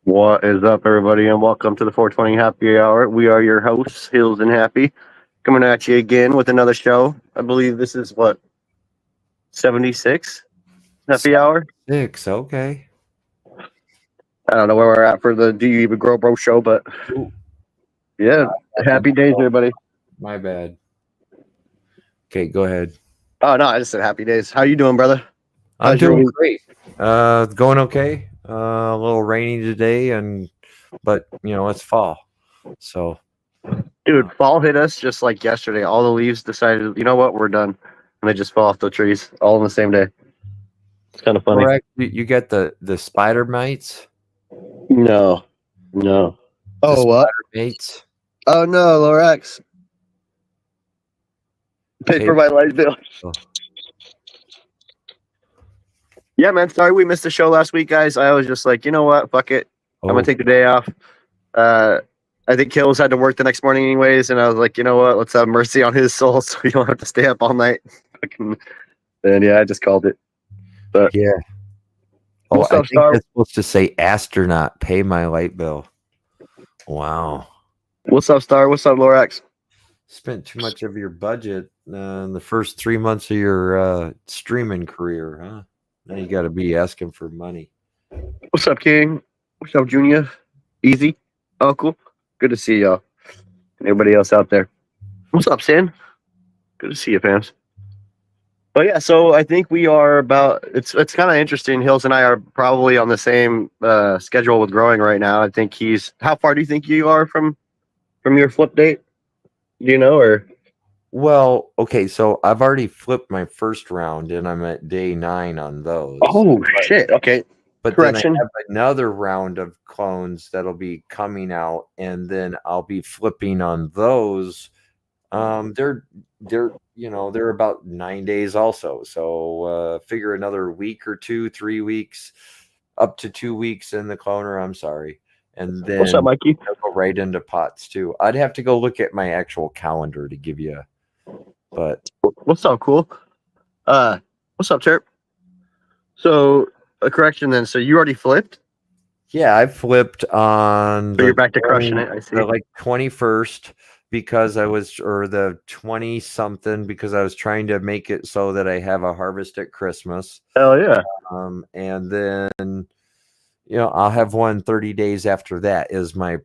What is up, everybody, and welcome to the 420 Happy Hour. We are your hosts, Hills and Happy, coming at you again with another show. I believe this is what 76 Happy Hour. 6, okay. I don't know where we're at for the Do You Even Grow Bro show, but Ooh, yeah, that's happy days, everybody. my bad. Okay, go ahead. Oh no, I just said happy days. How you doing, brother? I'm How's your doing week? great. Going okay. A little rainy today, but it's fall, so Dude, fall hit us just like yesterday. All the leaves decided, you know what, we're done, and they just fell off the trees all in the same day. It's kind of funny. correct. You get the spider mites, No, no. the Oh what? spider mates. Oh no, Lorax. Pay Okay. for my light bill. Oh, Yeah, man. Sorry we missed the show last week, guys. I was just like, you know what? Fuck it. I'm gonna oh, take the day off. Uh, I think Kills had to work the next morning anyways, and I was like, you know what? Let's have mercy on his soul, so we don't have to stay up all night. And yeah, I just called it. But yeah. Oh, what's I up, think Star? that's supposed to say astronaut. Pay my light bill. Wow. What's up, Star? What's up, Lorax? Spent too much of your budget in the first 3 months of your streaming career, huh? Now you got to be asking for money. What's up, King? What's up, Junior? Easy, Uncle. Good to see y'all. And everybody else out there. What's up, Sin? Good to see you, fams. But yeah, so I think we are about. It's kind of interesting. Hills and I are probably on the same schedule with growing right now. I think he's. How far do you think you are from your flip date? Do you know or? Well, okay, so I've already flipped my first round and I'm at day 9 on those. Oh shit! Okay, But then I correction. have another round of clones that'll be coming out and then I'll be flipping on those. They're about 9 days also. So figure another week or two, 3 weeks, up to 2 weeks in the cloner. I'm sorry. And What's up, then Mikey? I'll go right into pots too. I'd have to go look at my actual calendar to give you, but What's up, cool? What's up, Chirp? So a correction then. So you already flipped. yeah, I flipped on So you're the back to crushing it. I see. like 21st because I was, or the 20 something because I was trying to make it so that I have a harvest at Christmas. Hell yeah. And then I'll have one 30 days after that is my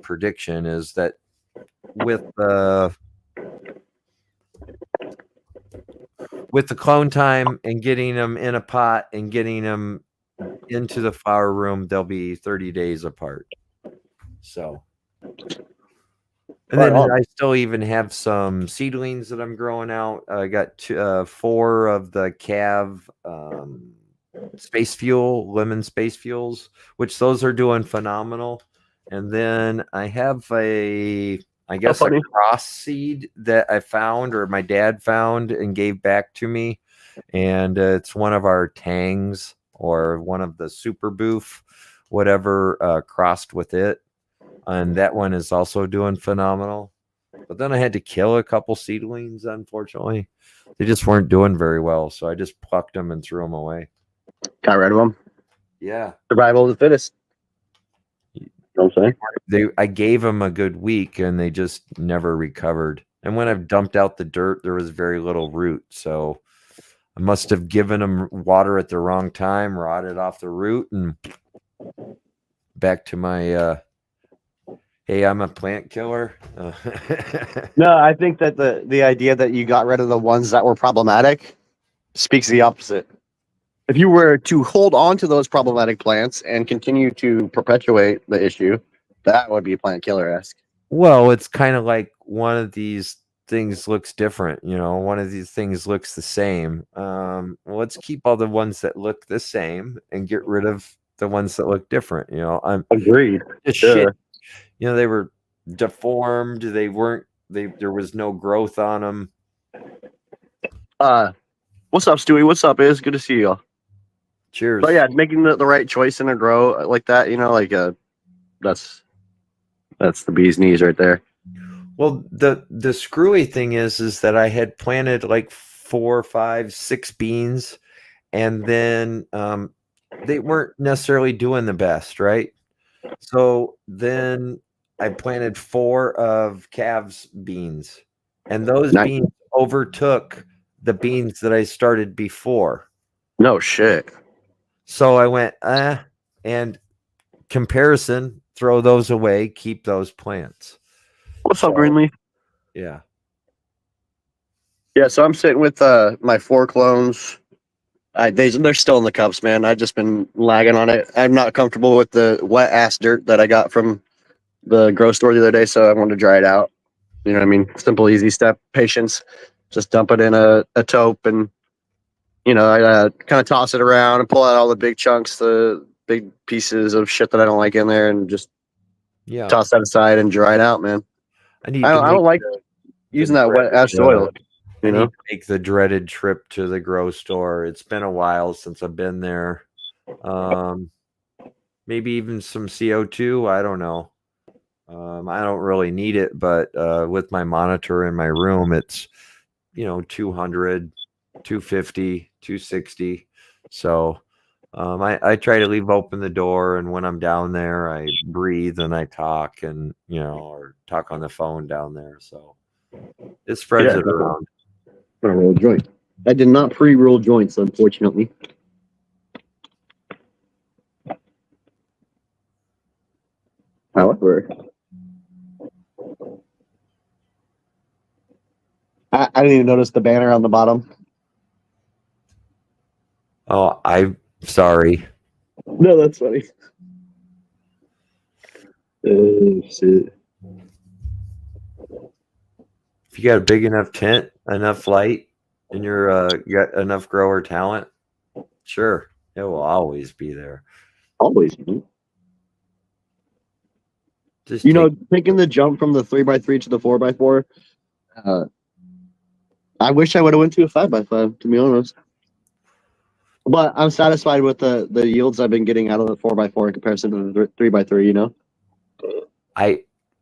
prediction is that with the clone time and getting them in a pot and getting them into the flower room, they'll be 30 days apart. So, and Right then on. I still even have some seedlings that I'm growing out. I got 4 of the Cav space fuel, lemon space fuels, which those are doing phenomenal. And then I have I guess, a funny. cross seed that I found or my dad found and gave back to me. And it's one of our tangs or one of the super boof, whatever, crossed with it. And that one is also doing phenomenal. But then I had to kill a couple seedlings, unfortunately. They just weren't doing very well. So I just plucked them and threw them away. Got rid of them. Yeah. Survival of the fittest. You know what I'm saying? I gave them a good week and they just never recovered. And when I've dumped out the dirt, there was very little root. So I must have given them water at the wrong time, rotted off the root, and back to my hey, I'm a plant killer. No, I think that the idea that you got rid of the ones that were problematic speaks the opposite. If you were to hold on to those problematic plants and continue to perpetuate the issue, that would be plant killer esque. Well, it's kind of like one of these things looks different, one of these things looks the same. Let's keep all the ones that look the same and get rid of the ones that look different. I'm Agreed. just Sure. shit. They were deformed. There was no growth on them. What's up, Stewie? What's up? It's good to see y'all. Cheers. But yeah, making the right choice in a grow like that, that's the bee's knees right there. Well, the screwy thing is that I had planted like 4, 5, 6 beans, and then they weren't necessarily doing the best, right? So then I planted 4 of calves beans, and those Nice. beans overtook the beans that I started before. No shit. So I went, and comparison, throw those away, keep those plants. What's up, So Greenleaf? yeah. Yeah, so I'm sitting with my 4 clones. They're still in the cups, man. I've just been lagging on it. I'm not comfortable with the wet ass dirt that I got from the grow store the other day, so I wanted to dry it out. You know what I mean? Simple, easy step, patience. Just dump it in a taupe, and I kind of toss it around and pull out all the big chunks, the big pieces of shit that I don't like in there, and just Yeah. toss that aside and dry it out, man. I need to I make don't like the using that wet ash soil. I You need know? to make the dreaded trip to the grow store. It's been a while since I've been there. Maybe even some CO2. I don't know. I don't really need it, but with my monitor in my room, it's 200, 250, 260. So I try to leave open the door, and when I'm down there, I breathe and I talk, and or talk on the phone down there. So it spreads Yeah, it around. a roll joint. I did not pre-roll joints, unfortunately. However, I didn't even notice the banner on the bottom. Oh, I'm sorry. No, that's funny. Oh shit. If you got a big enough tent, enough light, and you got enough grower talent, sure, it will always be there. Always. Just take. Taking the jump from the 3x3 to the 4x4. I wish I would have went to a 5x5, to be honest. But I'm satisfied with the yields I've been getting out of the 4x4 in comparison to the 3x3.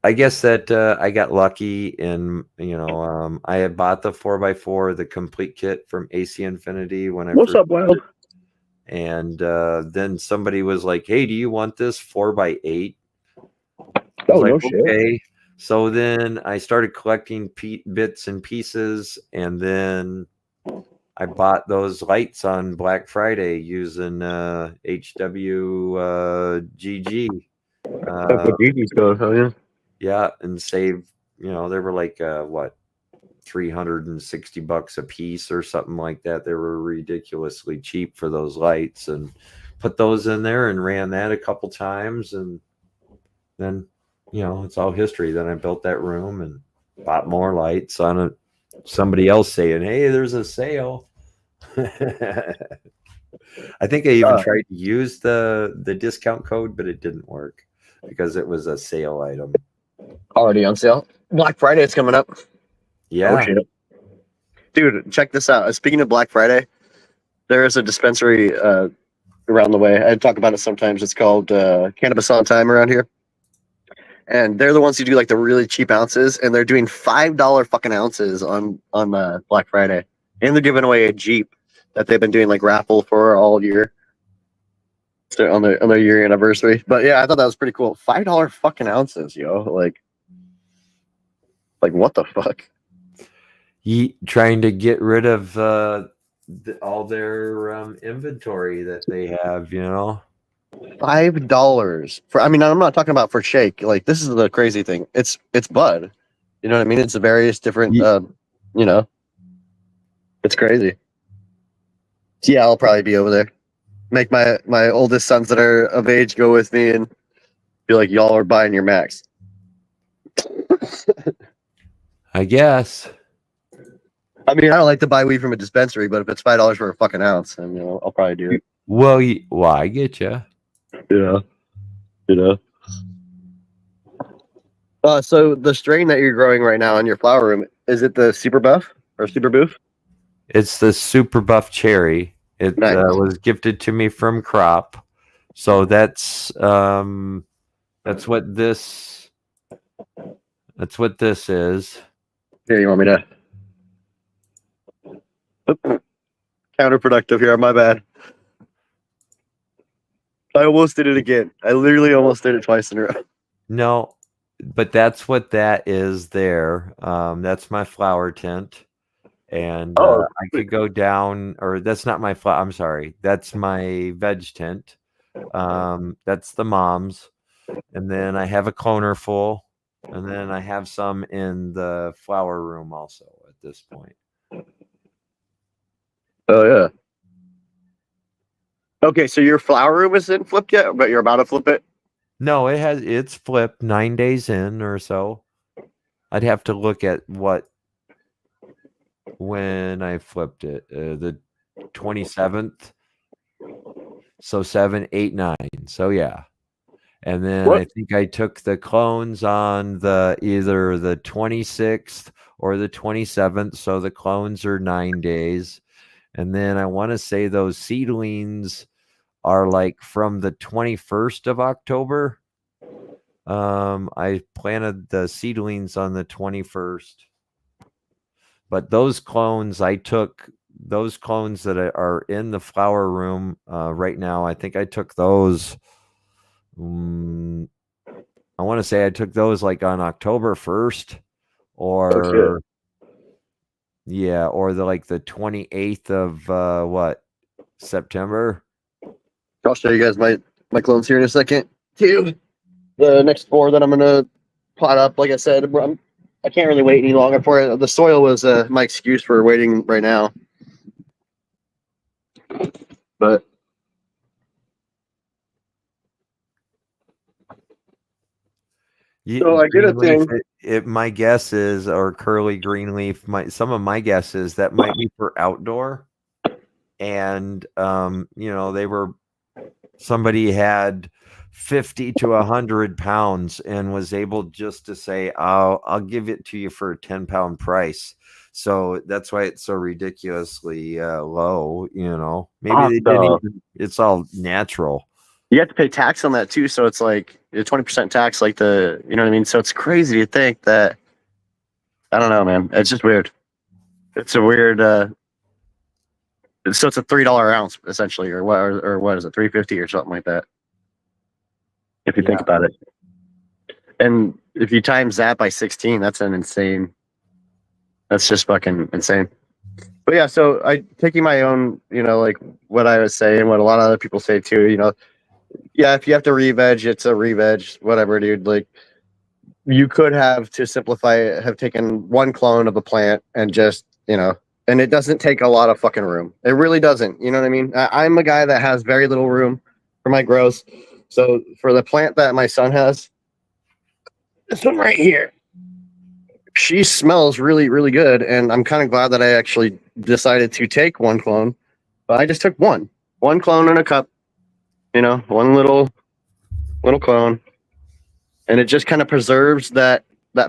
I guess that I got lucky in I had bought the 4x4, the complete kit from AC Infinity when I What's first up, Wild? and then somebody was like, "Hey, do you want this 4x8?" I was Oh, like, no shit. "Okay." So then I started collecting bits and pieces, and then I bought those lights on Black Friday using HWGG. That's what GG's going, hell yeah. Yeah, and saved. They were like what, $360 a piece or something like that. They were ridiculously cheap for those lights, and put those in there and ran that a couple times, and then it's all history. Then I built that room and bought more lights on it. Somebody else saying, "Hey, there's a sale." I think I even tried to use the discount code, but it didn't work because it was a sale item. Already on sale. Black Friday is coming up. Yeah. Oh, shit. Dude, check this out. Speaking of Black Friday, there is a dispensary around the way. I talk about it sometimes. It's called Cannabis on Time around here. And they're the ones who do like the really cheap ounces, and they're doing $5 fucking ounces on Black Friday, and they're giving away a Jeep that they've been doing like raffle for all year, so on their year anniversary. But yeah, I thought that was pretty cool. $5 fucking ounces, yo! Like what the fuck? Trying to get rid of all their inventory that they have. $5 for. I mean, I'm not talking about for shake. Like this is the crazy thing. It's bud. You know what I mean? It's the various different. It's crazy. So yeah, I'll probably be over there. Make my oldest sons that are of age go with me and be like, y'all are buying your max. I guess. I mean, I don't like to buy weed from a dispensary, but if it's $5 for a fucking ounce, then I'll probably do it. Well, I get you. Yeah. So the strain that you're growing right now in your flower room, is it the Super Buff or Super Boof? It's the Super Buff Cherry. It Nice. was gifted to me from Crop, so that's what this is. Here, you want me to? Oop. Counterproductive here. My bad. I almost did it again. I literally almost did it twice in a row. No, but that's what that is there. That's my flower tent. And Oh, I could go down, or that's not my flower. I'm sorry. That's my veg tent. That's the mom's. And then I have a cloner full. And then I have some in the flower room also at this point. oh yeah. Okay, so your flower room isn't flipped yet, but you're about to flip it. No, it's flipped 9 days in or so. I'd have to look at when I flipped it. The 27th. So 7, 8, 9. So yeah. And then What? I think I took the clones on either the 26th or the 27th. So the clones are 9 days. And then I want to say those seedlings are like from the 21st of October. I planted the seedlings on the 21st. But those clones, I took those clones that are in the flower room right now. I think I took those. I want to say I took those like on October 1st Oh shit! or yeah, or the 28th of September. I'll show you guys my clones here in a second. Two. The next 4 that I'm gonna pot up, like I said, I can't really wait any longer for it. The soil was my excuse for waiting right now. But so I did a Greenleaf, thing. my guess is, or curly greenleaf, some of my guesses that might be for outdoor. And they were somebody had 50 to 100 pounds and was able just to say, I'll give it to you for a 10-pound price. So that's why it's so ridiculously low. Maybe they didn't even, it's all natural. You have to pay tax on that too, so it's like a 20% tax, like you know what I mean? So it's crazy to think that. I don't know, man. It's just weird. It's a weird. So it's a $3 ounce essentially, or what is it, 350 or something like that? If you think about it, and if you times that by 16, that's an insane. That's just fucking insane. But yeah, so I taking my own, like what I was saying, what a lot of other people say too. Yeah, if you have to re-veg, it's a re-veg, whatever, dude. Like you could have, to simplify it, have taken one clone of a plant and just, and it doesn't take a lot of fucking room. It really doesn't. You know what I mean? I'm a guy that has very little room for my grows. So for the plant that my son has, this one right here, she smells really, really good. And I'm kind of glad that I actually decided to take one clone. But I just took one clone in a cup, one little clone. And it just kind of preserves that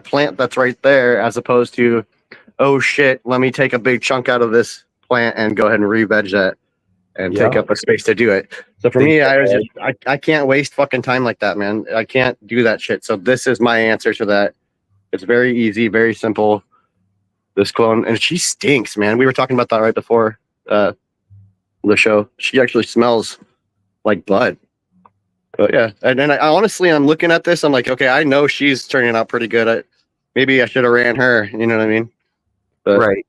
plant that's right there, as opposed to, oh shit, let me take a big chunk out of this plant and go ahead and re-veg that and take up a space to do it. So for me, I can't waste fucking time like that, man. I can't do that shit. So this is my answer to that. It's very easy, very simple. This clone, and she stinks, man. We were talking about that right before the show. She actually smells like blood. But yeah, and then honestly, I'm looking at this. I'm like, okay, I know she's turning out pretty good. Maybe I should have ran her. You know what I mean? But, right.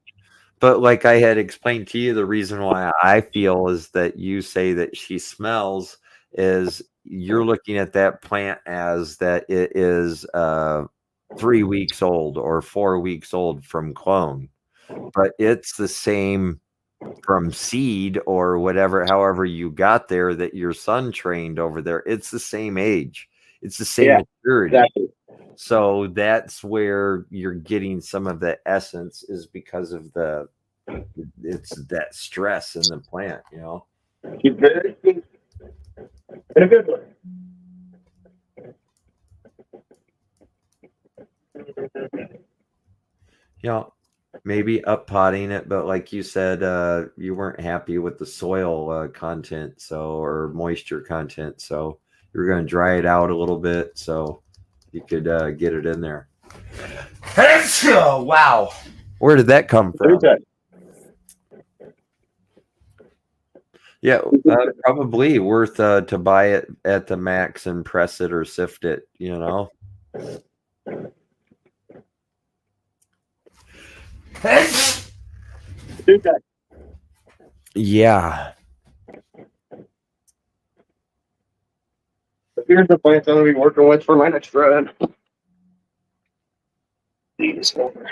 But like I had explained to you, the reason why I feel is that you say that she smells is you're looking at that plant as that it is 3 weeks old or 4 weeks old from clone, but it's the same from seed or whatever, however you got there, that your son trained over there. It's the same age. It's the same maturity. exactly. So that's where you're getting some of the essence, is because of it's that stress in the plant, She's very in a good way. Maybe up potting it, but like you said, you weren't happy with the soil content, or moisture content, so you're going to dry it out a little bit so you could get it in there. Wow, where did that come from? Yeah, probably worth to buy it at the max and press it or sift it, you know. Yeah. Here's the plants I'm gonna be working with for my next run. These over.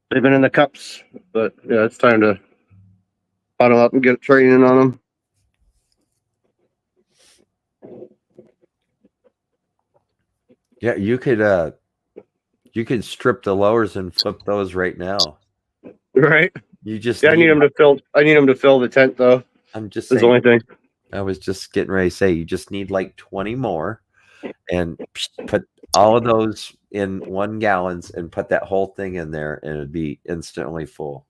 They've been in the cups, but yeah, it's time to pot them up and get training on them. Yeah, you could strip the lowers and flip those right now. Right? You just Yeah, I need them to fill. I need them to fill the tent, though. I'm just That's the saying. only thing. I was just getting ready to say you just need like 20 more and put all of those in 1 gallons and put that whole thing in there and it'd be instantly full.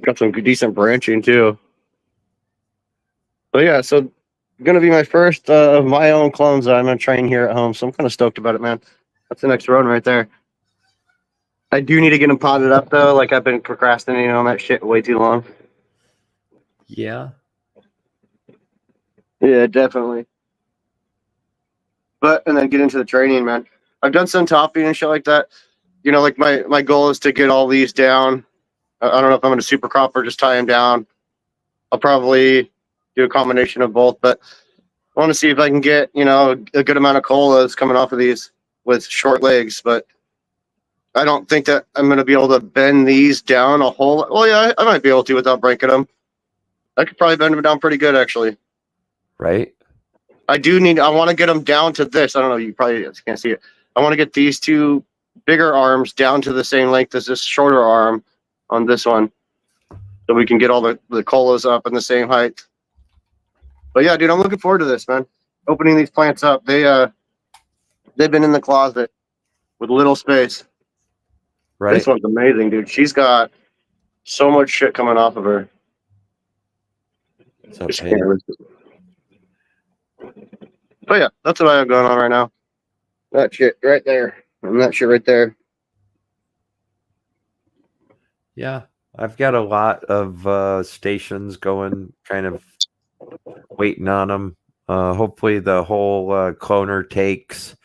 Got some decent branching too. But yeah, so gonna be my first of my own clones that I'm gonna train here at home. So I'm kind of stoked about it, man. That's the next run right there. I do need to get them potted up though. Like I've been procrastinating on that shit way too long. Yeah. Yeah, definitely. But and then get into the training, man. I've done some topping and shit like that. You know, like my goal is to get all these down. I don't know if I'm gonna super crop or just tie them down. I'll probably do a combination of both, but I want to see if I can get, you know, a good amount of colas coming off of these with short legs, but I don't think that I'm going to be able to bend these down a whole. Well, yeah, I might be able to without breaking them. I could probably bend them down pretty good, actually. Right? I do need. I want to get them down to this. I don't know. You probably can't see it. I want to get these two bigger arms down to the same length as this shorter arm on this one, so we can get all the colas up in the same height. But yeah, dude, I'm looking forward to this, man. Opening these plants up. They've been in the closet with little space. Right. This one's amazing, dude. She's got so much shit coming off of her. So, Just can't resist. But yeah, that's what I have going on right now. That shit right there. And that shit right there. yeah, I've got a lot of stations going, kind of waiting on them. Hopefully the whole cloner takes.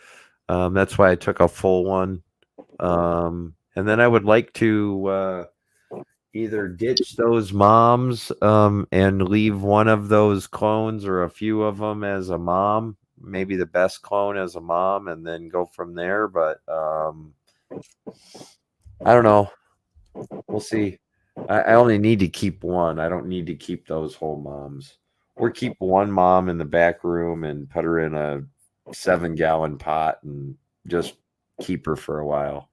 That's why I took a full one. And then I would like to either ditch those moms and leave one of those clones or a few of them as a mom, maybe the best clone as a mom, and then go from there. But I don't know. We'll see. I only need to keep one. I don't need to keep those whole moms. Or keep one mom in the back room and put her in a 7-gallon pot and just keep her for a while.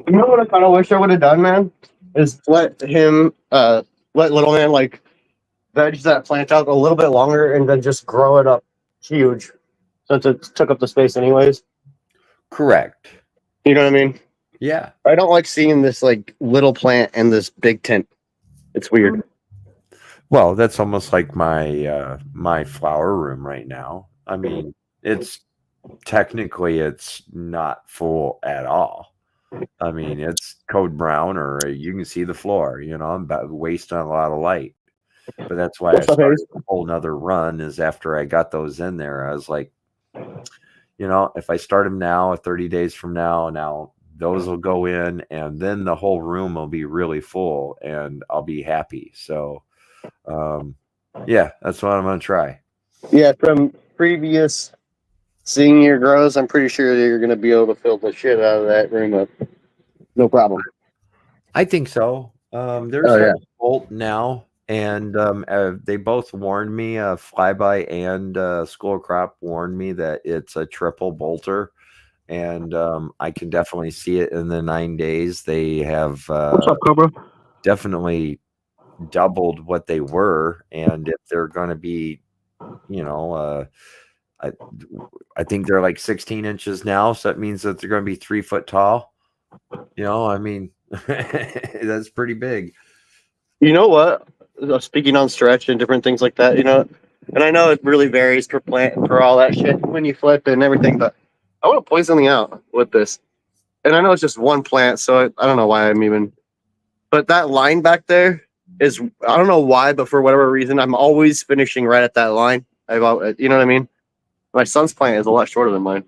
You know what I kind of wish I would have done, man? Is let little man like veg that plant out a little bit longer and then just grow it up huge since it took up the space anyways. Correct. You know what I mean? Yeah. I don't like seeing this like little plant in this big tent. It's weird. Well, that's almost like my flower room right now. I mean, it's technically it's not full at all. I mean, it's code brown, or you can see the floor. You know, I'm wasting a lot of light. But that's why I started a whole nother run. Is after I got those in there, I was like, you know, if I start them now, 30 days from now those will go in, and then the whole room will be really full, and I'll be happy. So, yeah, that's what I'm gonna try. Yeah, from previous seeing your grows, I'm pretty sure that you're going to be able to fill the shit out of that room up. No problem. I think so. There's a bolt now, and they both warned me. Flyby and School Crop warned me that it's a triple bolter, and I can definitely see it in the 9 days. They have What's up, Cobra? definitely doubled what they were, and if they're going to be, you know, I think they're like 16 inches now, so that means that they're going to be 3 foot tall. You know, I mean, that's pretty big. You know what? Speaking on stretch and different things like that, you know, and I know it really varies per plant and for all that shit when you flip and everything, but I want to point something out with this. And I know it's just one plant, so I don't know why I'm even But that line back there is, I don't know why, but for whatever reason, I'm always finishing right at that line. You know what I mean? My son's plant is a lot shorter than mine,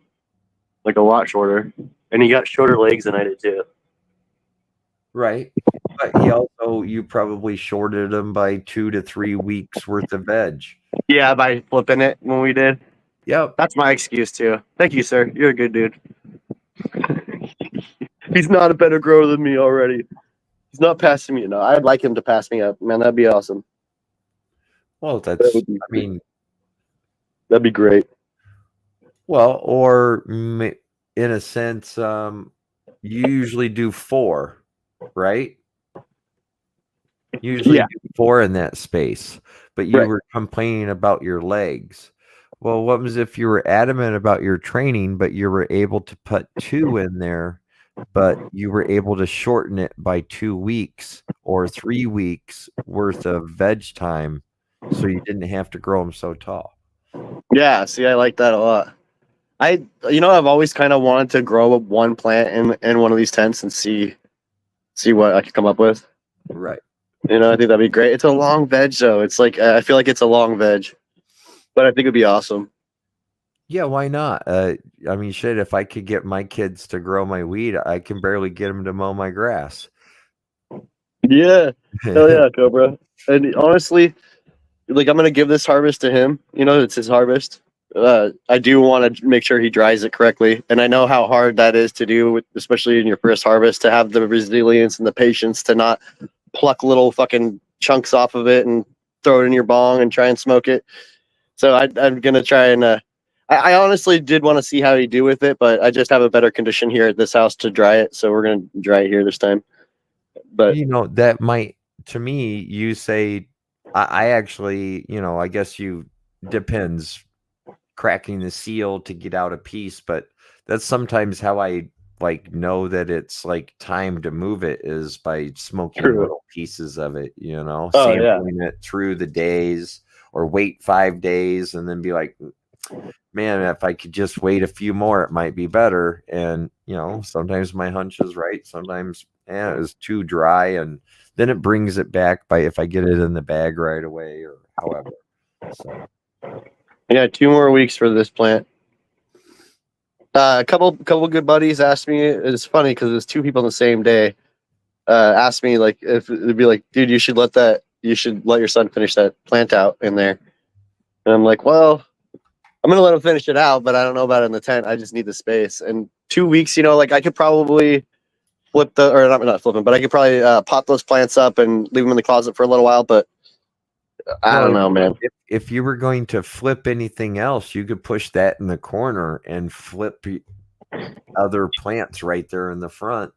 like a lot shorter, and he got shorter legs than I did too. Right. But you probably shorted him by 2 to 3 weeks worth of veg. Yeah, by flipping it when we did. Yep. That's my excuse too. Thank you, sir. You're a good dude. He's not a better grower than me already. He's not passing me. No, I'd like him to pass me up. Man, that'd be awesome. Well, That that's, would be, I mean, that'd be great. well, or in a sense, you usually do 4, right? Usually Yeah. do 4 in that space, but you Right. were complaining about your legs. Well, what was if you were adamant about your training, but you were able to put 2 in there, but you were able to shorten it by 2 weeks or 3 weeks worth of veg time, so you didn't have to grow them so tall. Yeah. See, I like that a lot. I've always kind of wanted to grow one plant in one of these tents and see what I could come up with. Right. I think that'd be great. It's a long veg though. It's like I feel like it's a long veg, but I think it'd be awesome. Yeah, why not? I mean, shit, if I could get my kids to grow my weed, I can barely get them to mow my grass. Yeah. Hell yeah, Cobra. And honestly, like I'm gonna give this harvest to him. It's his harvest. I do want to make sure he dries it correctly, and I know how hard that is to do, especially in your first harvest, to have the resilience and the patience to not pluck little fucking chunks off of it and throw it in your bong and try and smoke it. So I'm gonna try and. I honestly did want to see how you do with it, but I just have a better condition here at this house to dry it, so we're gonna dry it here this time. But That might, to me, you say, I actually, I guess you depends cracking the seal to get out a piece, but that's sometimes how I like know that it's like time to move it is by smoking true. little pieces of it, Oh yeah. sampling it through the days or wait 5 days and then be like, man, if I could just wait a few more, it might be better. And, sometimes my hunch is right. Sometimes, it was too dry. And then it brings it back by if I get it in the bag right away or however. So, Yeah, 2 more weeks for this plant. A couple good buddies asked me. It's funny because it's 2 people on the same day. Asked me like if it'd be like, dude, you should let your son finish that plant out in there. And I'm like, well, I'm gonna let him finish it out, but I don't know about it in the tent. I just need the space. And 2 weeks, like I could probably not flip them, but I could probably pot those plants up and leave them in the closet for a little while. But I don't know, man. If you were going to flip anything else, you could push that in the corner and flip other plants right there in the front.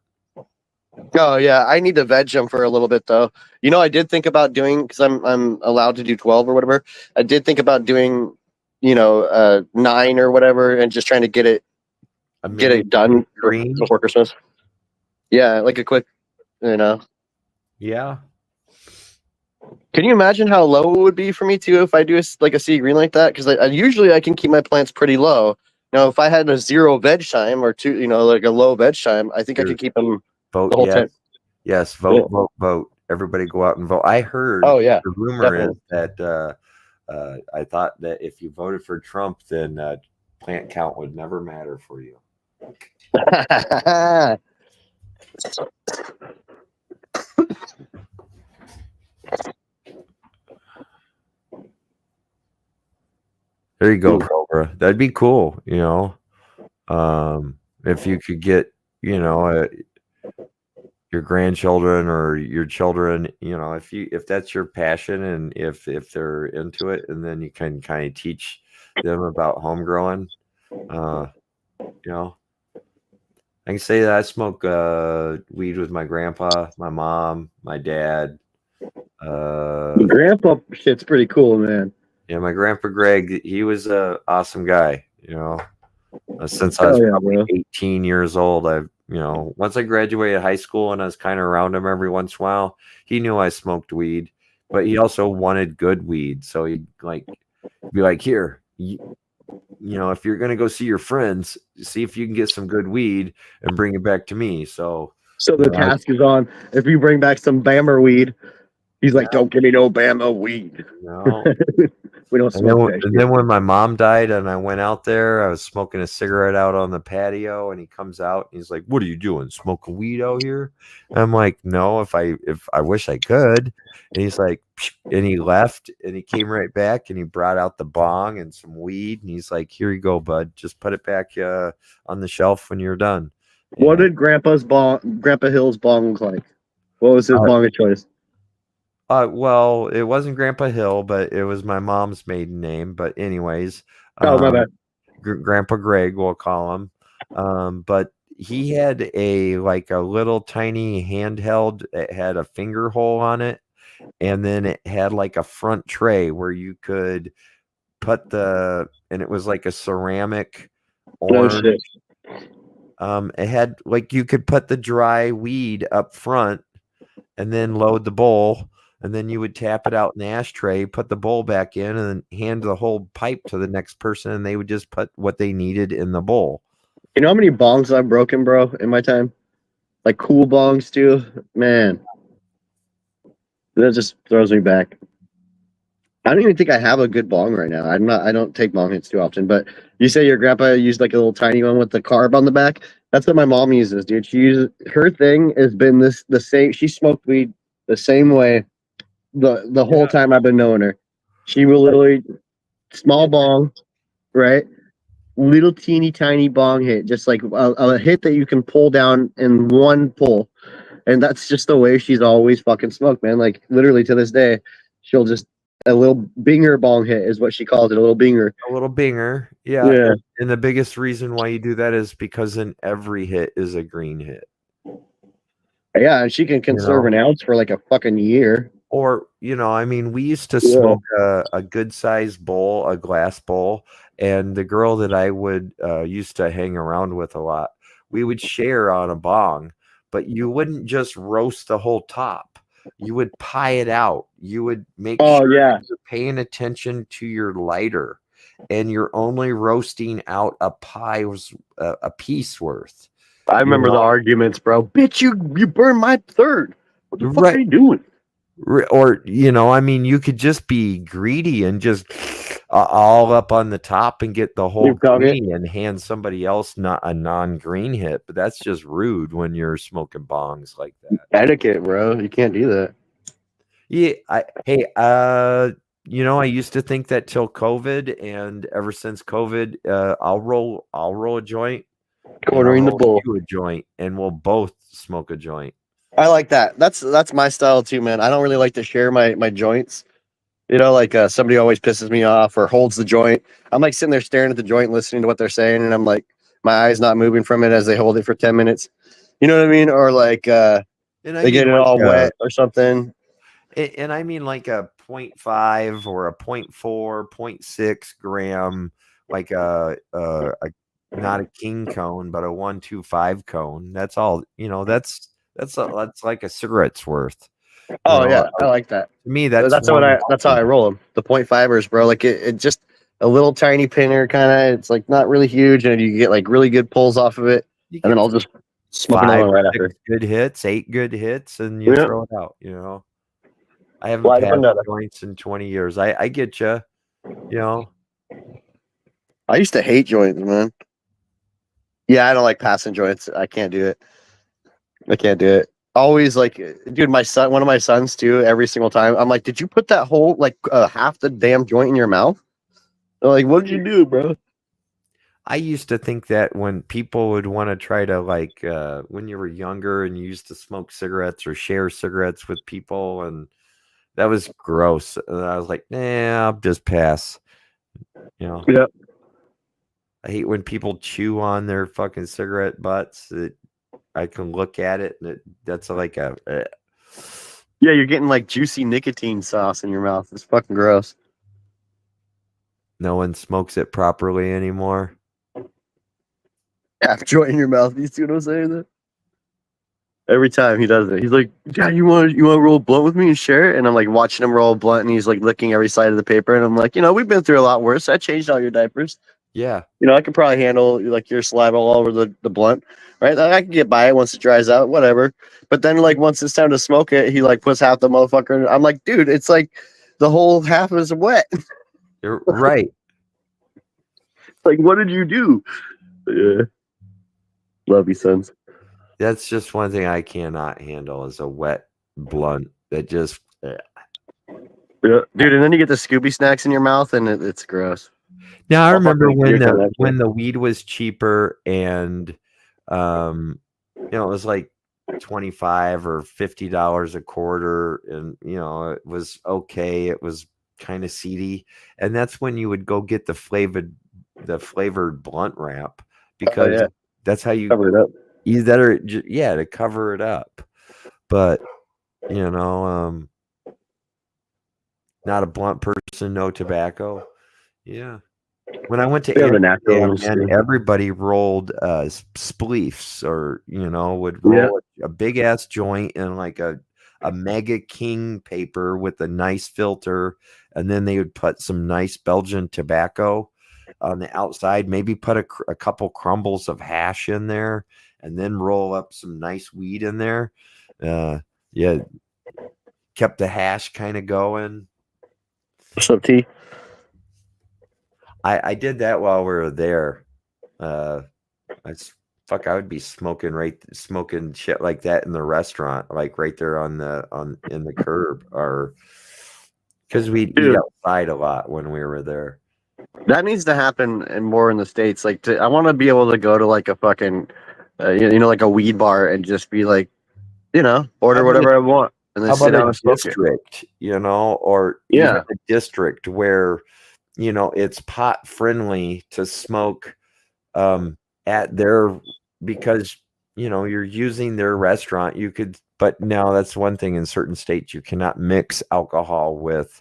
Oh yeah, I need to veg them for a little bit though. I did think about doing because I'm allowed to do 12 or whatever. I did think about doing, 9 or whatever, and just trying to get it done before Christmas. Yeah, like a quick, Yeah. Can you imagine how low it would be for me too if I do like a sea green like that? Because I usually I can keep my plants pretty low. Now, if I had a 0 veg time or 2, like a low veg time, I think I could keep them vote the whole yes. time. Yes, vote, vote, vote. Everybody go out and vote. I heard the rumor is that I thought that if you voted for Trump, then plant count would never matter for you. There you go, Cobra. That'd be cool, if you could get, your grandchildren or your children, if that's your passion and if they're into it, and then you can kind of teach them about home growing. I can say that I smoke weed with my grandpa, my mom, my dad. Grandpa shit's pretty cool, man. Yeah, my grandpa Greg, he was a awesome guy. Since I was probably 18 years old, once I graduated high school and I was kind of around him every once in a while, he knew I smoked weed, but he also wanted good weed. So he'd be like, here, if you're going to go see your friends, see if you can get some good weed and bring it back to me. So So the task is on. If you bring back some Bammer weed, he's like, "Don't give me no Bama weed. No. We don't And then, smoke that and shit." then when my mom died and I went out there, I was smoking a cigarette out on the patio, and he comes out and he's like, "What are you doing? Smoking weed out here?" And I'm like, "No, if I wish I could." And he's like, "Psh," and he left and he came right back and he brought out the bong and some weed and he's like, "Here you go, bud. Just put it back on the shelf when you're done." What And did Grandpa Hill's bong look like? What was his uh, bong of choice? well, it wasn't Grandpa Hill, but it was my mom's maiden name. But anyways, Oh, my bad. Grandpa Greg, we'll call him. But he had a little tiny handheld. It had a finger hole on it, and then it had like a front tray where you could put and it was like a ceramic No orange. shit. It had like you could put the dry weed up front and then load the bowl. And then you would tap it out in the ashtray, put the bowl back in, and then hand the whole pipe to the next person, and they would just put what they needed in the bowl. You know how many bongs I've broken, bro, in my time? Like cool bongs too, man. That just throws me back. I don't even think I have a good bong right now. I don't take bong hits too often. But you say your grandpa used like a little tiny one with the carb on the back. That's what my mom uses, dude. Her thing has been the same. She smoked weed the same way the whole time I've been knowing her. She will literally small bong, right? Little teeny tiny bong hit, just like a hit that you can pull down in one pull. And that's just the way she's always fucking smoked, man. Like literally to this day, she'll just a little binger bong hit is what she calls it, a little binger. A little binger. Yeah. Yeah. And the biggest reason why you do that is because in every hit is a green hit. Yeah, and she can conserve an ounce for like a fucking year. Or, I mean, we used to smoke a good sized bowl, a glass bowl, and the girl that I would used to hang around with a lot, we would share on a bong, but you wouldn't just roast the whole top. You would pie it out. You would make sure you're paying attention to your lighter, and you're only roasting out a piece worth. I remember the arguments, bro. Bitch, you burned my third. What the fuck are you doing? Or, I mean, you could just be greedy and just all up on the top and get the whole green and hand somebody else not a non-green hit. But that's just rude when you're smoking bongs like that. Etiquette, bro. You can't do that. Yeah. I used to think that till COVID, and ever since COVID, I'll roll a joint, cornering the bowl, a joint, and we'll both smoke a joint. I like that. That's my style too, man. I don't really like to share my joints. Like somebody always pisses me off or holds the joint. I'm like sitting there staring at the joint, listening to what they're saying, and I'm like, my eyes not moving from it as they hold it for 10 minutes. You know what I mean? Or like they get it all wet or something. And I mean like a 0.5 or a 0.4, 0.6 gram, like a not a king cone, but a 125 cone. That's all. That's like a cigarette's worth. Oh yeah, I like that. To me, that's how I roll them. The 0.5ers, bro. Like it just a little tiny pinner kind of. It's like not really huge, and you get like really good pulls off of it. And then I'll just smoke another one right after. Good hits, 8 good hits, and you throw it out. I haven't passed joints in 20 years. I get you. I used to hate joints, man. Yeah, I don't like passing joints. I can't do it. Always like, dude, one of my sons too, every single time. I'm like, did you put that whole, like, half the damn joint in your mouth? They're like, what did you do, bro? I used to think that when people would want to try to, like, when you were younger and you used to smoke cigarettes or share cigarettes with people, and that was gross. And I was like, nah, I'll just pass. Yeah. I hate when people chew on their fucking cigarette butts. I can look at it, and that's like a. Yeah, you're getting like juicy nicotine sauce in your mouth. It's fucking gross. No one smokes it properly anymore. Half joint in your mouth. You see what I'm saying? That every time he does it, he's like, "Yeah, you want to roll a blunt with me and share it?" And I'm like watching him roll a blunt, and he's like licking every side of the paper, and I'm like, we've been through a lot worse. I changed all your diapers. Yeah. You know, I could probably handle like your saliva all over the blunt, right? I can get by it once it dries out, whatever. But then like once it's time to smoke it, he like puts half the motherfucker in. I'm like, dude, it's like the whole half is wet. You're right. Like, what did you do? Yeah. Love you, sons. That's just one thing I cannot handle is a wet blunt that just Yeah. Dude, and then you get the Scooby snacks in your mouth and it's gross. Now I I'll remember fucking puke on that when shit. the weed was cheaper and it was like 25 or $50 a quarter, and it was okay. It was kind of seedy. And that's when you would go get the flavored blunt wrap, Oh because yeah. that's how you Cover it up. either to cover it up. But you know, um not a blunt person, no tobacco. Yeah. When I went to We have the natural Amsterdam, ones man, too. everybody rolled spleefs, or would Yeah. roll a big ass joint in like a mega king paper with a nice filter, and then they would put some nice Belgian tobacco on the outside, maybe put a couple crumbles of hash in there, and then roll up some nice weed in there. Yeah, kept the hash kind of going. What's up, T? I did that while we were there. Uh, I would be smoking shit like that in the restaurant, like right there in the curb, or because we'd eat Dude, outside a lot when we were there. that needs to happen and more in the States. Like, I want to be able to go to like a fucking, like a weed bar and just be like, How order about a whatever I want and then how sit about a down and smoke it. district, or even Yeah. a district where it's pot friendly to smoke um at their, because you're using their restaurant. But now that's one thing, in certain states you cannot mix alcohol with,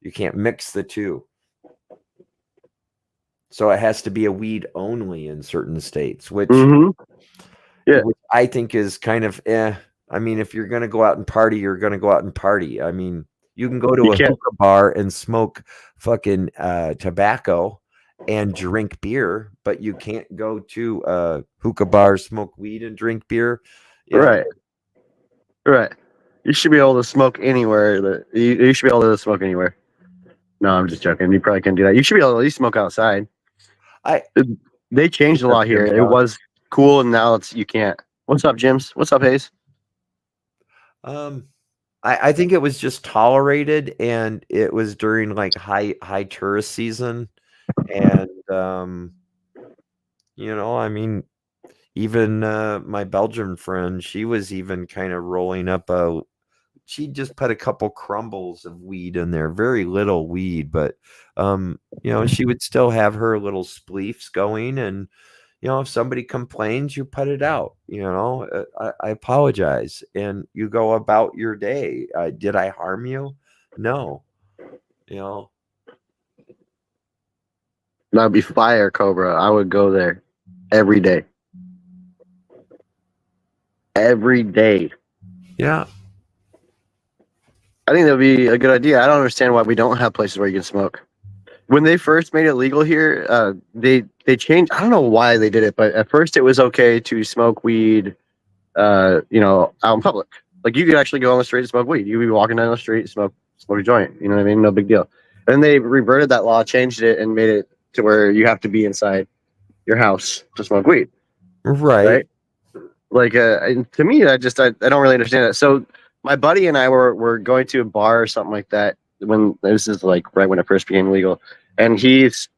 you can't mix the two. So it has to be a weed only in certain states, which Mm-hmm. Yeah. I think is kind of I mean, if you're gonna go out and party, you're gonna go out and party. I mean, you can go You to a can't. hookah bar and smoke fucking tobacco and drink beer, but you can't go to a hookah bar, smoke weed, and drink beer. Yeah, Right. Right. You should be able to smoke anywhere. You should be able to smoke anywhere. No, I'm just joking. You probably can't do that. You should be able to at least smoke outside. I They changed a what's up, lot here. Jim It John? was cool, and now you can't. What's up, Jims? What's up, Hayes? Um, I think it was just tolerated, and it was during like high tourist season, and I mean, even my Belgian friend, she was even kind of rolling up she just put a couple crumbles of weed in there, very little weed, but she would still have her little spleefs going, and if somebody complains, you put it out. I apologize, and you go about your day. Did I harm you? No. You know, That'd be fire, Cobra. I would go there every day. Every day. yeah. I think that'd be a good idea. I don't understand why we don't have places where you can smoke. When they first made it legal here, they changed. I don't know why they did it, but at first it was okay to smoke weed, out in public. Like you could actually go on the street and smoke weed. You could be walking down the street, smoke a joint. You know what I mean? No big deal. And then they reverted that law, changed it, and made it to where you have to be inside your house to smoke weed. Right. Right? Like, and to me, I don't really understand it. So my buddy and I were going to a bar or something like that when this is like right when it first became legal, and he's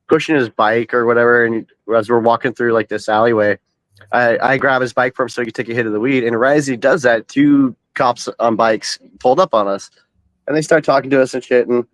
pushing his bike or whatever, and as we're walking through like this alleyway, I grab his bike from him so he could take a hit of the weed, and right as he does that, two cops on bikes pulled up on us, and they start talking to us and shit, and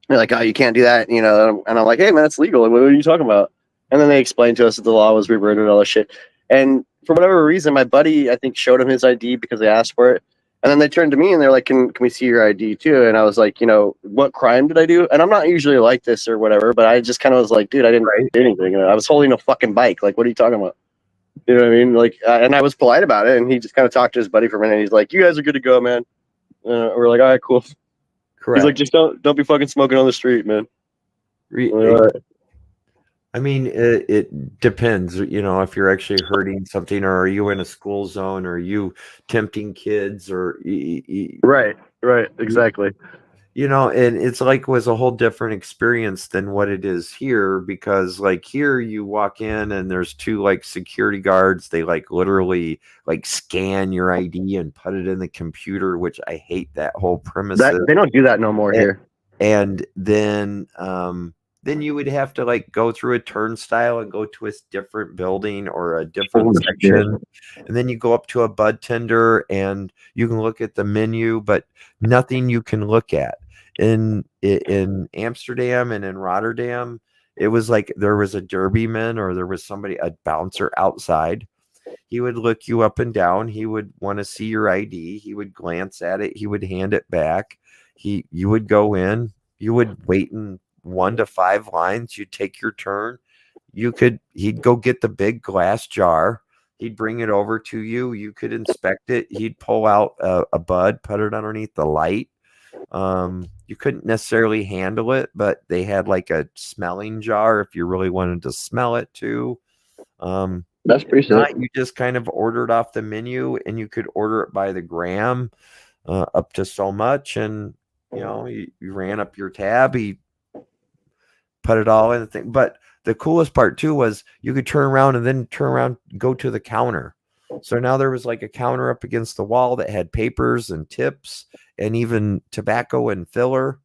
they're like, "Oh, you can't do that," and I'm like, "Hey, man, it's legal. What are you talking about?" And then they explained to us that the law was reverted and all this shit. And for whatever reason, my buddy, I think, showed him his ID because they asked for it. And then they turned to me and they're like, can we see your ID too? And I was like, what crime did I do? And I'm not usually like this or whatever, but I just kind of was like, dude, I didn't Right. do anything. I was holding a fucking bike. Like, what are you talking about? You know what I mean? Like, and I was polite about it. And he just kind of talked to his buddy for a minute. And he's like, you guys are good to go, man. We're like, all right, cool. He's like, Correct. just don't be fucking smoking on the street, man. Re- Like, all right. I mean, it depends, if you're actually hurting something, or are you in a school zone, or are you tempting kids, or Right, right, exactly. and it's like was a whole different experience than what it is here, because like here you walk in and there's two like security guards. They like literally like scan your ID and put it in the computer, which I hate that whole That premises. they don't do that no more A- here. And then you would have to like go through a turnstile and go to a different building or a different Oh, shit. section. And then you go up to a bud tender and you can look at the menu, but nothing you can look at. In Amsterdam and in Rotterdam, it was like there was a derbyman or there was somebody, a bouncer outside. He would look you up and down. He would want to see your ID. He would glance at it. He would hand it back. You would go in. You would wait in 1 to 5 lines. You'd take your turn. He'd go get the big glass jar. He'd bring it over to you. You could inspect it. He'd pull out a bud, put it underneath the light. You couldn't necessarily handle it, but they had like a smelling jar if you really wanted to smell it too. That's pretty sick. Not, you just kind of ordered off the menu and you could order it by the gram, up to so much. And, you ran up your tab, he put it all in the thing. But the coolest part too was you could turn around and then turn around, go to the counter. So now there was like a counter up against the wall that had papers and tips and even tobacco and filler,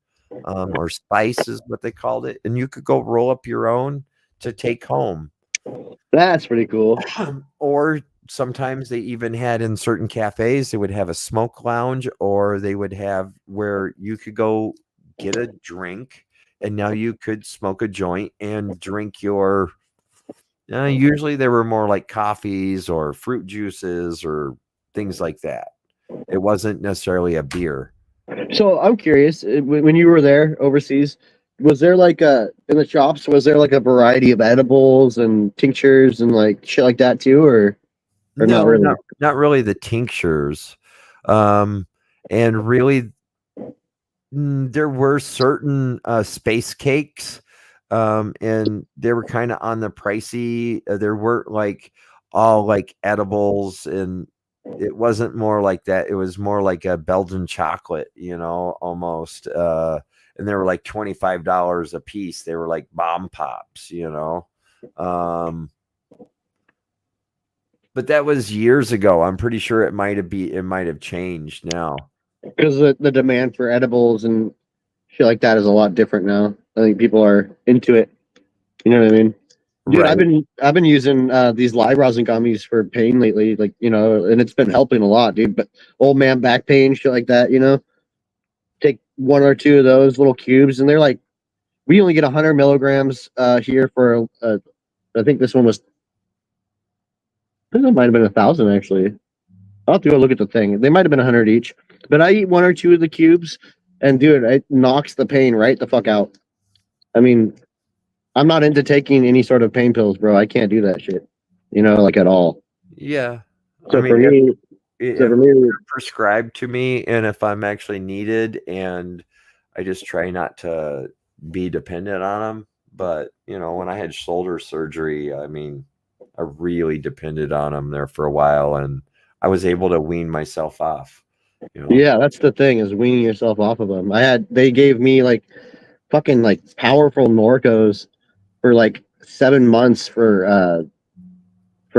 or spice is what they called it. And you could go roll up your own to take home. That's pretty cool. Or sometimes they even had in certain cafes, they would have a smoke lounge, or they would have where you could go get a drink and now you could smoke a joint and drink your usually they were more like coffees or fruit juices or things like that. It wasn't necessarily a beer. So I'm curious, when you were there overseas, was there like a in the shops? Was there like a variety of edibles and tinctures and like shit like that too, or not No, really? not really the tinctures. Um, and really there were certain space cakes, and they were kind of on the pricey. There weren't like all like edibles, and it wasn't more like that. It was more like a Belgian chocolate, almost. And they were like $25 a piece. They were like bomb pops. Um, but that was years ago. I'm pretty sure it might have changed now. Because the demand for edibles and shit like that is a lot different now. I think people are into it. You know what I mean? Dude, Right. I've been using these live rosin gummies for pain lately, like and it's been helping a lot, dude. But old man back pain, shit like that, take one or two of those little cubes, and they're like we only get 100 milligrams here for I think this one was I think it might have been 1,000 actually. I'll have to go look at the thing. They might have been 100 each, but I eat one or two of the cubes, and dude, it knocks the pain right the fuck out. I mean, I'm not into taking any sort of pain pills, bro. I can't do that shit, like at all. Yeah. I So mean, for me, so if for me, they're prescribed to me and if I'm actually needed, and I just try not to be dependent on them. But, when I had shoulder surgery, I mean, I really depended on them there for a while, and I was able to wean myself off. yeah, that's the thing is weaning yourself off of them. They gave me like fucking like powerful Norcos for like 7 months for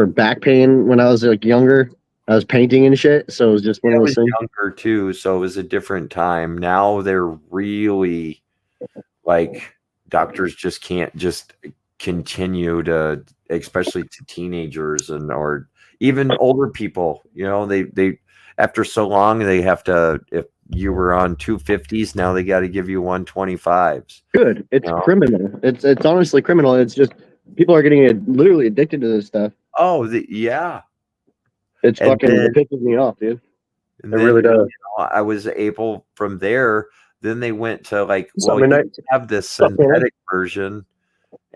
back pain when I was like younger. I was painting and shit, so it was just one Yeah, of I those was things. younger too, so it was a different time. Now they're really like doctors just can't just continue to, especially to teenagers and or even older people, they after so long they have to, if you were on 250s, now they got to give you 125s. Good. It's you know? criminal. It's honestly criminal. It's just people are getting literally addicted to this stuff. Oh, yeah. It's and fucking then it pisses me off, dude. and It then really does. I was able from there. Then they went to like, What's up, well, you midnight? have this What's up, man? synthetic version,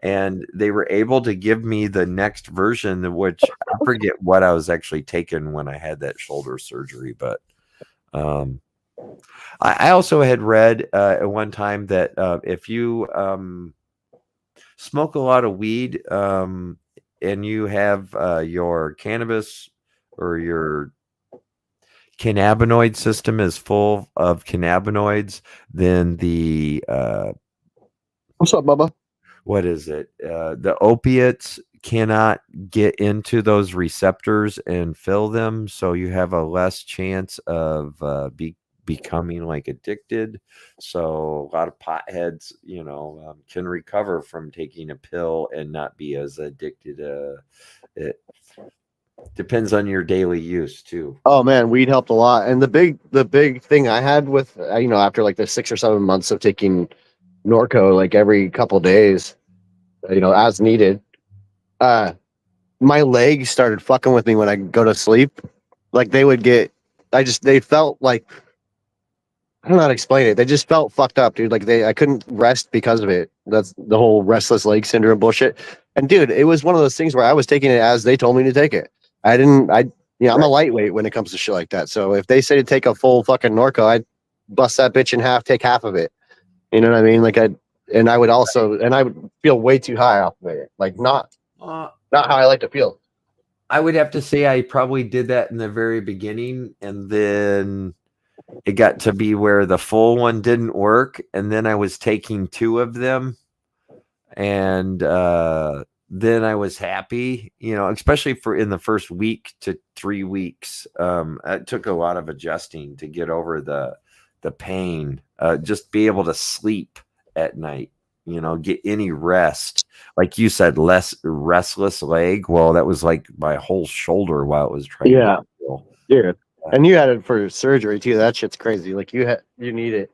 and they were able to give me the next version, which I forget what I was actually taking when I had that shoulder surgery. But um, I also had read at one time that if you smoke a lot of weed, and you have your cannabis or your cannabinoid system is full of cannabinoids, then the What's up, Bubba? what is it? The opiates cannot get into those receptors and fill them, so you have a less chance of becoming like addicted. So a lot of potheads, can recover from taking a pill and not be as addicted. It depends on your daily use too. Oh man, weed helped a lot. And the big thing I had with after like the 6 or 7 months of taking Norco like every couple days, as needed, uh my legs started fucking with me when I go to sleep. Like they would get they felt like I don't know how to explain it. They just felt fucked up, dude. Like I couldn't rest because of it. That's the whole restless leg syndrome bullshit. And dude, it was one of those things where I was taking it as they told me to take it. I didn't. I'm a lightweight when it comes to shit like that. So if they say to take a full fucking Norco, I'd bust that bitch in half, take half of it. You know what I mean? Like I would feel way too high off of it. Like not how I like to feel. I would have to say I probably did that in the very beginning, and then it got to be where the full one didn't work, and then I was taking two of them, and then I was happy, especially for in the first week to 3 weeks. It took a lot of adjusting to get over the pain, just be able to sleep at night, get any rest. Like you said, less restless leg. Well, that was like my whole shoulder while it was trying Yeah. to heal. Yeah. And you had it for surgery too. That shit's crazy. Like you need it,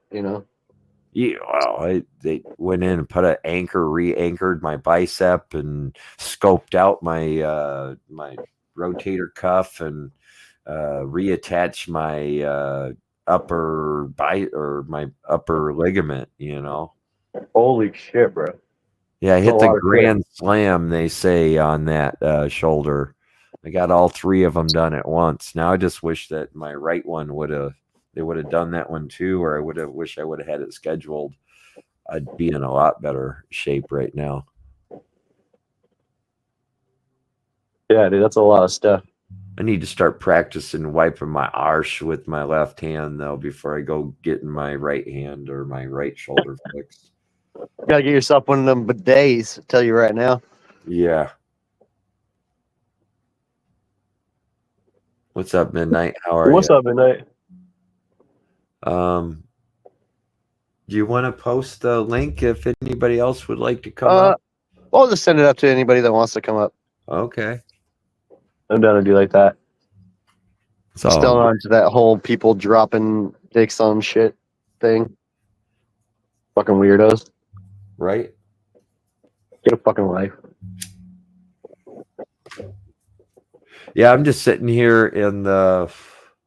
Yeah, well, they went in and put an anchor, re-anchored my bicep, and scoped out my rotator cuff, and reattached my my upper ligament. Holy shit, bro. Yeah, I That's a hit the lot of shit. grand slam, they say, on that shoulder. I got all three of them done at once. Now I just wish that my right one they would have done that one too, or I would have had it scheduled. I'd be in a lot better shape right now. Yeah, dude, that's a lot of stuff. I need to start practicing wiping my arse with my left hand though before I go getting my right hand or my right shoulder fixed. You gotta get yourself one of them bidets, I tell you right now. Yeah. What's up, Midnight? How are What's you? up, midnight? Do you want to post the link if anybody else would like to come up? I'll just send it up to anybody that wants to come up. Okay. I'm down to do like that. So Still on to that whole people dropping dicks on shit thing. Fucking weirdos. right? Get a fucking life. Yeah, I'm just sitting here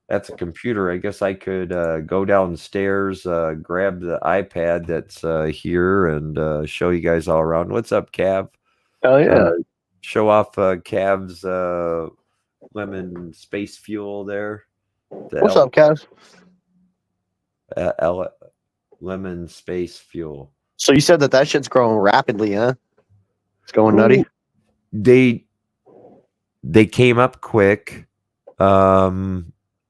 at the computer. I guess I could go downstairs, grab the iPad that's here, and show you guys all around. What's up, Cav? Hell yeah. Show off Cav's lemon space fuel there. What's up, Cass? Lemon space fuel. So you said that shit's growing rapidly, huh? It's going nutty. They came up quick. I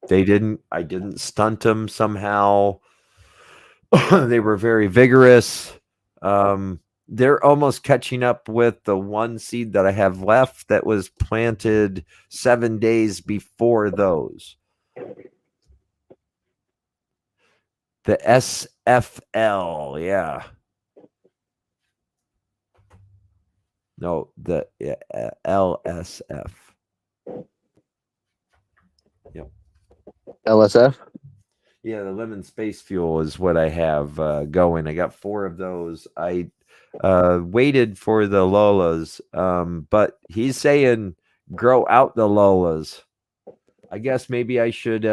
didn't stunt them somehow. They were very vigorous. They're almost catching up with the one seed that I have left that was planted 7 days before those. The SFL, yeah. No, the LSF. Yep. LSF? Yeah, the lemon space fuel is what I have going. I got 4 of those. I waited for the Lolas, but he's saying grow out the Lolas. I guess maybe I should.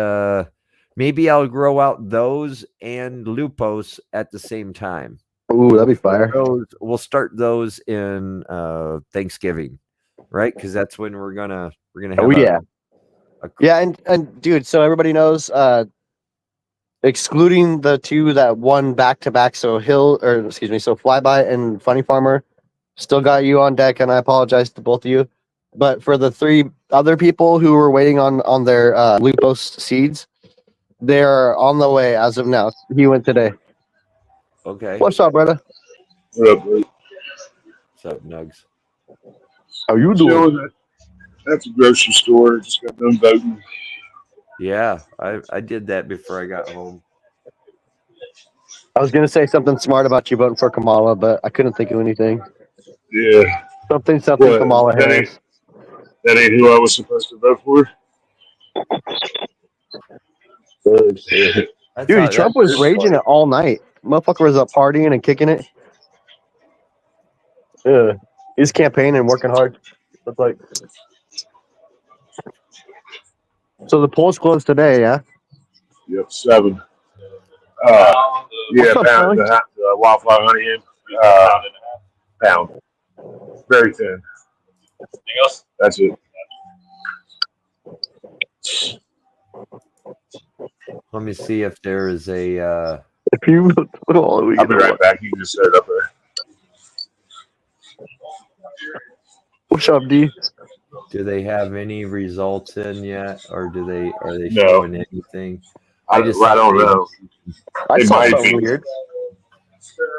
Maybe I'll grow out those and Lupos at the same time. Ooh, that'd be fire. We'll start those in Thanksgiving, right? Because that's when we're gonna have. Oh yeah. Yeah, and dude, so everybody knows, excluding the two that won back to back, so so Flyby and Funny Farmer Still got you on deck, and I apologize to both of you. But for the 3 other people who were waiting on their Lupos seeds, they're on the way as of now. He went today. Okay. What's up, brother? What up, bud? What's up, Nugs? How you doing? Chilling at the grocery store. Just got done voting. Yeah, I did that before I got home. I was gonna say something smart about you voting for Kamala, but I couldn't think of anything. Yeah. Something What? Kamala Harris. That ain't who I was supposed to vote for? That's Dude, how- Trump that's was raging it all night. Motherfucker was up partying and kicking it. Yeah, he's campaigning and working hard. Looks like. So the polls closed today, yeah. Yep, 7. Yeah, What's up, pound, Charlie? the wildflower honey pound. Very thin. Anything else? That's it. Let me see if there is a. If you, I'll be right back. You can just set it up there. What's up, D? Do they have any results in yet, or are they No. showing anything? I don't know. I It saw might something be. weird.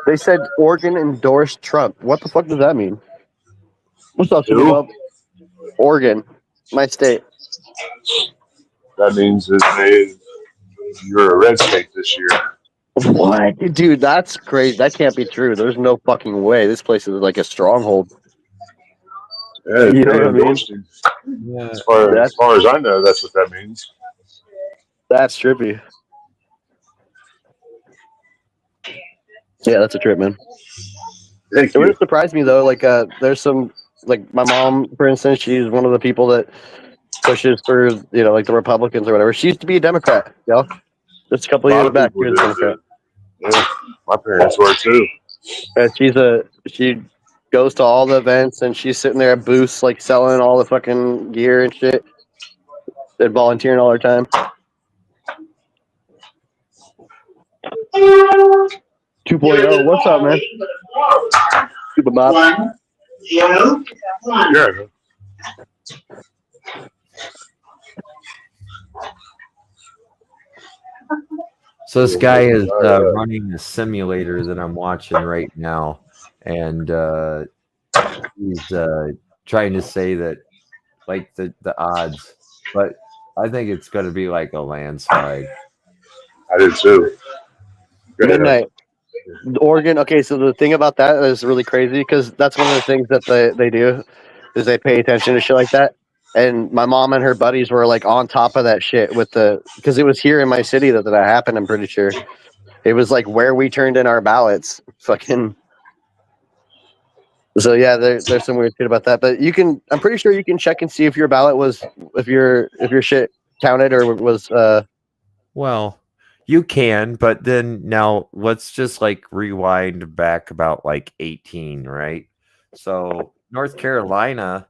They said Oregon endorsed Trump. What the fuck does that mean? What's up, Who? Superbob? Oregon, my state. That means that you're a red state this year. What? Dude, that's crazy. That can't be true. There's no fucking way. This place is like a stronghold. Yeah, You know they what I mean? endorsed him. Yeah. As far as I know, that's what that means. That's trippy. Yeah, that's a trip, man. Thank It you. wouldn't surprise me though. Like, there's some, like my mom, for instance, she's one of the people that pushes for, like the Republicans or whatever. She used to be a Democrat, just a couple A of lot years of back. people She was a do. Democrat. Yeah, my parents were too. And she goes to all the events and she's sitting there at booths like selling all the fucking gear and shit and volunteering all her time. 2.0, what's up, man? Super Bob. Yeah. So this guy is running a simulator that I'm watching right now, and he's trying to say that like the odds, but I think it's going to be like a landslide. I did too. Midnight. Oregon. Okay, so the thing about that is really crazy because that's one of the things that they do is they pay attention to shit like that. And my mom and her buddies were like on top of that shit because it was here in my city that happened. I'm pretty sure it was like where we turned in our ballots. Fucking. So yeah, there's some weird shit about that, but I'm pretty sure you can check and see if your ballot if your shit counted or was. Well, you can, but then now let's just like rewind back about like 18, right? So North Carolina,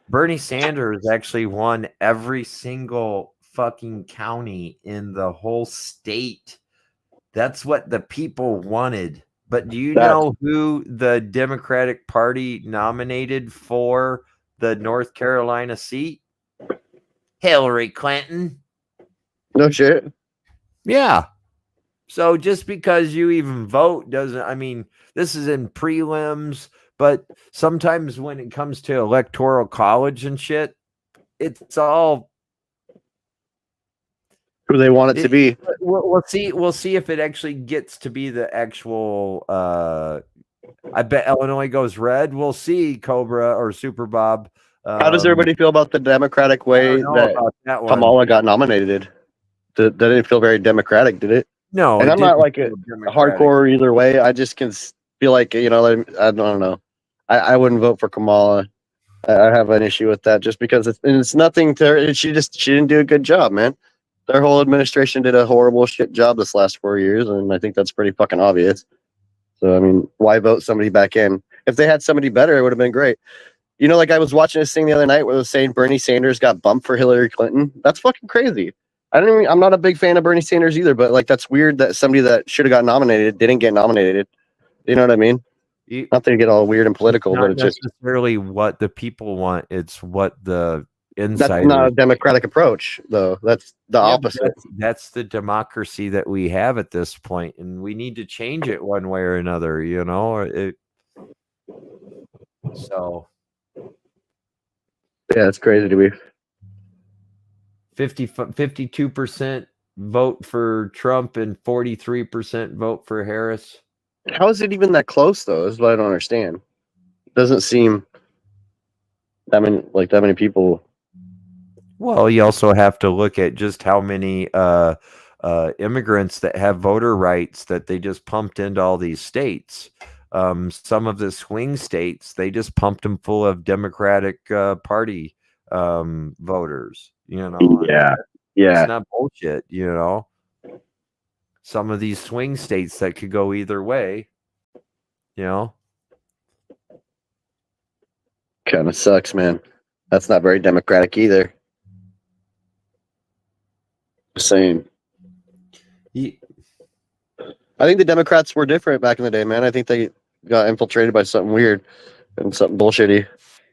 Bernie Sanders actually won every single fucking county in the whole state. That's what the people wanted. But do you know who the Democratic Party nominated for the North Carolina seat? Hillary Clinton. No shit. Yeah. So just because you even vote doesn't, I mean, this is in prelims, but sometimes when it comes to electoral college and shit, it's all Who they want it to be. We'll see if it actually gets to be the actual. I bet Illinois goes red. We'll see, Cobra or Super Bob. How does everybody feel about the Democratic way that Kamala got nominated? That didn't feel very democratic, did it? No, and I'm not like a hardcore either way. I just can feel like I don't know. I wouldn't vote for Kamala. I have an issue with that just because it's nothing to. She didn't do a good job, man. Their whole administration did a horrible shit job this last 4 years, and I think that's pretty fucking obvious. So I mean, why vote somebody back in? If they had somebody better, it would have been great. Like I was watching this thing the other night where it was saying Bernie Sanders got bumped for Hillary Clinton. That's fucking crazy. I'm not a big fan of Bernie Sanders either, but like that's weird that somebody that should have got nominated didn't get nominated. You know what I mean? Not to get all weird and political, Not but it's just necessarily what the people want. It's what the that's not a insiders. democratic approach, though. That's the Yeah, but opposite. that's the democracy that we have at this point, and we need to change it one way or another. So Yeah, it's crazy to me. 52% vote for Trump and 43% vote for Harris. How is it even that close, though? Is what I don't understand. Doesn't seem that many people. Well, you also have to look at just how many immigrants that have voter rights that they just pumped into all these states. Some of the swing states, they just pumped them full of Democratic Party voters. Yeah. It's not bullshit. Some of these swing states that could go either way. Kind of sucks, man. That's not very democratic either. Same. I think the Democrats were different back in the day, man. I think they got infiltrated by something weird and something bullshitty.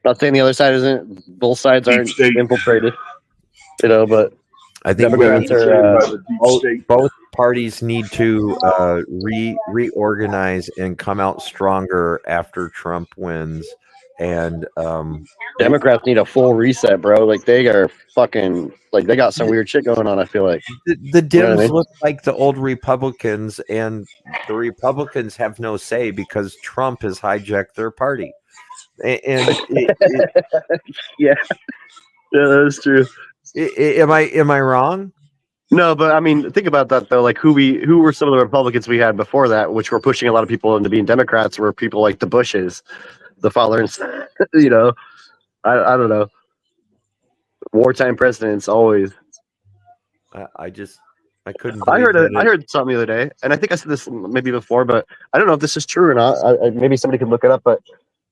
Not saying the other side isn't. Both sides aren't infiltrated, but I think Democrats are. Both parties need to reorganize and come out stronger after Trump wins. And Democrats need a full reset, bro. Like they are fucking they got some weird shit going on. I feel like the Dems look like the old Republicans, and the Republicans have no say because Trump has hijacked their party. And yeah, that is true. Am I wrong? No, but I mean, think about that though. Like who were some of the Republicans we had before that, which were pushing a lot of people into being Democrats, were people like the Bushes, the fathers. I don't know. Wartime presidents always. I couldn't. I heard something the other day, and I think I said this maybe before, but I don't know if this is true or not. Maybe somebody could look it up, but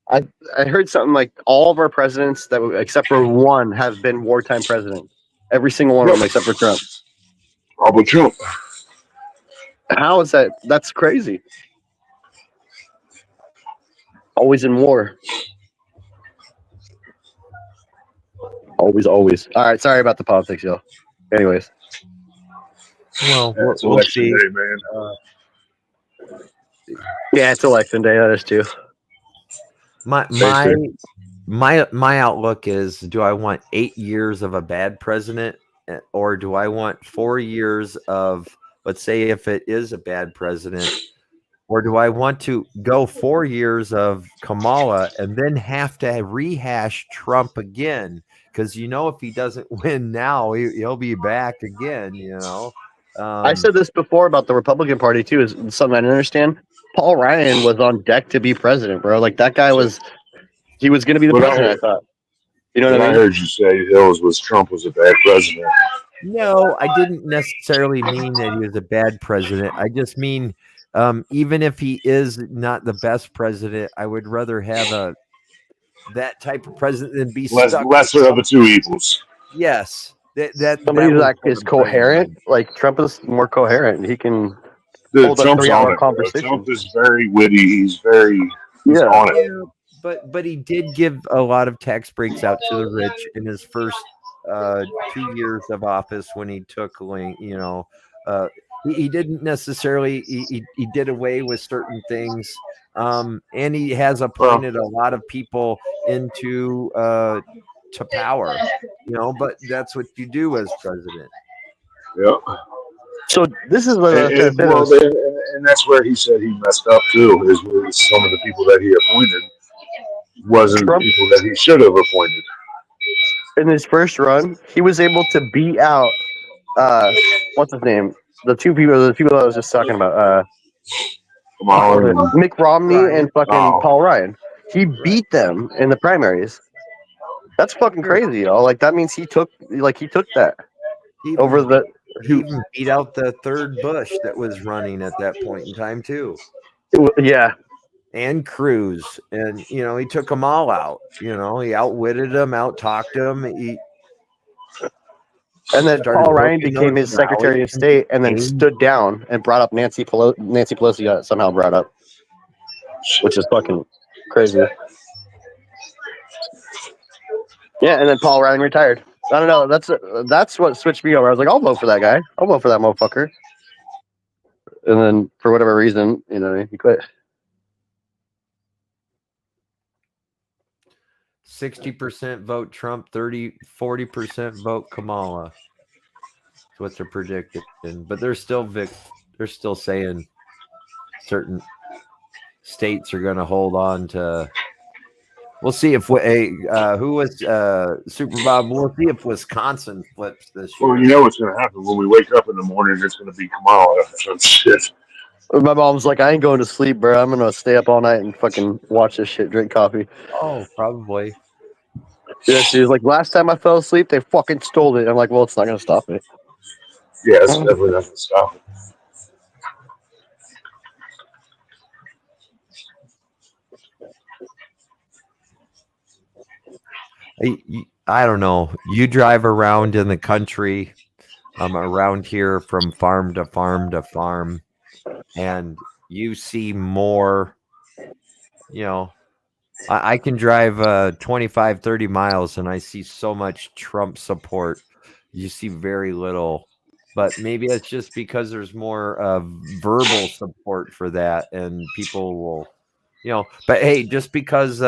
I heard something like all of our presidents except for one have been wartime presidents. Every single one of them except for Trump. Probably Trump. How is that? That's crazy. Always in war. Always. All right, sorry about the politics, y'all. Anyways. Well, it's we'll election see. day, man. Yeah, it's election day. That is too. My outlook is: do I want 8 years of a bad president, or do I want 4 years of, let's say, if it is a bad president, or do I want to go 4 years of Kamala and then have to rehash Trump again? Because if he doesn't win now, he'll be back again. I said this before about the Republican Party too. Is something I didn't understand. Paul Ryan was on deck to be president, bro. Like that guy was. He was going to be the president. I thought. You know what I mean? I heard you say Trump was a bad president. No, I didn't necessarily mean that he was a bad president. I just mean, even if he is not the best president, I would rather have that type of president than be lesser of the two evils. Yes, somebody that is coherent. Like Trump is more coherent. He can hold a 3-hour conversation. Trump is very witty. He's on it. Yeah, but he did give a lot of tax breaks out to the rich in his first 2 years of office when he took, he didn't necessarily, he did away with certain things. And he has appointed a lot of people into to power, but that's what you do as president. Yeah. So this is what and that's where he said he messed up too. Is with some of the people that he appointed wasn't the people that he should have appointed. In his first run, he was able to beat out what's his name? The two people that I was just talking about. Mitt Romney and fucking Paul Ryan. He beat them in the primaries. That's fucking crazy, y'all. Like that means he took that over the. He even beat out the third Bush that was running at that point in time too. Yeah. And Cruz, and he took them all out. He outwitted them, out-talked them. And then Paul Ryan became his Secretary of State, and then stood down and brought up Nancy Pelosi. Got somehow brought up. which is fucking crazy. Yeah, and then Paul Ryan retired. I don't know. That's what switched me over. I was like, I'll vote for that guy. I'll vote for that motherfucker. And then for whatever reason, he quit. 60% vote Trump, 40% vote Kamala. That's what they're predicting. But they're still saying certain states are going to hold on to. We'll see if who was Super Bob. We'll see if Wisconsin flips this year. Well, you know what's going to happen when we wake up in the morning. It's going to be Kamala. Some shit. My mom's like, I ain't going to sleep, bro. I'm gonna stay up all night and fucking watch this shit, drink coffee. Oh, probably. Yeah, she was like, last time I fell asleep, they fucking stole it. I'm like, well, it's not gonna stop me. Yeah, it's definitely not going to stop it. I don't know. You drive around in the country, around here from farm to farm to farm, and you see more, I can drive 25, 30 miles and I see so much Trump support. You see very little, but maybe it's just because there's more verbal support for that and people will, but hey, just because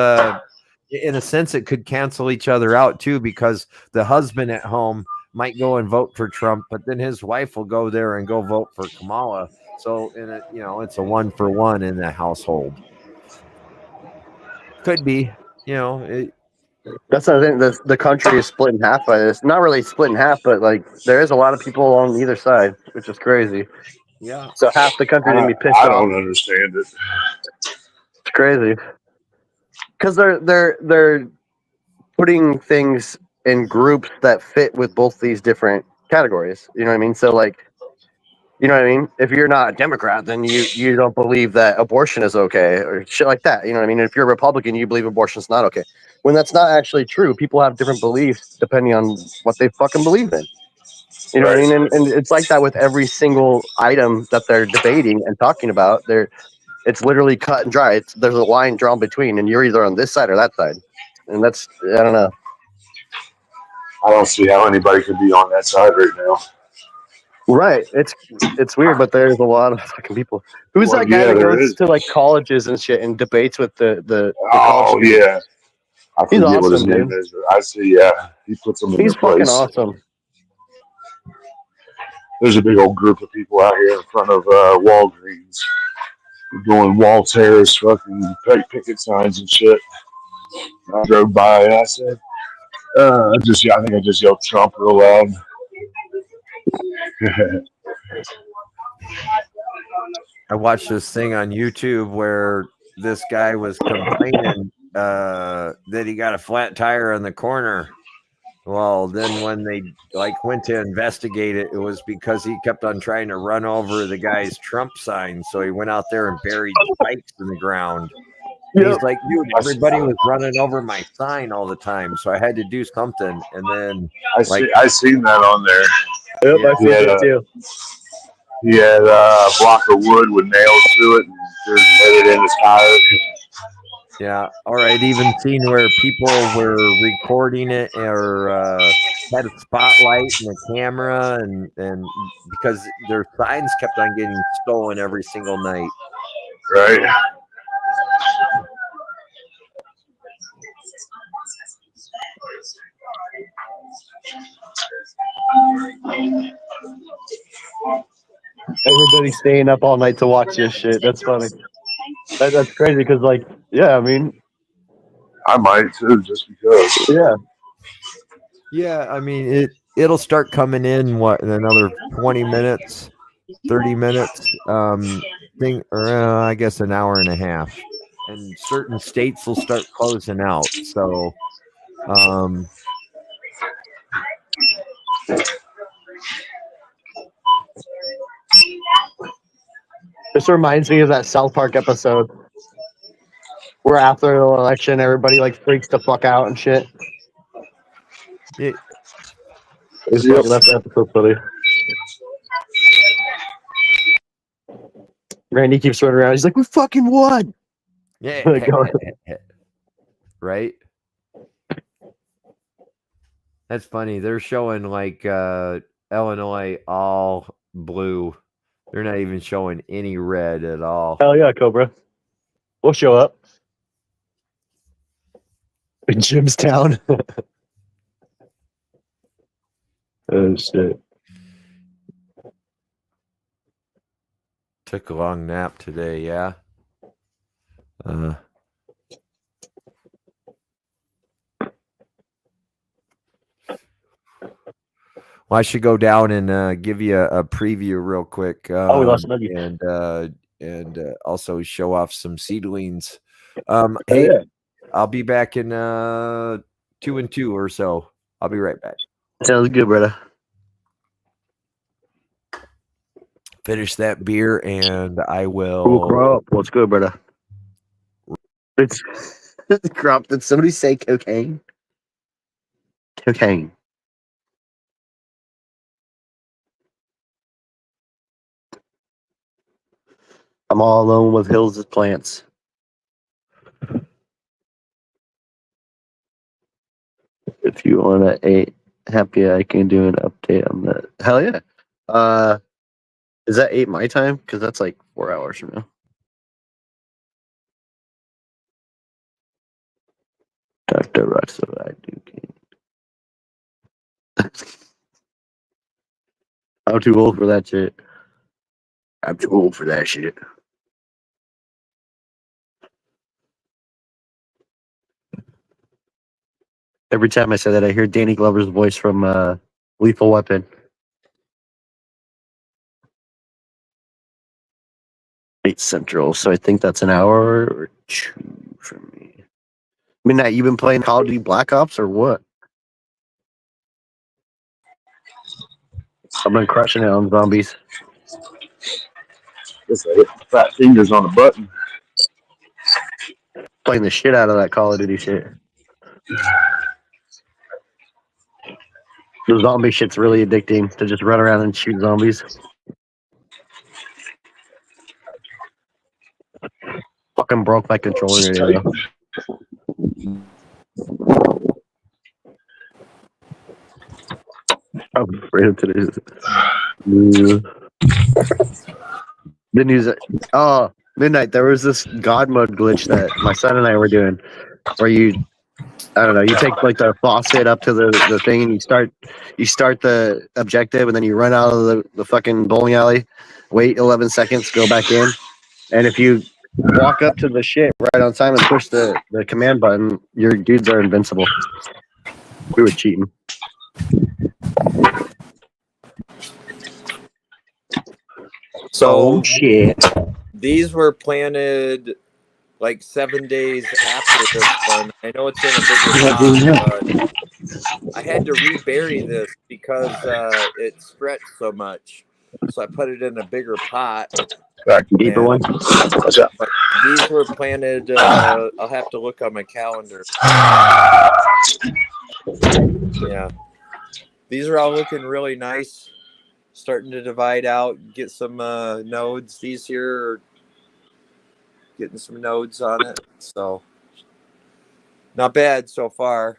in a sense, it could cancel each other out too, because the husband at home might go and vote for Trump, but then his wife will go there and go vote for Kamala. So, it's a 1-for-1 in the household. Could be, That's the thing. The country is split in half by this. Not really split in half, but like there is a lot of people on either side, which is crazy. Yeah. So half the country gonna be pissed I off. don't understand it. It's crazy because they're putting things in groups that fit with both these different categories. You know what I mean? So like, you know what I mean? If you're not a Democrat, then you don't believe that abortion is okay or shit like that. You know what I mean? If you're a Republican, you believe abortion's not okay. When that's not actually true. People have different beliefs depending on what they fucking believe in. You know what I mean? And it's like that with every single item that they're debating and talking about. It's literally cut and dry. There's a line drawn between, and you're either on this side or that side. And that's, I don't know. I don't see how anybody could be on that side right now. Right. It's weird, but there's a lot of fucking people. Who's that guy that goes to like colleges and shit and debates with the college students? Yeah. I forget awesome, what his name is. I see, yeah. He puts them in He's their place. fucking awesome. There's a big old group of people out here in front of Walgreens doing wall tears, fucking picket signs and shit. I drove by and I said, I think I just yelled Trump real loud. I watched this thing on YouTube where this guy was complaining that he got a flat tire on the corner. Well, then when they went to investigate it, it was because he kept on trying to run over the guy's Trump sign. So he went out there and buried spikes in the ground. And he's like, dude, everybody was running over my sign all the time, so I had to do something. And then I seen that on there. Yep, I see that too. He had a block of wood with nails through it and made it in his tire. Yeah. All right. Even seen where people were recording it or had a spotlight and a camera, and because their signs kept on getting stolen every single night. Right. Everybody's staying up all night to watch this shit. That's funny. That's crazy because, I mean, I might too, just because. Yeah. Yeah, I mean it'll start coming in in another 20 minutes, 30 minutes, I guess an hour and a half. And certain states will start closing out. So this reminds me of that South Park episode where after the election everybody freaks the fuck out and shit. That's episode funny. Randy keeps running around. He's like, "We fucking won." Yeah. Go ahead. Right? That's funny. They're showing like Illinois all blue. They're not even showing any red at all. Hell yeah, Cobra. We'll show up. In Jimstown. Oh, shit. Took a long nap today, yeah. Well, I should go down and give you a preview real quick, We lost Nuggy. and also show off some seedlings. Oh, Hey, yeah. I'll be back in 2 and 2 or so. I'll be right back. Sounds good, brother. Finish that beer, and I Cool will. crop. What's good, brother? It's crop. Did somebody say cocaine? Cocaine. I'm all alone with Hills' plants. If you want to eat happy, I can do an update on that. Hell yeah. Is that 8 my time? Because that's like 4 hours from now. Dr. Russell, I do. I'm too old for that shit. I'm too old for that shit. Every time I say that, I hear Danny Glover's voice from Lethal Weapon. 8 Central, so I think that's an hour or 2 from me. Midnight, you been playing Call of Duty Black Ops or what? I've been crushing it on zombies. Guess I hit my fat fingers on the button. Playing the shit out of that Call of Duty shit. The zombie shit's really addicting to just run around and shoot zombies. Fucking broke my controller today, though. I'm afraid of today's. The news. Oh, Midnight. There was this God mode glitch that my son and I were doing, where I don't know, you take like the faucet up to the thing and you start the objective and then you run out of the fucking bowling alley, wait 11 seconds, go back in, and if you walk up to the shit right on time and push the command button, your dudes are invincible. We were cheating. So shit. these were planted like 7 days after this one. I know it's in a bigger pot, but I had to rebury this because it stretched so much. So I put it in a bigger pot. Deeper one. What's up? But these were planted. I'll have to look on my calendar. Yeah, these are all looking really nice. Starting to divide out, get some nodes. These here are getting some nodes on it, so not bad so far.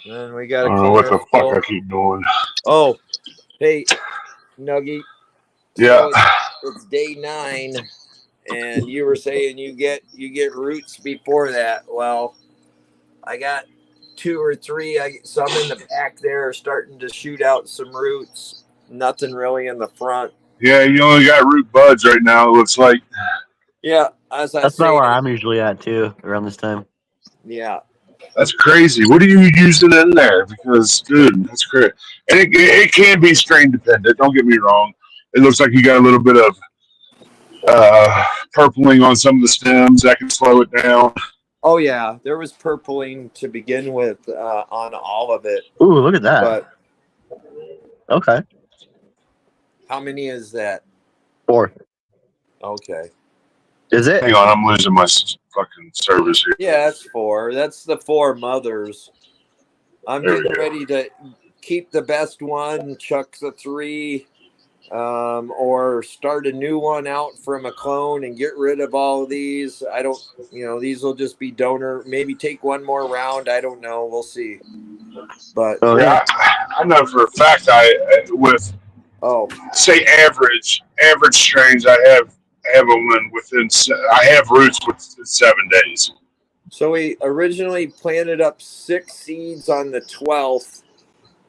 And we got I a don't know what cleaner the fuck full. I keep doing. Oh, hey, Nuggy. Yeah. So it's day 9, and you were saying you get roots before that. Well, I got 2 or 3. Some in the back there are starting to shoot out some roots. Nothing really in the front. Yeah, you only got root buds right now, it looks like. Yeah, as I That's say, about where I'm usually at too, around this time. yeah. That's crazy. What are you using in there? Because, dude, that's great. And it can be strain dependent. Don't get me wrong. It looks like you got a little bit of purpling on some of the stems. That can slow it down. Oh yeah, there was purpling to begin with on all of it. Ooh, look at that. But okay. how many is that? 4. Okay. Is it? Hang on, I'm losing my fucking service here. Yeah, that's 4. That's the 4 mothers. I'm There we getting go. ready to keep the best one, chuck the 3, or start a new one out from a clone and get rid of all of these. I don't, these will just be donor. Maybe take one more round. I don't know. We'll see. But Oh, Yeah, I know for a fact with say average strains, I have them I have roots within 7 days. So we originally planted up 6 seeds on the 12th,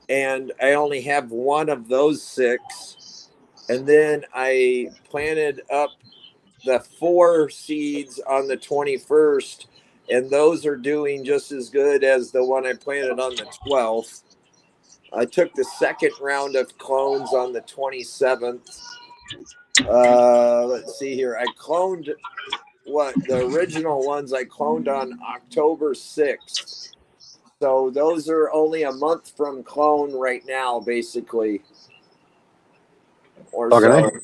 and I only have one of those 6. And then I planted up the 4 seeds on the 21st, and those are doing just as good as the one I planted on the 12th. I took the second round of clones on the 27th. Let's see here. I cloned the original ones I cloned on October 6th. So those are only a month from clone right now, basically. Or okay.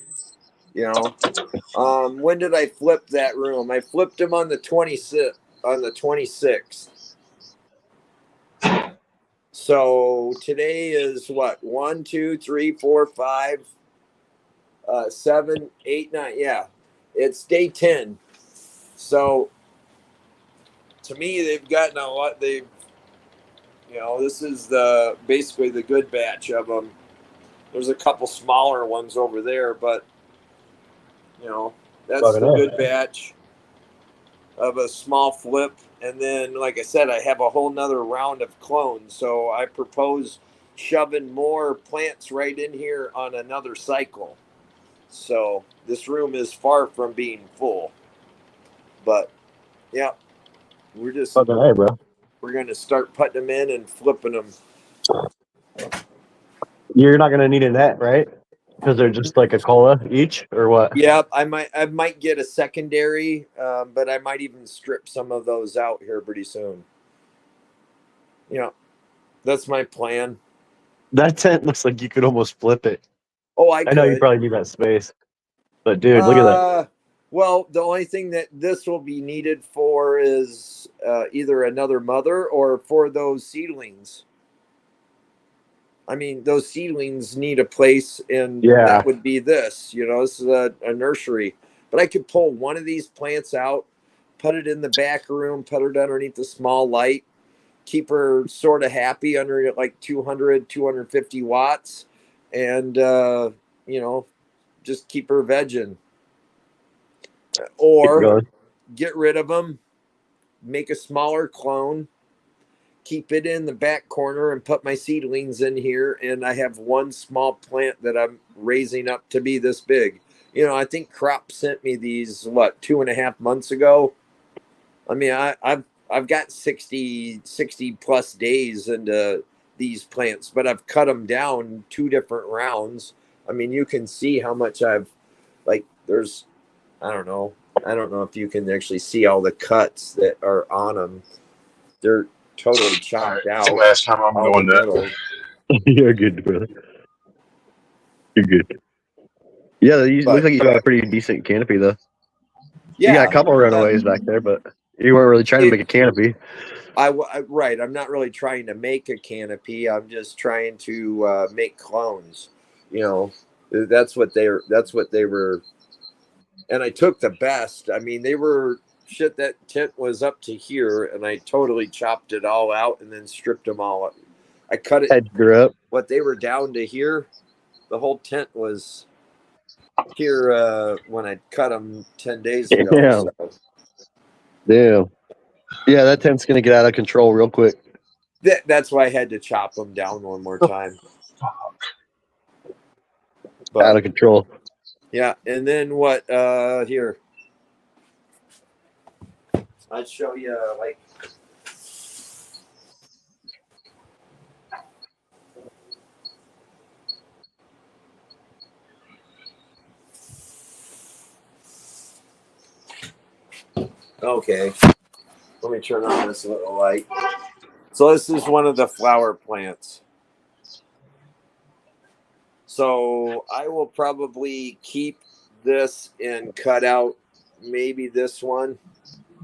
so. When did I flip that room? I flipped them on the 26th. So today is what? 1, 2, 3, 4, 5, 7, 8, 9. Yeah, it's day 10. So to me, they've gotten a lot. This is basically the good batch of them. There's a couple smaller ones over there, but that's the good batch of a small flip. And then, like I said, I have a whole nother round of clones. So I propose shoving more plants right in here on another cycle. So this room is far from being full. But yeah, we're just bro. we're gonna start putting them in and flipping them. You're not gonna need a net, right? Because they're just like a cola each, or what? Yeah, I might get a secondary, but I might even strip some of those out here pretty soon. That's my plan. That tent looks like you could almost flip it. Oh, I know you could. probably need that space, but dude, look at that. Well, the only thing that this will be needed for is either another mother or for those seedlings. I mean, those seedlings need a place, and that would be this. This is a nursery. But I could pull one of these plants out, put it in the back room, put it underneath the small light, keep her sort of happy under like 200, 250 watts, and, just keep her vegging. Or get rid of them, make a smaller clone, keep it in the back corner, and put my seedlings in here. And I have one small plant that I'm raising up to be this big. I think Crop sent me these 2.5 months ago. I mean, I've got 60 plus days into these plants, but I've cut them down 2 different rounds. I mean, you can see how much there's, I don't know if you can actually see all the cuts that are on them. They're totally chopped out. It's the last time I'm doing that. You're good, brother. You're good. Yeah, you look like you got a pretty decent canopy, though. Yeah, you got a couple runaways back there, but you weren't really trying to make a canopy. Right. I'm not really trying to make a canopy. I'm just trying to make clones. That's what they were. And I took the best. I mean, they were shit. That tent was up to here, and I totally chopped it all out and then stripped them all up. I cut it. What they were down to here, the whole tent was here when I cut them 10 days ago. Damn. So. Damn. Yeah, that tent's gonna get out of control real quick. That's why I had to chop them down one more time. Out of control. Yeah, and then what? Here, I'd show you Okay, let me turn on this little light. So this is one of the flower plants. So I will probably keep this and cut out maybe this one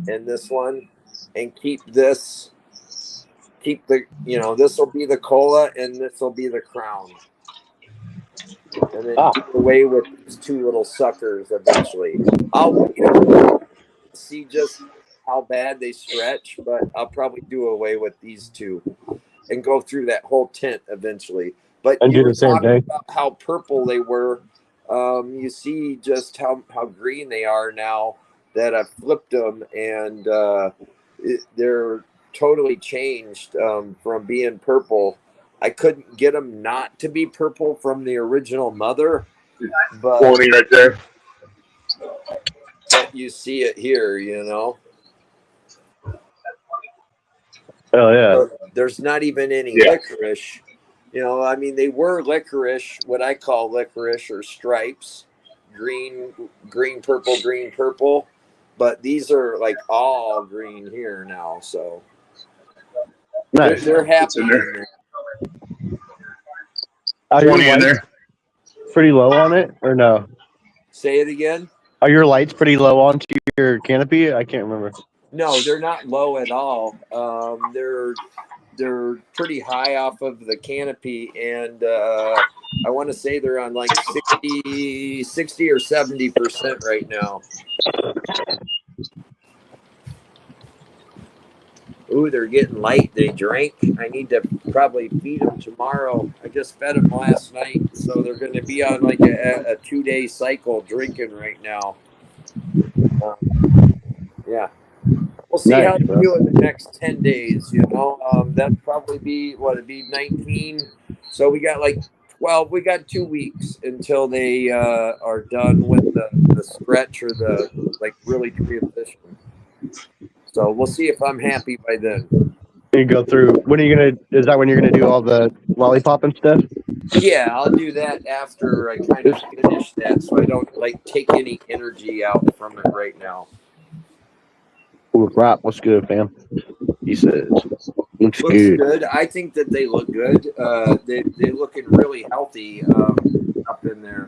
and this one, and keep this. Keep the, this will be the cola and this will be the crown. and then do away with these two little suckers eventually. I'll wait to see just how bad they stretch, but I'll probably do away with these two and go through that whole tint eventually. But And you do were the same talking thing. about how purple they were. You see just how green they are now that I've flipped them, and they're totally changed from being purple. I couldn't get them not to be purple from the original mother, but Pointing right there. you see it here, Oh yeah. There's not even any Yeah. licorice. I mean, they were licorice, what I call licorice or stripes, green, green, purple. But these are like all green here now. So Nice. they're happy It's in in there. there. Are your 20 in lights there. pretty low on it or no? Say it again. Are your lights pretty low onto your canopy? I can't remember. No, they're not low at all. They're pretty high off of the canopy, and I want to say they're on like 60 or 70% right now. Ooh, they're getting light. They drank. I need to probably feed them tomorrow. I just fed them last night, so they're going to be on like a 2-day cycle drinking right now. Yeah. We'll see Nice, how they bro. do in the next 10 days. That'd probably be it'd be 19. So we got like 12. We got 2 weeks until they are done with the stretch or the like really transition. So we'll see if I'm happy by then. You go through. When are you gonna? Is that when you're gonna do all the lollipop and stuff? Yeah, I'll do that after I kind of finish that, so I don't like take any energy out from it right now. Ooh, Rob, what's good, fam? He says, looks Looks good. good. I think that they look good. They're looking really healthy up in there.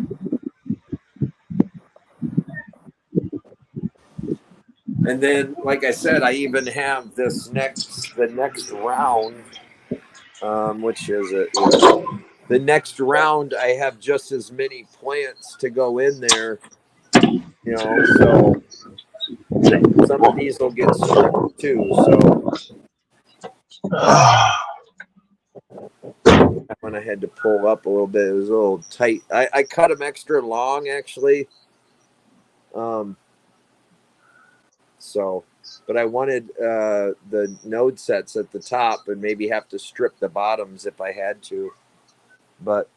And then, like I said, I even have the next round. Which is it? The next round, I have just as many plants to go in there. So some of these will get stripped too. So when I had to pull up a little bit, it was a little tight. I cut them extra long, actually. But I wanted the node sets at the top and maybe have to strip the bottoms if I had to. But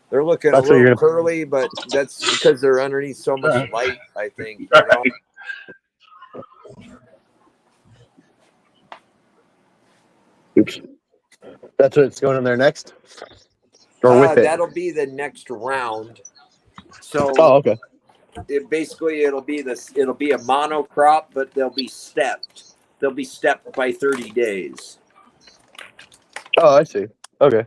they're looking That's a what you're little gonna. curly, but that's because they're underneath so much light, I think. Oops. That's what's going in there next, or with it. That'll be the next round. So Oh, okay. it'll be a monocrop, but they'll be stepped. They'll be stepped by 30 days. Oh, I see. Okay.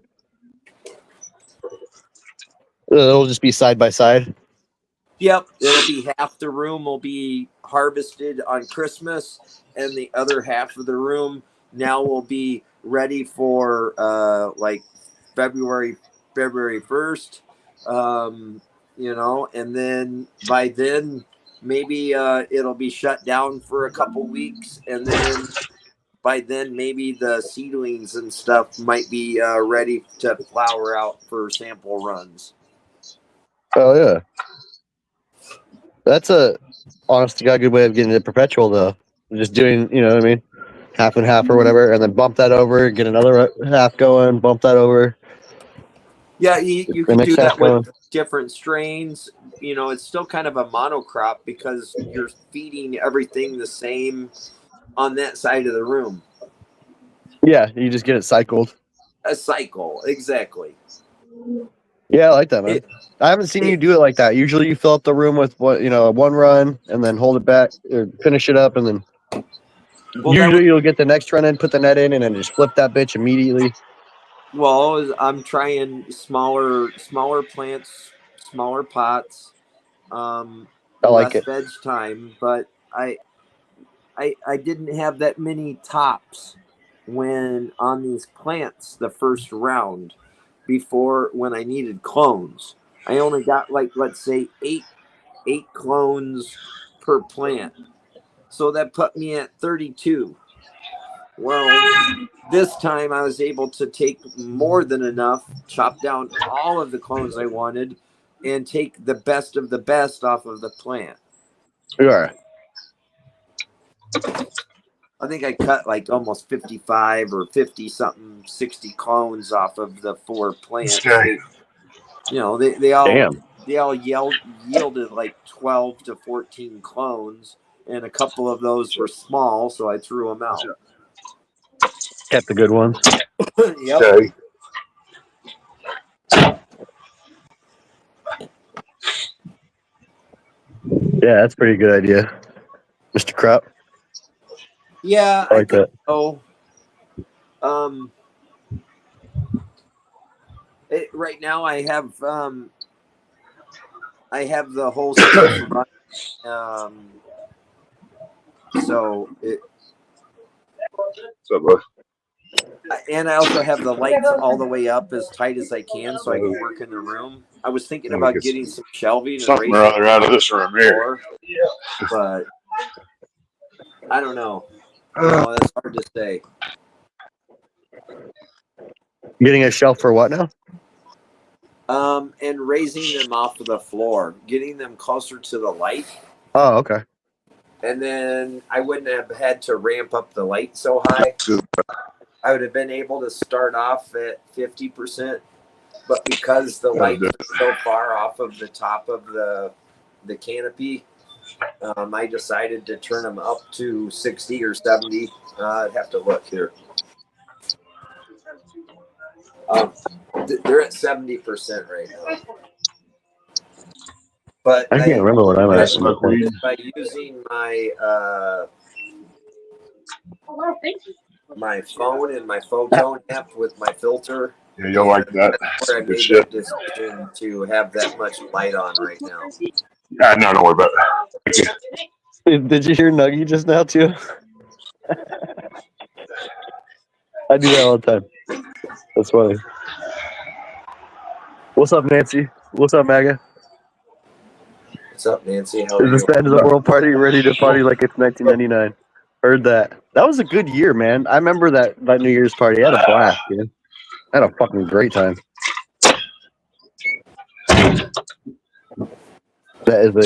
It'll just be side by side. Yep, it'll be half the room will be harvested on Christmas, and the other half of the room now will be ready for like February 1st. And then by then maybe it'll be shut down for a couple weeks, and then by then maybe the seedlings and stuff might be ready to flower out for sample runs. Oh yeah. That's a honest to God good way of getting it perpetual though. Just doing, you know what I mean, half and half or whatever, and then bump that over, get another half going, bump that over. Yeah, you The could next do half that going. with different strains. It's still kind of a monocrop because you're feeding everything the same on that side of the room. Yeah, you just get it cycled. A cycle, exactly. Yeah, I like that, man. I haven't seen you do it like that. Usually, you fill up the room with one run, and then hold it back or finish it up, and then usually you'll get the next run in, put the net in, and then just flip that bitch immediately. Well, I'm trying smaller plants, smaller pots, I like less it. veg time, but I didn't have that many tops when on these plants the first round. before when I needed clones. I only got like, let's say eight clones per plant. So that put me at 32. Well, this time I was able to take more than enough, chop down all of the clones I wanted, and take the best of the best off of the plant. Sure. I think I cut like almost 55 or 50 something, 60 clones off of the 4 plants. Okay. They all Damn. yielded like 12 to 14 clones, and a couple of those were small, so I threw them out. Kept the good ones. Yep. Okay. Yeah, that's a pretty good idea, Mr. Crop. Yeah, I like that. so. Right now I have the whole stuff running. So it. So, bud. And I also have the lights all the way up as tight as I can so I can work in the room. I was thinking about getting some shelving and Something raising or other out of this room here. floor, but I don't know. That's hard to say. Getting a shelf for what now? And raising them off of the floor, getting them closer to the light. Oh, okay. And then I wouldn't have had to ramp up the light so high. I would have been able to start off at 50%, but because the lights are so far off of the top of the canopy, I decided to turn them up to 60 or 70. I'd have to look here. They're at 70% right now. But I can't remember what I'm at. by using my phone and my photon app with my filter. Yeah, you'll like that. That's where I Good made shit. that decision to have that much light on right now. No, don't worry about it. Did you hear Nuggy just now too? I do that all the time. That's funny. What's up, Nancy? What's up, Maga? What's up, Nancy? How are Is this you? the end of the world party? Ready to party like it's 1999? Heard that. That was a good year, man. I remember that New Year's party. I had a blast, dude. I had a fucking great time. That is a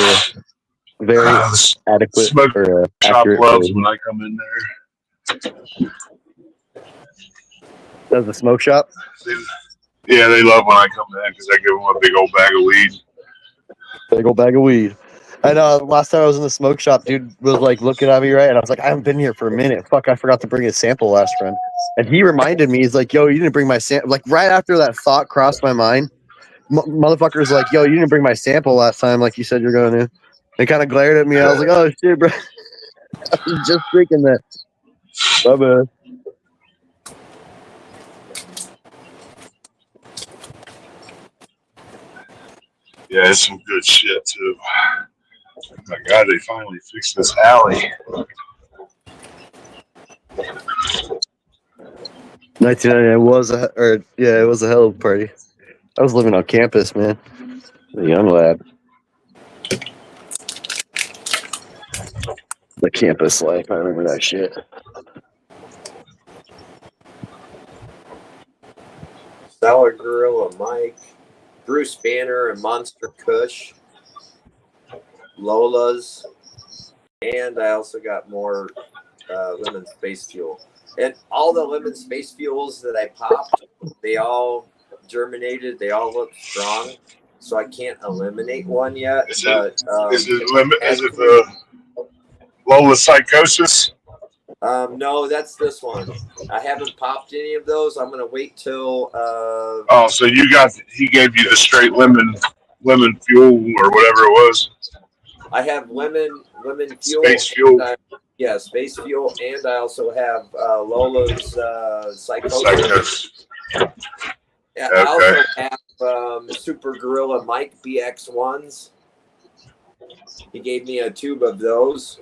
very adequate Smoke or shop accurate loves phrase. when I come in there. That's the smoke shop? Yeah, they love when I come in because I give them a big old bag of weed. Big old bag of weed. I know. Last time I was in the smoke shop, dude was like looking at me, right? And I was like, I haven't been here for a minute. Fuck, I forgot to bring a sample last friend. And he reminded me, he's like, yo, you didn't bring my sample. Like right after that thought crossed my mind, motherfucker's like, yo, you didn't bring my sample last time like you said you're going to. They kind of glared at me. I was like, oh, shit, bro. I was just thinking that. My bad. Yeah, it's some good shit, too. Oh my God, they finally fixed this alley. 1999 it was a hell of a party. I was living on campus, man. A young lad. The campus life, I remember that shit. Sour Gorilla Mike, Bruce Banner and Monster Kush, Lola's, and I also got more lemon space fuel. And all the lemon space fuels that I popped, they all germinated. They all look strong. So I can't eliminate one yet. Is but it the Lola Psychosis? no, that's this one. I haven't popped any of those. I'm gonna wait till. So he gave you the straight lemon fuel or whatever it was. I have lemon fuel. Space fuel. Space fuel, and I also have Lola's Psychosis. Yeah, Okay. I also have Super Gorilla Mike BX1s. He gave me a tube of those.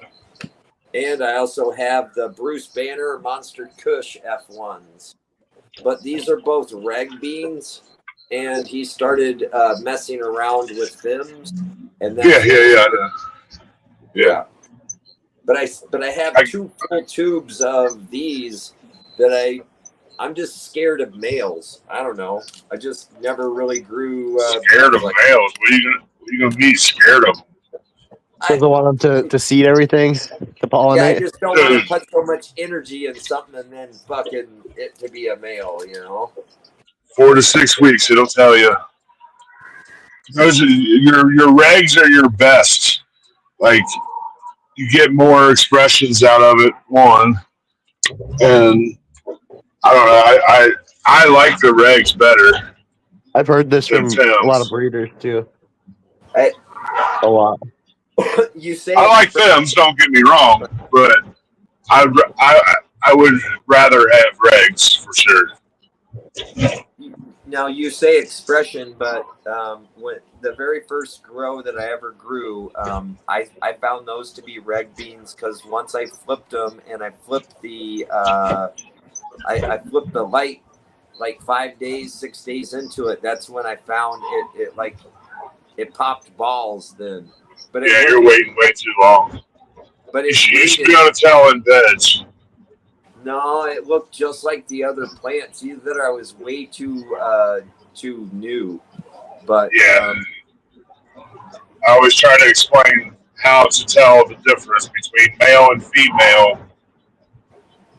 And I also have the Bruce Banner Monster Kush F1s. But these are both reg beans. and he started messing around with films, and Yeah, that's I know. Yeah. But I have 2 full tubes of these that I'm just scared of males. I don't know. I just never really grew Scared of males. What are you gonna be scared of? Doesn't want them to seed everything, to Yeah, I pollinate. just don't want to put so much energy in something and then fucking it to be a male, you know? 4 to 6 weeks, it'll tell you. Those are, your regs are your best. Like you get more expressions out of it. One, and I don't know. I like the regs better I've heard this than from a lot of Fems. breeders too. I, A lot. you say I like Fems. Don't get me wrong, but I would rather have regs for sure. now you say expression, but when the very first grow that I ever grew, I found those to be reg beans because once I flipped them and I flipped the I flipped the light like 5 days, 6 days into it. That's when I found it popped balls then. But Yeah, you're waiting way too long. But You it should waited. be able to tell in beds. No, it looked just like the other plants. Either I was way too new, but Yeah, I always try to explain how to tell the difference between male and female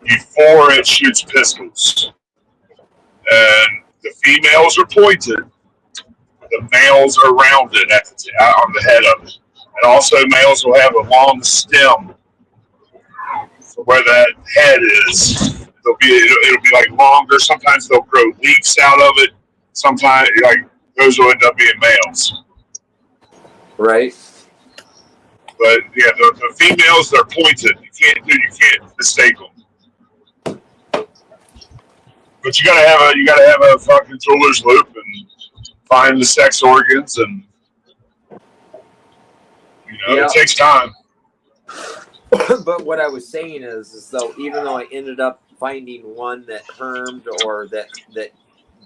before it shoots pistols. And the females are pointed, the males are rounded on the head of it. And also, males will have a long stem from where that head is. It'll be like longer. Sometimes they'll grow leaves out of it. Sometimes like those will end up being males. right. But yeah, the females they're pointed. You can't mistake them. But you gotta have a fucking jeweler's loop and find the sex organs, and it takes time. But what I was saying is though, even though I ended up finding one that hermed or that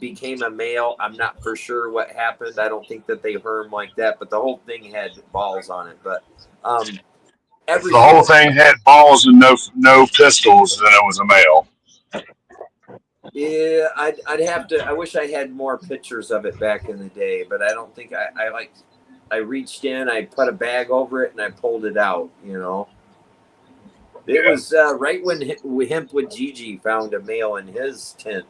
became a male, I'm not for sure what happened. I don't think that they herm like that, but the whole thing had balls on it. But If the whole thing had balls and no pistols, then it was a male. Yeah, I'd have to. I wish I had more pictures of it back in the day, but I don't think I reached in, I put a bag over it, and I pulled it out. It was right when Hemp with Gigi found a male in his tent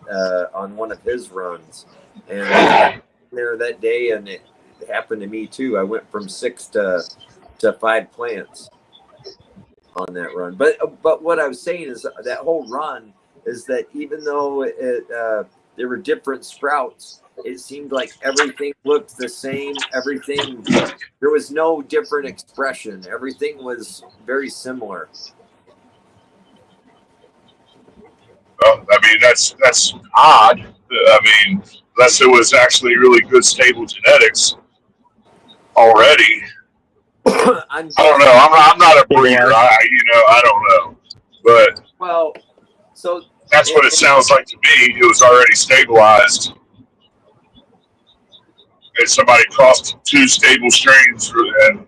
on one of his runs, and I was there that day, and it happened to me too. I went from 6 to 5 plants on that run. But what I was saying is that whole run is that even though there were different sprouts, it seemed like everything looked the same. Everything, there was no different expression. Everything was very similar. Well, I mean, that's odd. I mean, unless it was actually really good, stable genetics already. I don't know. I'm not a breeder. I don't know. But so that's what it sounds like to me. It was already stabilized. And somebody crossed 2 stable strains, and.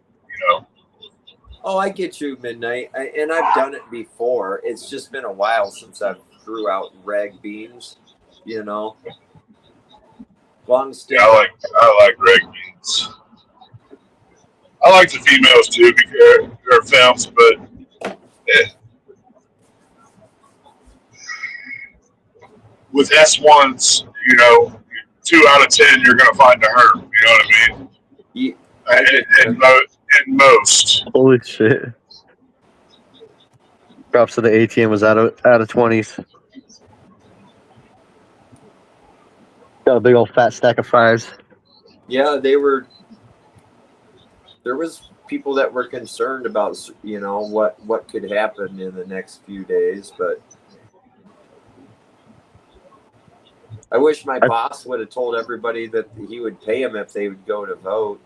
Oh, I get you, Midnight, and I've done it before. It's just been a while since I've grew out reg beans. Long stem. Yeah, I like reg beans. I like the females too because they're femmes, but with S1s, 2 out of 10 you're gonna find a herb. You know what I mean? Yeah, in most. Holy shit! Props to the ATM was out of 20s. Got a big old fat stack of 5s. Yeah, they were. There was people that were concerned about what could happen in the next few days, but I wish my boss would have told everybody that he would pay them if they would go to vote.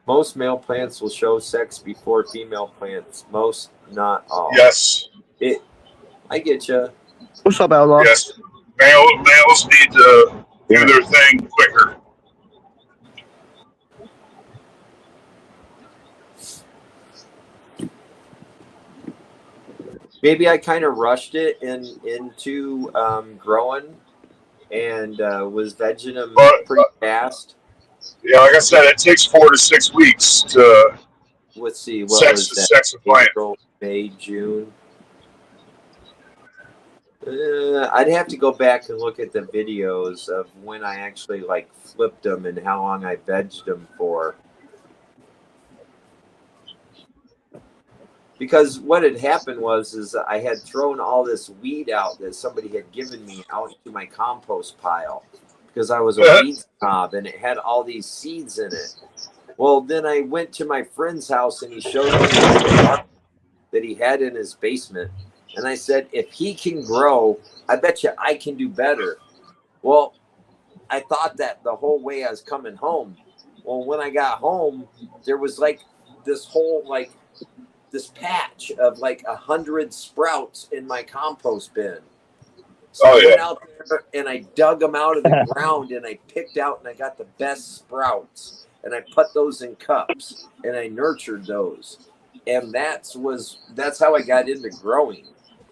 Most male plants will show sex before female plants. Most, not all. Yes. I get you. What's up, Outlaw? Yes. Males need to do their thing quicker. Maybe I kind of rushed it into growing and was vegging them pretty fast. Yeah, like I said, it takes 4 to 6 weeks to Let's see, what was that? sex a plant. April, May, June. I'd have to go back and look at the videos of when I actually like flipped them and how long I vegged them for. Because what had happened was I had thrown all this weed out that somebody had given me out into my compost pile because I was a weed snob and it had all these seeds in it. Well, then I went to my friend's house and he showed me that he had in his basement. And I said, if he can grow, I bet you I can do better. Well, I thought that the whole way I was coming home. Well, when I got home, there was like this whole this patch of like 100 sprouts in my compost bin. So I went out there and I dug them out of the ground and I picked out and I got the best sprouts and I put those in cups and I nurtured those. And that's how I got into growing.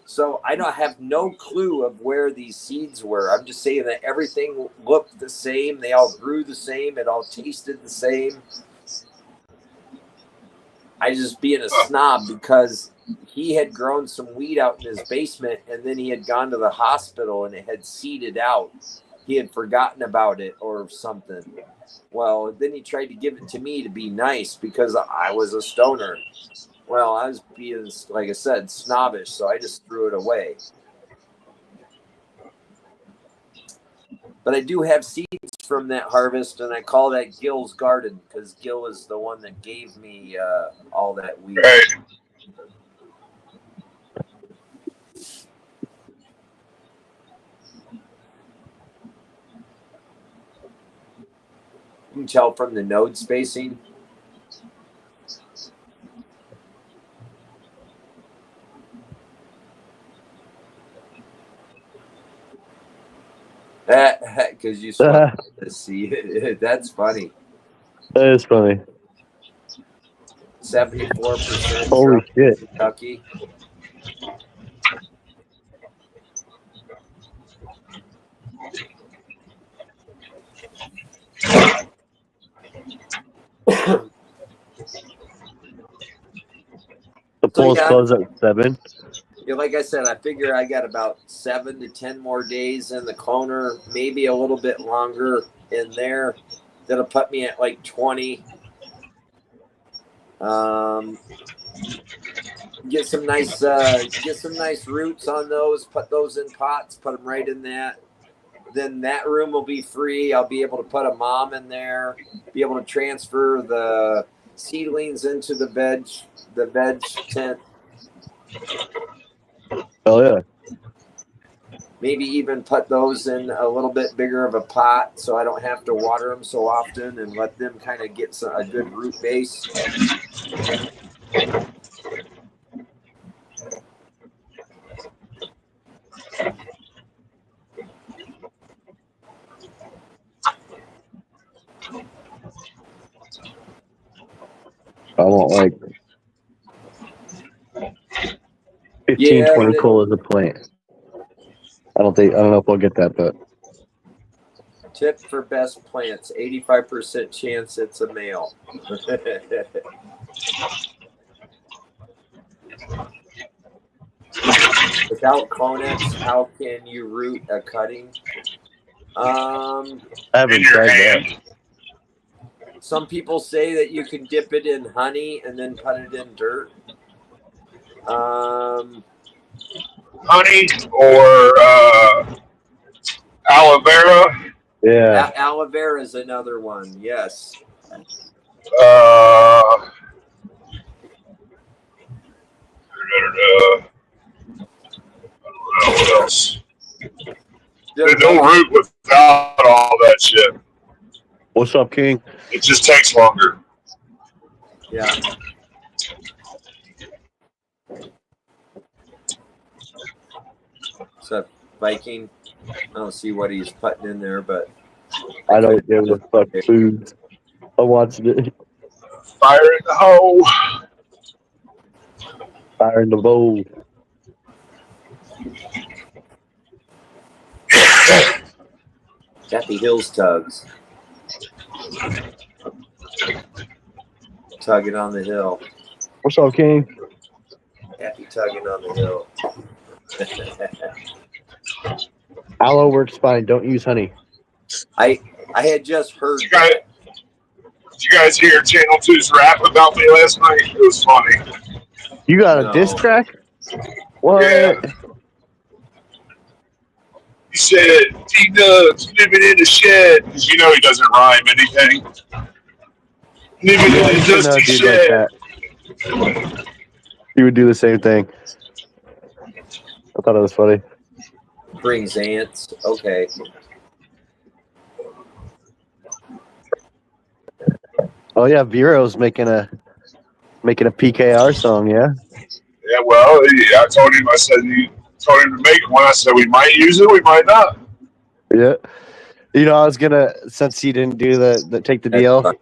So I don't have no clue of where these seeds were. I'm just saying that everything looked the same. They all grew the same. It all tasted the same. I just being a snob because he had grown some weed out in his basement and then he had gone to the hospital and it had seeded out. He had forgotten about it or something. Well, then he tried to give it to me to be nice because I was a stoner. Well, I was being, like I said, snobbish, so I just threw it away. But I do have seeds from that harvest, and I call that Gil's Garden because Gil is the one that gave me all that weed. Hey. You can tell from the node spacing. Because you swept the seed. That's funny. That is funny. 74%. Holy shit. Kentucky. The polls close at 7. Yeah, like I said, I figure I got about 7 to 10 more days in the cloner, maybe a little bit longer in there. That'll put me at like 20. Get some nice roots on those. Put those in pots. Put them right in that. Then that room will be free. I'll be able to put a mom in there. Be able to transfer the seedlings into the veg tent. Oh yeah. Maybe even put those in a little bit bigger of a pot so I don't have to water them so often and let them kind of get a good root base. I want like 15, 20 colas a plant. I don't know if I'll get that, but tip for best plants, 85% chance it's a male. Without Conex, how can you root a cutting? I haven't tried that. Some people say that you can dip it in honey and then put it in dirt. Honey or aloe vera. Yeah. Aloe vera is another one. Yes. I don't know what else. They don't root without all that shit. What's up, King? It just takes longer. Yeah. So Viking, I don't see what he's putting in there, but I don't give a fuck food. I'm watching it. Fire in the hole. Fire in the bowl. Kathy Hills tugs. Tugging on the hill. What's up, King? Happy tugging on the hill. Aloe works fine. Don't use honey. I had just heard Did you guys hear Channel 2's rap about me last night? It was funny. You got a No. diss track? What? Yeah. He said, T-Dub's living in a shed. Because you know he doesn't rhyme anything. Living Yeah, in a you should know a dusty dude like shed. that. He would do the same thing. I thought it was funny. brings ants. Okay. Oh yeah, Vero's making a PKR song. Yeah. Yeah, well, I told him, I said, you told him to make one. I said, we might use it, we might not. Yeah. You know, I was gonna, since he didn't do the take the That's deal fine.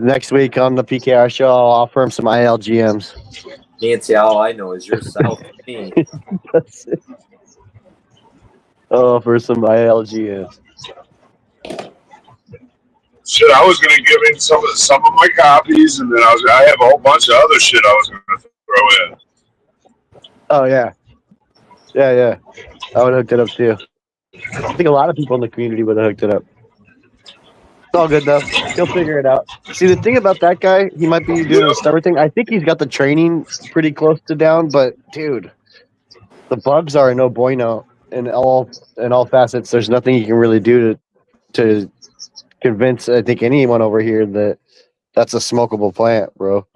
next week on the PKR show, I'll offer him some ILGMs. Nancy, all I know is you're south of me. That's it. I'll offer some ILGMs. Shit, I was gonna give him some of my copies, and then I have a whole bunch of other shit I was gonna throw in. Oh yeah, yeah. I would have hooked it up too. I think a lot of people in the community would have hooked it up. It's all good though. He'll figure it out. See, the thing about that guy, he might be doing the stubborn thing. I think he's got the training pretty close to down, but dude, the bugs are no bueno in all facets. There's nothing you can really do to convince, I think, anyone over here that that's a smokable plant, bro.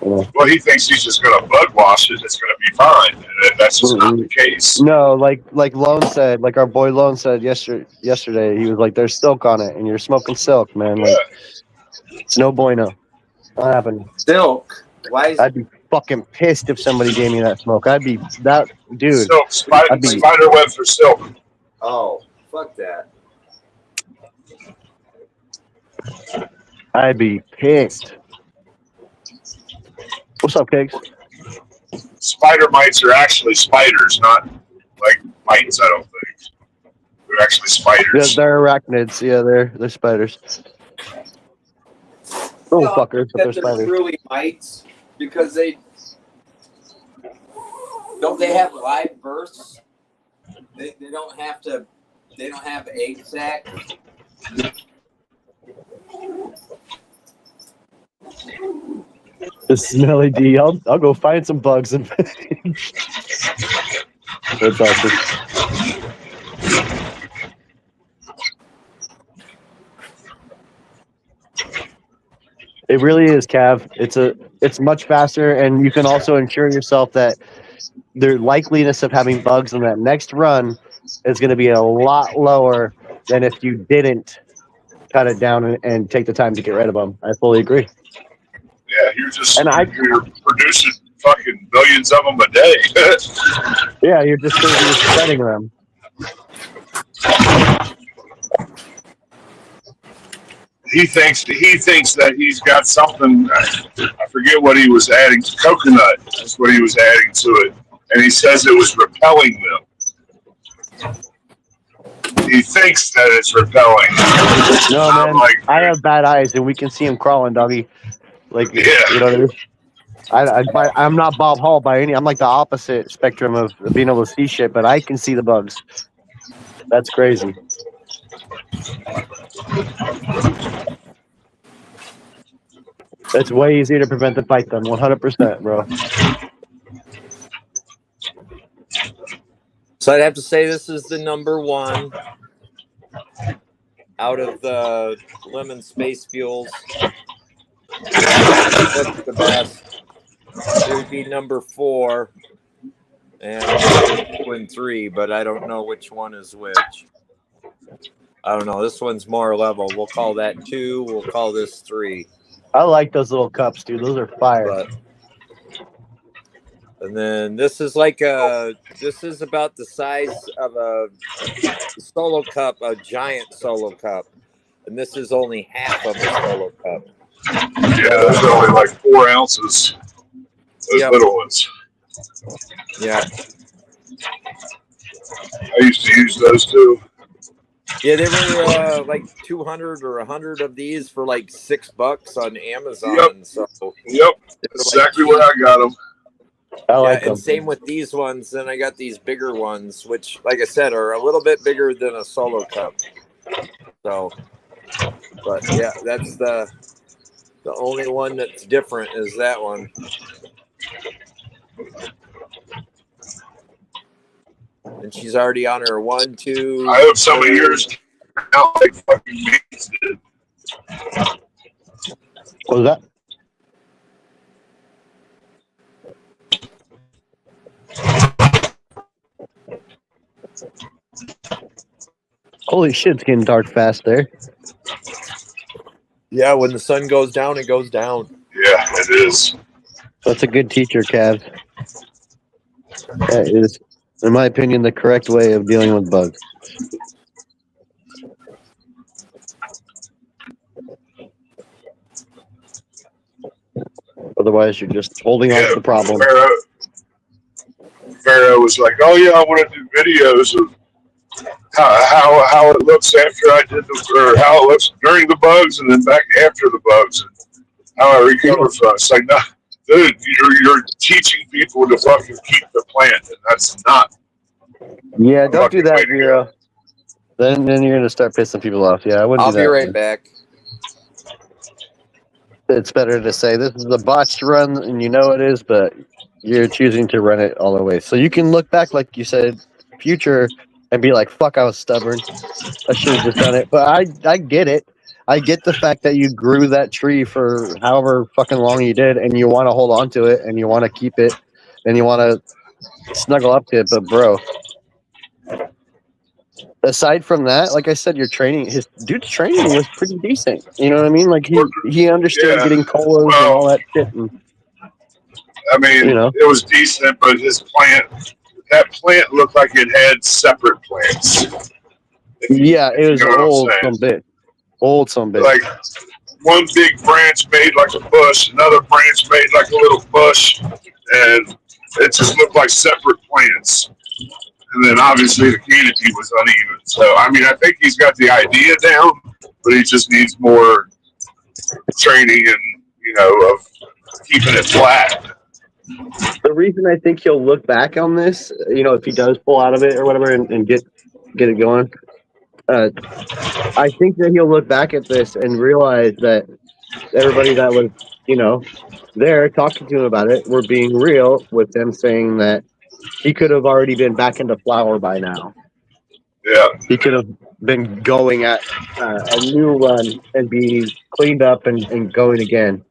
Well, he thinks he's just gonna bud wash it. It's gonna be fine, and that's just not the case. No, like Lone said, like our boy Lone said yesterday, he was like, "There's silk on it, and you're smoking silk, man. Like, it's no bueno. Not happening." Silk. Why is I'd be fucking pissed if somebody gave me that smoke. I'd be that dude. Silk, spider web for silk. Oh, fuck that. I'd be pissed. What's up, Cakes? Spider mites are actually spiders, not like mites. I don't think they're actually spiders. Yeah, they're arachnids. Yeah, they're spiders. Little fuckers, but they're spiders. Really mites because they have live births. They don't have to. They don't have egg sacs. The smelly D. I'll go find some bugs and. That's awesome. It really is, Cav. It's much faster, and you can also ensure yourself that the likeliness of having bugs on that next run is going to be a lot lower than if you didn't cut it down and take the time to get rid of them. I fully agree. Yeah, you're producing fucking millions of them a day. Yeah, you're spreading them. He thinks that he's got something. I forget what he was adding. Coconut. That's what he was adding to it, and he says it was repelling them. He thinks that it's repelling. No, man. I have bad eyes, and we can see him crawling, doggy. Like, yeah. You know what I mean? I'm not Bob Hall by any. I'm like the opposite spectrum of being able to see shit, but I can see the bugs. That's crazy. It's way easier to prevent than fight them. 100%, bro. So I'd have to say this is the number one out of the lemon space fuels. What's the best? It would be number 4 and 2 and 3, but I don't know which one is which. I don't know. This one's more level. We'll call that 2. We'll call this 3. I like those little cups, dude. Those are fire. But and then this is like this is about the size of a solo cup, a giant solo cup, and this is only half of a solo cup. Yeah, those are only like 4 ounces. Those little ones. Yeah. I used to use those too. Yeah, they were like 200 or 100 of these for like $6 on Amazon. Yep. So Exactly where I got them. I like them. And same with these ones. Then I got these bigger ones, which, like I said, are a little bit bigger than a solo cup. So, but yeah, that's the only one that's different is that one. And she's already on her 1, 2. I hope some of yours out like fucking me did. What was that? Holy shit, it's getting dark fast there. Yeah, when the sun goes down, it goes down. Yeah, it is. That's a good teacher, Cav. That is, in my opinion, the correct way of dealing with bugs. Otherwise, you're just holding on to the problem. Pharaoh was like, "Oh yeah, I want to do videos of how it looks after I did or how it looks during the bugs, and then back after the bugs, and how I recover from it." It's like, no, dude, you're teaching people to fucking keep the plant, and that's not. Yeah, don't do that, Vero. Then you're gonna start pissing people off. Yeah, I wouldn't. I'll do that, be right man. back. It's better to say this is a botched run, and you know it is, but you're choosing to run it all the way. So you can look back, like you said, future, and be like, "Fuck, I was stubborn. I should have just done it." But I get it. I get the fact that you grew that tree for however fucking long you did, and you want to hold on to it, and you want to keep it, and you want to snuggle up to it. But bro, aside from that, like I said, your training, his dude's training was pretty decent. You know what I mean? Like he understood getting colas and all that shit. And, I mean, it was decent, but that plant looked like it had separate plants. Yeah, it was old some bit. Like one big branch made like a bush, another branch made like a little bush, and it just looked like separate plants. And then obviously the canopy was uneven. So, I mean, I think he's got the idea down, but he just needs more training and, of keeping it flat. The reason I think he'll look back on this, if he does pull out of it or whatever and get it going, I think that he'll look back at this and realize that everybody that was, there talking to him about it were being real with them saying that he could have already been back into flower by now. Yeah. He could have been going at a new run and be cleaned up and going again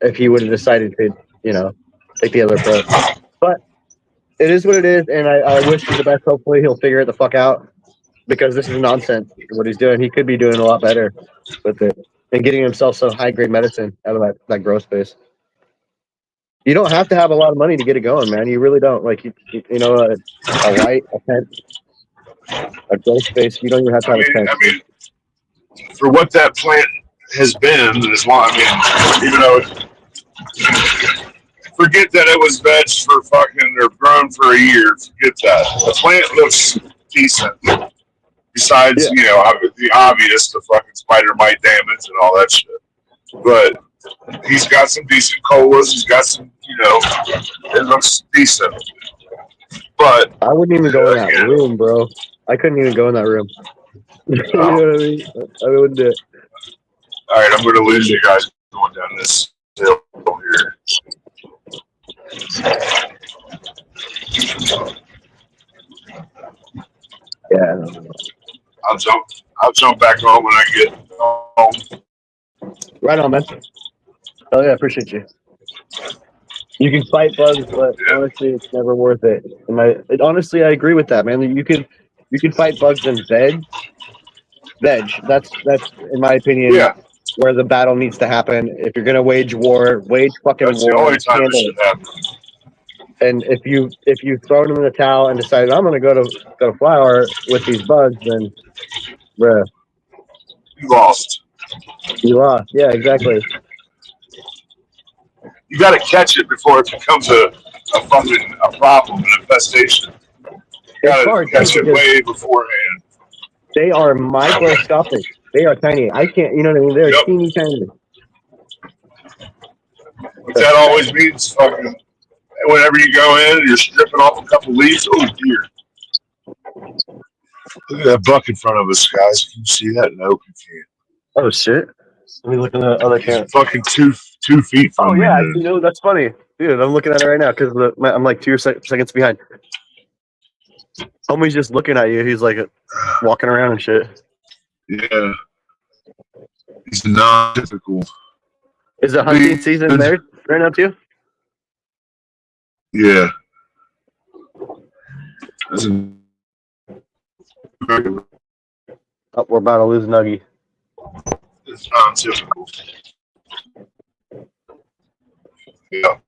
if he would have decided to, take the other approach. But it is what it is, and I wish him the best. Hopefully he'll figure it the fuck out, because this is nonsense what he's doing. He could be doing a lot better with it and getting himself some high-grade medicine out of that grow space. You don't have to have a lot of money to get it going, man. You really don't. Like, a light, a tent, a grow space. You don't even have to have a tent. I mean, for what that plant has been, as long, even though forget that it was veg for fucking or grown for a year. Forget that. The plant looks decent. Besides, the obvious, the fucking spider mite damage and all that shit. But he's got some decent colas. He's got some, it looks decent. But I wouldn't even go in that room, bro. I couldn't even go in that room. You know what I mean? I wouldn't do it. All right, I'm going to lose you guys going down this hill here. Yeah. I'll jump back on when I get home. Right on, man. Oh yeah, appreciate you. You can fight bugs, but honestly, it's never worth it. Honestly, I agree with that, man. You can fight bugs in veg. That's in my opinion. Yeah. where the battle needs to happen. If you're gonna wage war, wage fucking That's the war. only time this Handle should it. happen. And if you've thrown in the towel and decided I'm gonna go to flower with these bugs, then bruh, You lost. you lost. Yeah, exactly. You got to catch it before it becomes a problem, an infestation. You It's got to hard too catch it because way beforehand. they are microscopic. They are tiny. I can't, you know what I mean? They're Yep. teeny tiny. But that always means fucking whenever you go in and you're stripping off a couple leaves. Oh dear! Look at that buck in front of us, guys. Can you see that? No, you can't. Oh shit! Let me look in the other camera. He's fucking 2 feet from Oh me. yeah, you know that's funny, dude. I'm looking at it right now because I'm like 2 seconds behind. Homie's just looking at you. He's like walking around and shit. Yeah, he's non-typical. Is it hunting season there right now too? Yeah. Oh, we're about to lose Nuggy. It's non-typical. Yeah.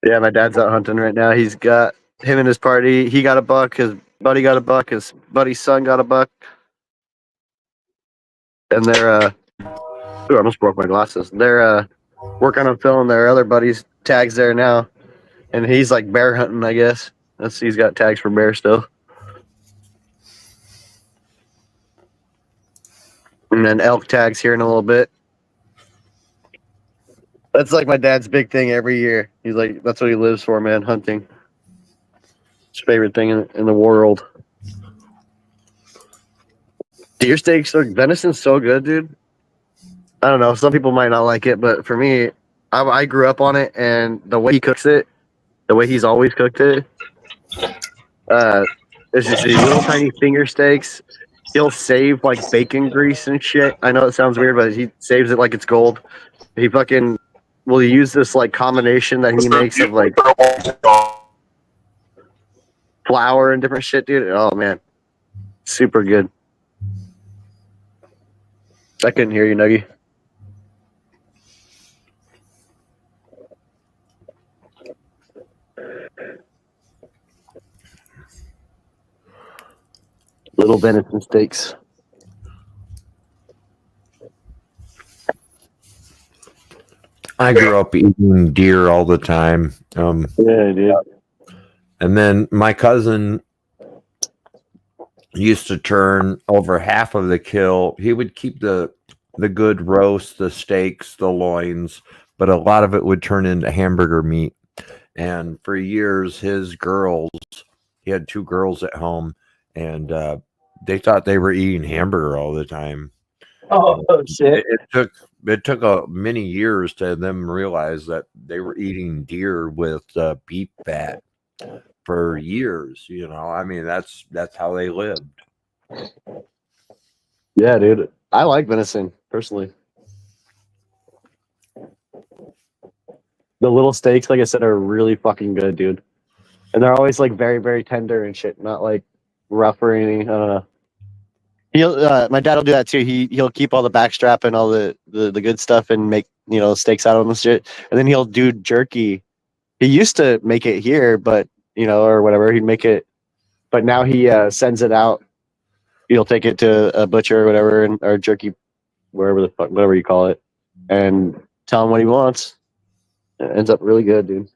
Yeah, my dad's out hunting right now. He's got him and his party. He got a buck. His buddy got a buck. His buddy's son got a buck. And they're I almost broke my glasses. They're working on filling their other buddies' tags there now. And he's like bear hunting, I guess. He's got tags for bear still. And then elk tags here in a little bit. That's like my dad's big thing every year. He's like, that's what he lives for, man, hunting. His favorite thing in the world. Deer steaks, venison's so good, dude. I don't know. Some people might not like it, but for me, I grew up on it, and the way he cooks it, the way he's always cooked it, it's just these little tiny finger steaks. He'll save like bacon grease and shit. I know it sounds weird, but he saves it like it's gold. He fucking will use this like combination that he makes of like flour and different shit, dude. Oh man, super good. I couldn't hear you, Nuggy. Little venison steaks. I grew up eating deer all the time. Yeah, dude. And then my cousin used to turn over half of the kill. He would keep the good roast, the steaks, the loins, but a lot of it would turn into hamburger meat. And for years, his girls, he had 2 girls at home, and they thought they were eating hamburger all the time. Oh shit! It took many years to them realize that they were eating deer with beef fat for years. You know, I mean, that's how they lived. Yeah, dude. I like venison personally. The little steaks, like I said, are really fucking good, dude. And they're always like very, very tender and shit, not like rough or anything. I don't know. My dad will do that too. He'll keep all the backstrap and all the good stuff and make steaks out of them and shit. And then he'll do jerky. He used to make it here, but or whatever, he'd make it. But now he sends it out. He'll take it to a butcher or whatever, or jerky, wherever the fuck, whatever you call it, and tell him what he wants. It ends up really good, dude.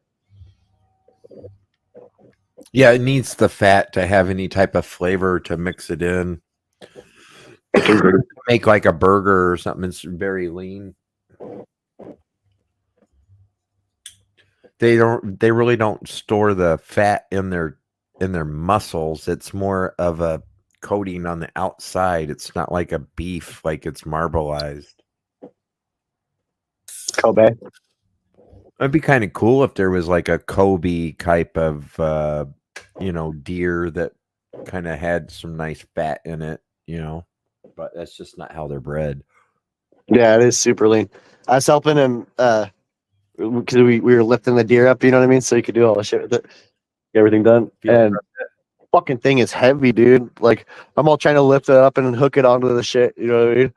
Yeah, it needs the fat to have any type of flavor to mix it in. Make like a burger or something. It's very lean. They really don't store the fat in their muscles. It's more of a coating on the outside. It's not like a beef, like it's marbleized. Kobe. It'd be kind of cool if there was like a Kobe type of deer that kind of had some nice fat in it, but that's just not how they're bred. Yeah, it is super lean. I was helping him because we were lifting the deer up, you know what I mean? So he could do all the shit with it, get everything done. And fucking thing is heavy, dude. Like, I'm all trying to lift it up and hook it onto the shit. You know what I mean?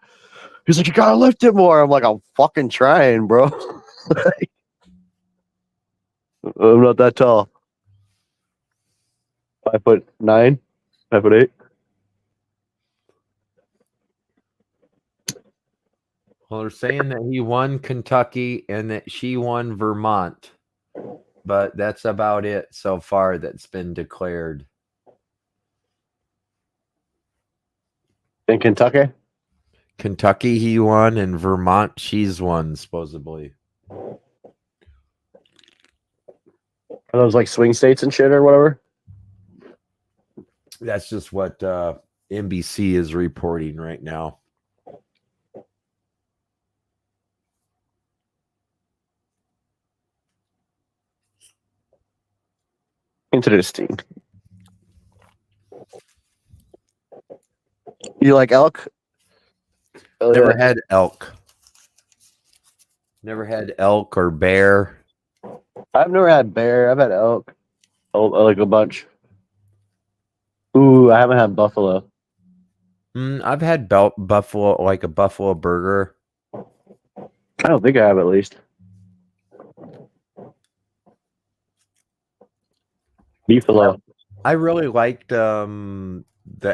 He's like, you gotta lift it more. I'm like, I'm fucking trying, bro. I'm not that tall. 5'9", 5'8". Well, they're saying that he won Kentucky and that she won Vermont, but that's about it so far that's been declared. In Kentucky? Kentucky he won and Vermont she's won, supposedly. Are those like swing states and shit or whatever? That's just what NBC is reporting right now. Interesting. You like elk? Oh, Never yeah. had elk. Never had elk or bear. I've never had bear. I've had elk. Oh, like a bunch. Ooh, I haven't had buffalo. I've had buffalo, like a buffalo burger. I don't think I have, at least. Beefalo. I really liked the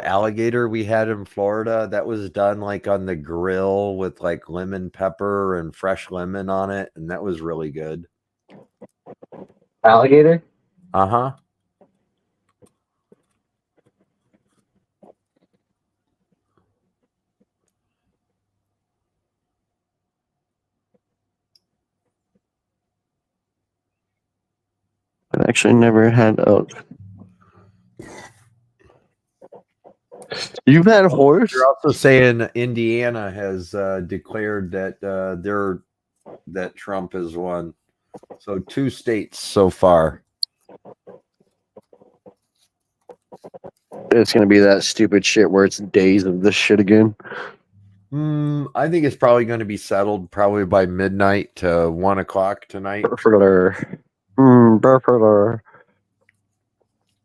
alligator we had in Florida. That was done like on the grill with like lemon pepper and fresh lemon on it, and that was really good. Alligator? Uh-huh. I've actually never had elk. You've had horse? You're also saying Indiana has declared that that Trump has won. So 2 states so far. It's gonna be that stupid shit where it's days of this shit again. I think it's probably going to be settled probably by midnight to 1 o'clock tonight. Burfler.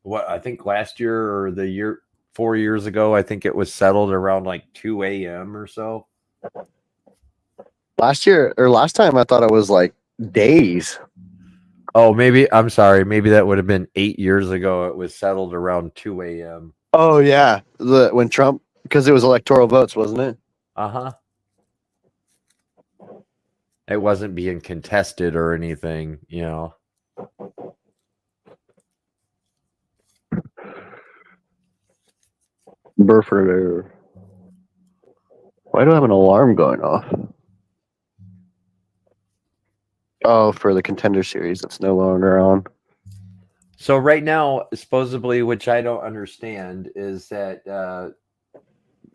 What I think last year or the year 4 years ago, I think it was settled around like 2 a.m. or so. Last year or last time, I thought it was like days. Oh, maybe I'm sorry. Maybe that would have been 8 years ago. It was settled around 2 a.m. Oh yeah, when Trump, because it was electoral votes, wasn't it? Uh-huh. It wasn't being contested or anything, you know. Burfler. Why do I have an alarm going off? Oh, for the Contender Series that's no longer on. So right now, supposedly, which I don't understand, is that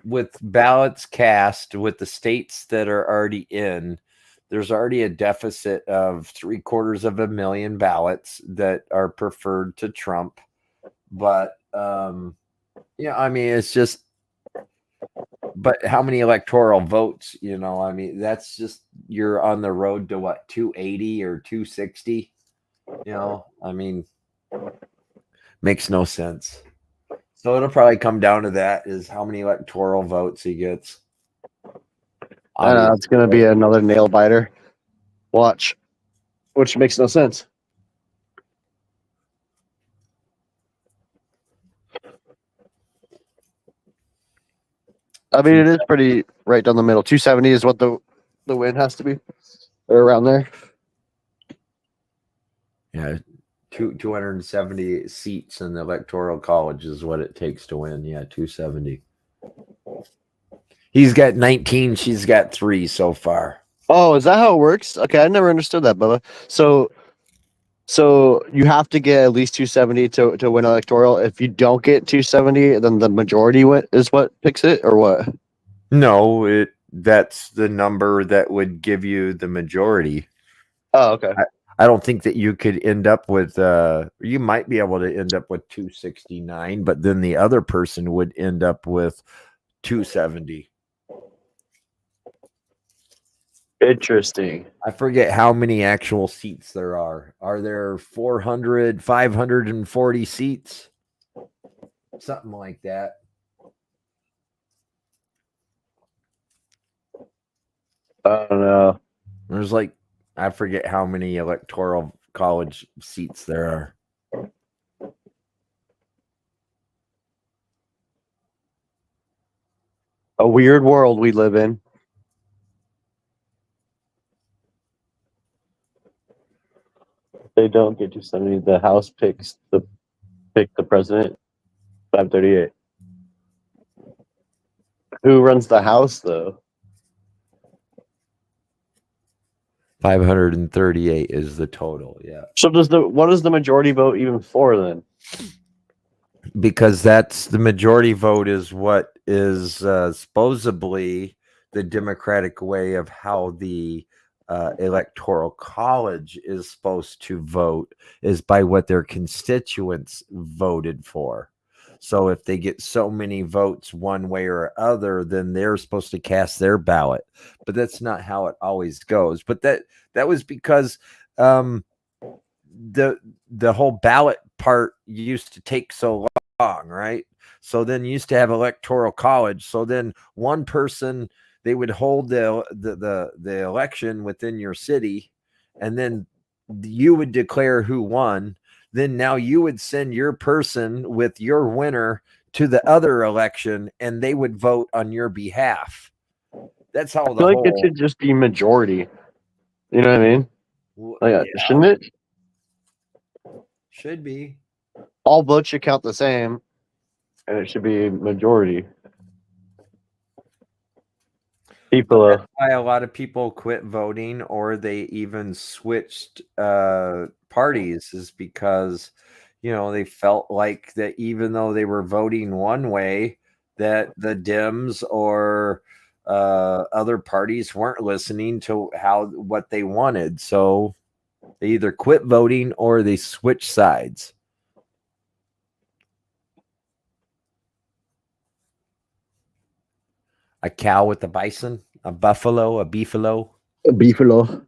with ballots cast with the states that are already in, there's already a deficit of 750,000 ballots that are preferred to Trump. But yeah, I mean, it's just, but how many electoral votes? You know, I mean, that's just, you're on the road to what, 280 or 260? You know, I mean, makes no sense. So it'll probably come down to that, is how many electoral votes he gets. I know it's gonna be another nail biter. Watch, which makes no sense. I mean, it is pretty right down the middle. 270 is what the win has to be, or around there. Yeah, 270 seats in the electoral college is what it takes to win. Yeah, 270. He's got 19. She's got 3 so far. Oh, is that how it works? Okay, I never understood that, Bubba. So you have to get at least 270 to win electoral. If you don't get 270, then the majority is what picks it, or what? No, that's the number that would give you the majority. Oh, okay. I don't think that you could end up with you might be able to end up with 269, but then the other person would end up with 270. Interesting. I forget how many actual seats there are. Are there 540 seats? something like that. I don't know. There's like, I forget how many electoral college seats there are. A weird world we live in. They don't get 270. The House pick the president. 538. Who runs the House though? 538 is the total. Yeah. So what is the majority vote even for then? Because that's the majority vote is what is supposedly the democratic way of how the electoral college is supposed to vote is by what their constituents voted for. So if they get so many votes one way or other, then they're supposed to cast their ballot. But that's not how it always goes. But that was because the whole ballot part used to take so long, right? So then you used to have electoral college. So then one person, they would hold the election within your city, and then you would declare who won. Then now you would send your person with your winner to the other election, and they would vote on your behalf. That's how I feel like it should just be majority. You know what I mean? Like, shouldn't it? Should be. All votes should count the same, and it should be majority. People, That's why a lot of people quit voting, or they even switched parties, is because they felt like that even though they were voting one way, that the Dems or other parties weren't listening to what they wanted. So they either quit voting or they switched sides. A cow with a bison, a buffalo, a beefalo. a beefalo.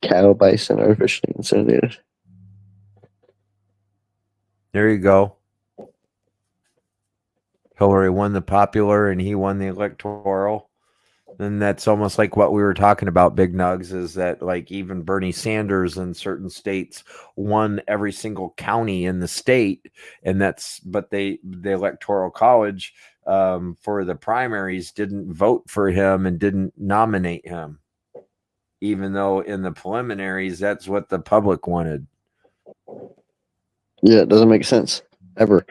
Cow, bison, artificially inseminated. There you go. Hillary won the popular and he won the electoral. And that's almost like what we were talking about, Big Nugs, is that like even Bernie Sanders in certain states won every single county in the state. And but the electoral college for the primaries didn't vote for him and didn't nominate him, even though in the preliminaries, that's what the public wanted. Yeah, it doesn't make sense ever.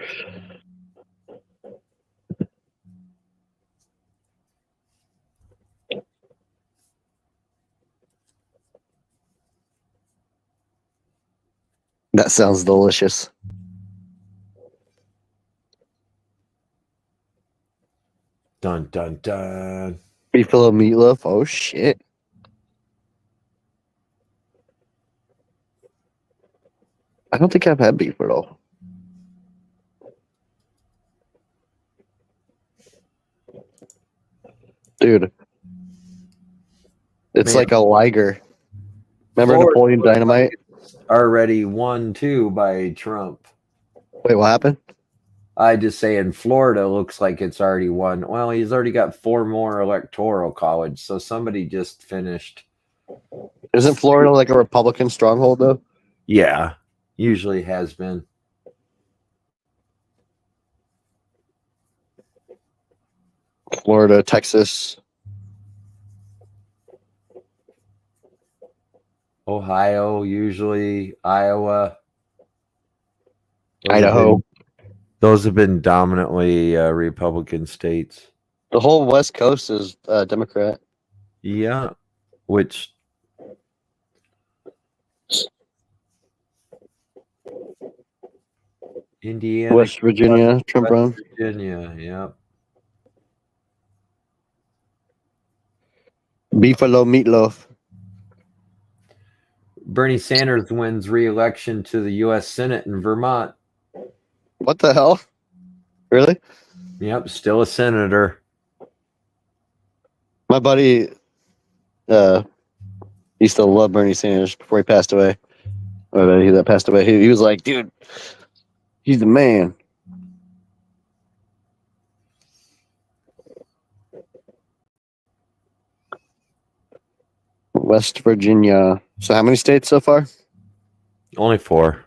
That sounds delicious. Dun, dun, dun. Beefalo meatloaf. Oh, shit. I don't think I've had beefalo. Dude. It's Man. like a Liger. Remember Florida Napoleon looks like Dynamite? it's already won too by Trump. Wait, what happened? I just say in Florida looks like it's already won. Well, he's already got 4 more electoral college, so somebody just finished. Isn't Florida like a Republican stronghold though? Yeah, usually has been. Florida, Texas, Ohio, usually Iowa, Idaho. Those have been dominantly Republican states. The whole West Coast is Democrat. Yeah, which Indiana, West Virginia, Trump run. West Virginia, yeah. Beefalo meatloaf. Bernie Sanders wins re-election to the U.S. Senate in Vermont. What the hell? Really? Yep, still a senator. My buddy used to love Bernie Sanders before he passed away. My buddy that passed away, he was like, dude, he's the man. West Virginia. So how many states so far? Only 4.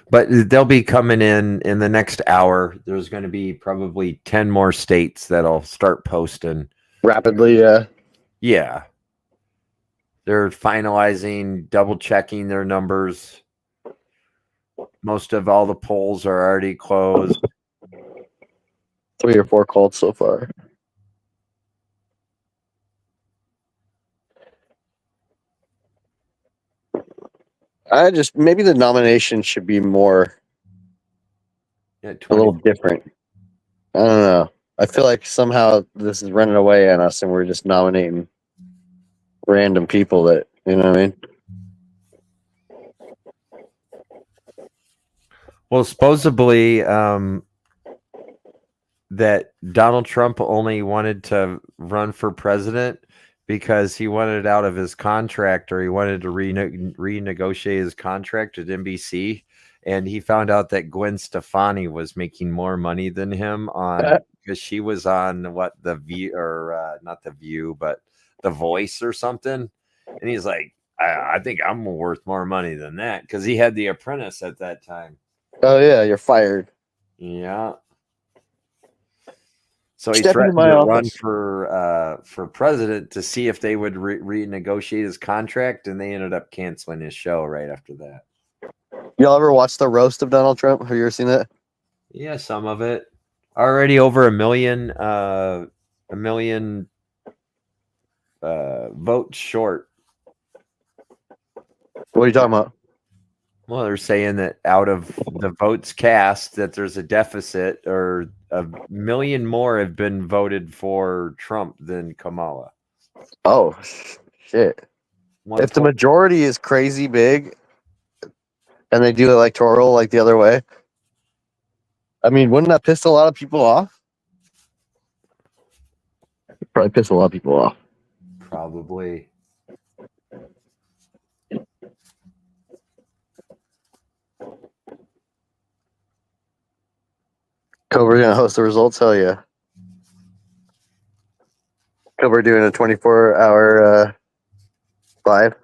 But they'll be coming in the next hour. There's going to be probably 10 more states that'll start posting. Rapidly, yeah. Yeah. They're finalizing, double checking their numbers. Most of all the polls are already closed. 3 or 4 called so far. Maybe the nomination should be more Yeah, a little different. I don't know. I feel like somehow this is running away on us and we're just nominating random people that, you know what I mean? Well, supposedly that Donald Trump only wanted to run for president because he wanted out of his contract, or he wanted to renegotiate his contract at NBC. And he found out that Gwen Stefani was making more money than him because she was on The View, or not The View, but The Voice or something. And he's like, I think I'm worth more money than that, because he had The Apprentice at that time. Oh yeah, you're fired. Yeah. So he Step into threatened my to office. run for president to see if they would renegotiate his contract, and they ended up canceling his show right after that. Y'all ever watch the roast of Donald Trump? Have you ever seen that? Yeah, some of it. Already over a million votes short. What are you talking about? Well, they're saying that out of the votes cast, that there's a deficit, or a million more have been voted for Trump than Kamala. Oh, shit. If the majority is crazy big and they do electoral like the other way, I mean, wouldn't that piss a lot of people off? Probably piss a lot of people off. Probably. Cobra gonna host the results? Hell yeah. Cobra doing a 24-hour live.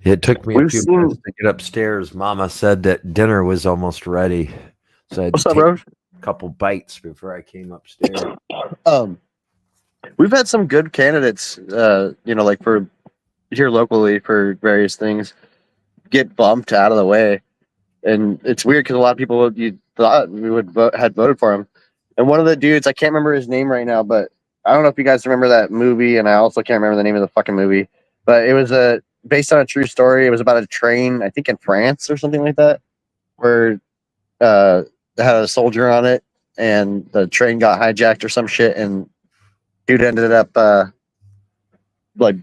It took me a We've few seen- minutes to get upstairs. Mama said that dinner was almost ready, so I had What's to up, take bro? a couple bites before I came upstairs. We've had some good candidates, like for here locally for various things, get bumped out of the way, and it's weird because a lot of people you thought we would had voted for him, and one of the dudes, I can't remember his name right now, but I don't know if you guys remember that movie, and I also can't remember the name of the fucking movie, but it was based on a true story. It was about a train, I think in France or something like that, where they had a soldier on it, and the train got hijacked or some shit, and dude ended up like,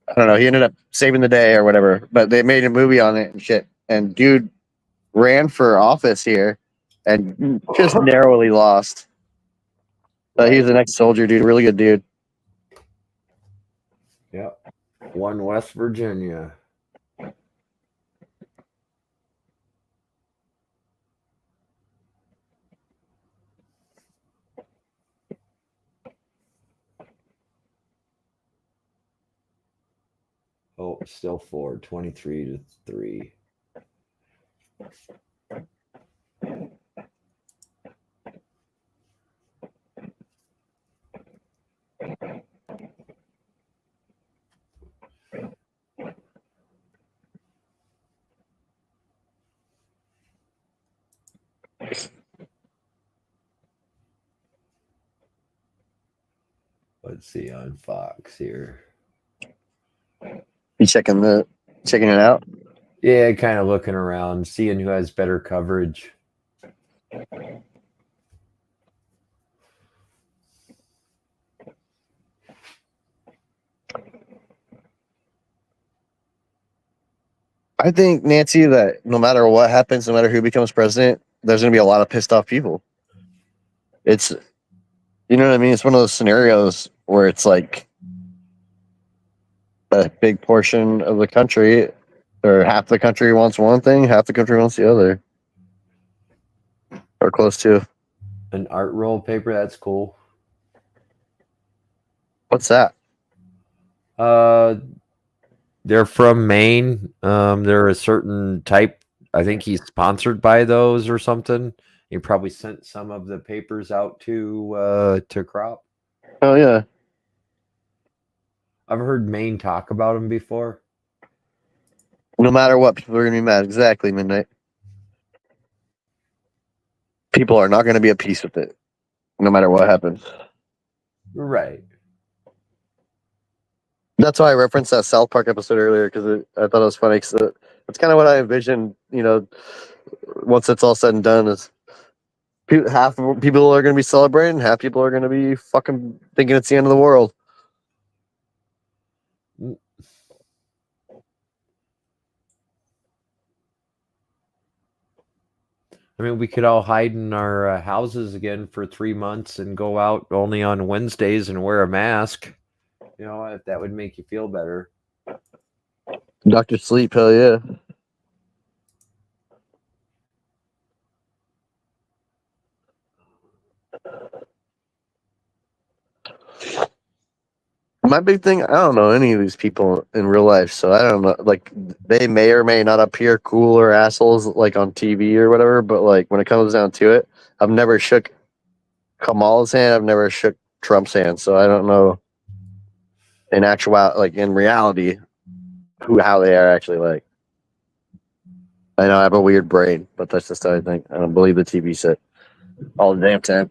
I don't know, he ended up saving the day or whatever. But they made a movie on it and shit. And dude ran for office here and just narrowly lost. But he was an ex-soldier, dude. Really good dude. Yep. One West Virginia. Oh, still 4, 23-3. Let's see on Fox here. You checking it out? Yeah, kind of looking around, seeing who has better coverage. I think, Nancy, that no matter what happens, no matter who becomes president, there's going to be a lot of pissed off people. It's, you know what I mean? It's one of those scenarios where it's like a big portion of the country, or half the country wants one thing, half the country wants the other, or close to. An art roll paper, that's cool. What's that? They're from Maine. They're a certain type. I think he's sponsored by those or something. He probably sent some of the papers out to Crop. Oh, yeah. I've heard Maine talk about him before. No matter what, people are going to be mad. Exactly, Midnight. People are not going to be at peace with it, no matter what happens. Right. That's why I referenced that South Park episode earlier, because I thought it was funny. Because that's kind of what I envisioned. You know, once it's all said and done, is half people are going to be celebrating, half people are going to be fucking thinking it's the end of the world. I mean, we could all hide in our houses again for 3 months and go out only on Wednesdays and wear a mask. You know, if that would make you feel better. Dr. Sleep, hell yeah. My big thing, I don't know any of these people in real life, so I don't know. Like, they may or may not appear cool or assholes, like on TV or whatever, but like when it comes down to it, I've never shook Kamala's hand, I've never shook Trump's hand, so I don't know in in reality, how they are actually like. I know I have a weird brain, but that's just how I think. I don't believe the TV set all the damn time.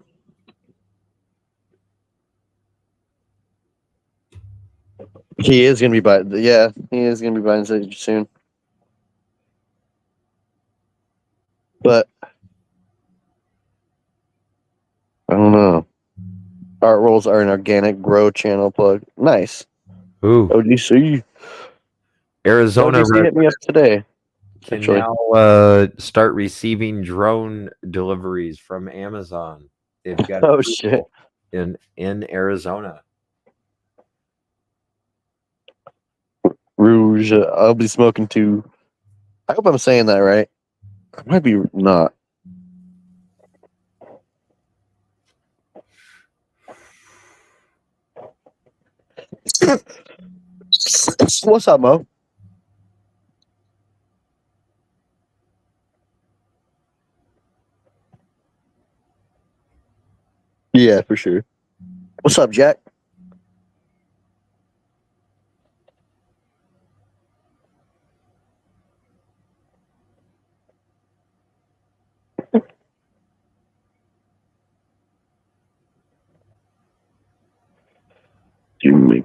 He is gonna be he is gonna be buying it soon. But I don't know. Art rolls are an organic grow channel plug. Nice. Ooh. OGC. Arizona OGC hit me up today. can Actually. now start receiving drone deliveries from Amazon. They've got Oh shit. in Arizona. Rouge. I'll be smoking too. I hope I'm saying that right. I might be not. What's up, Mo? Yeah, for sure. What's up, Jack? Jimmy.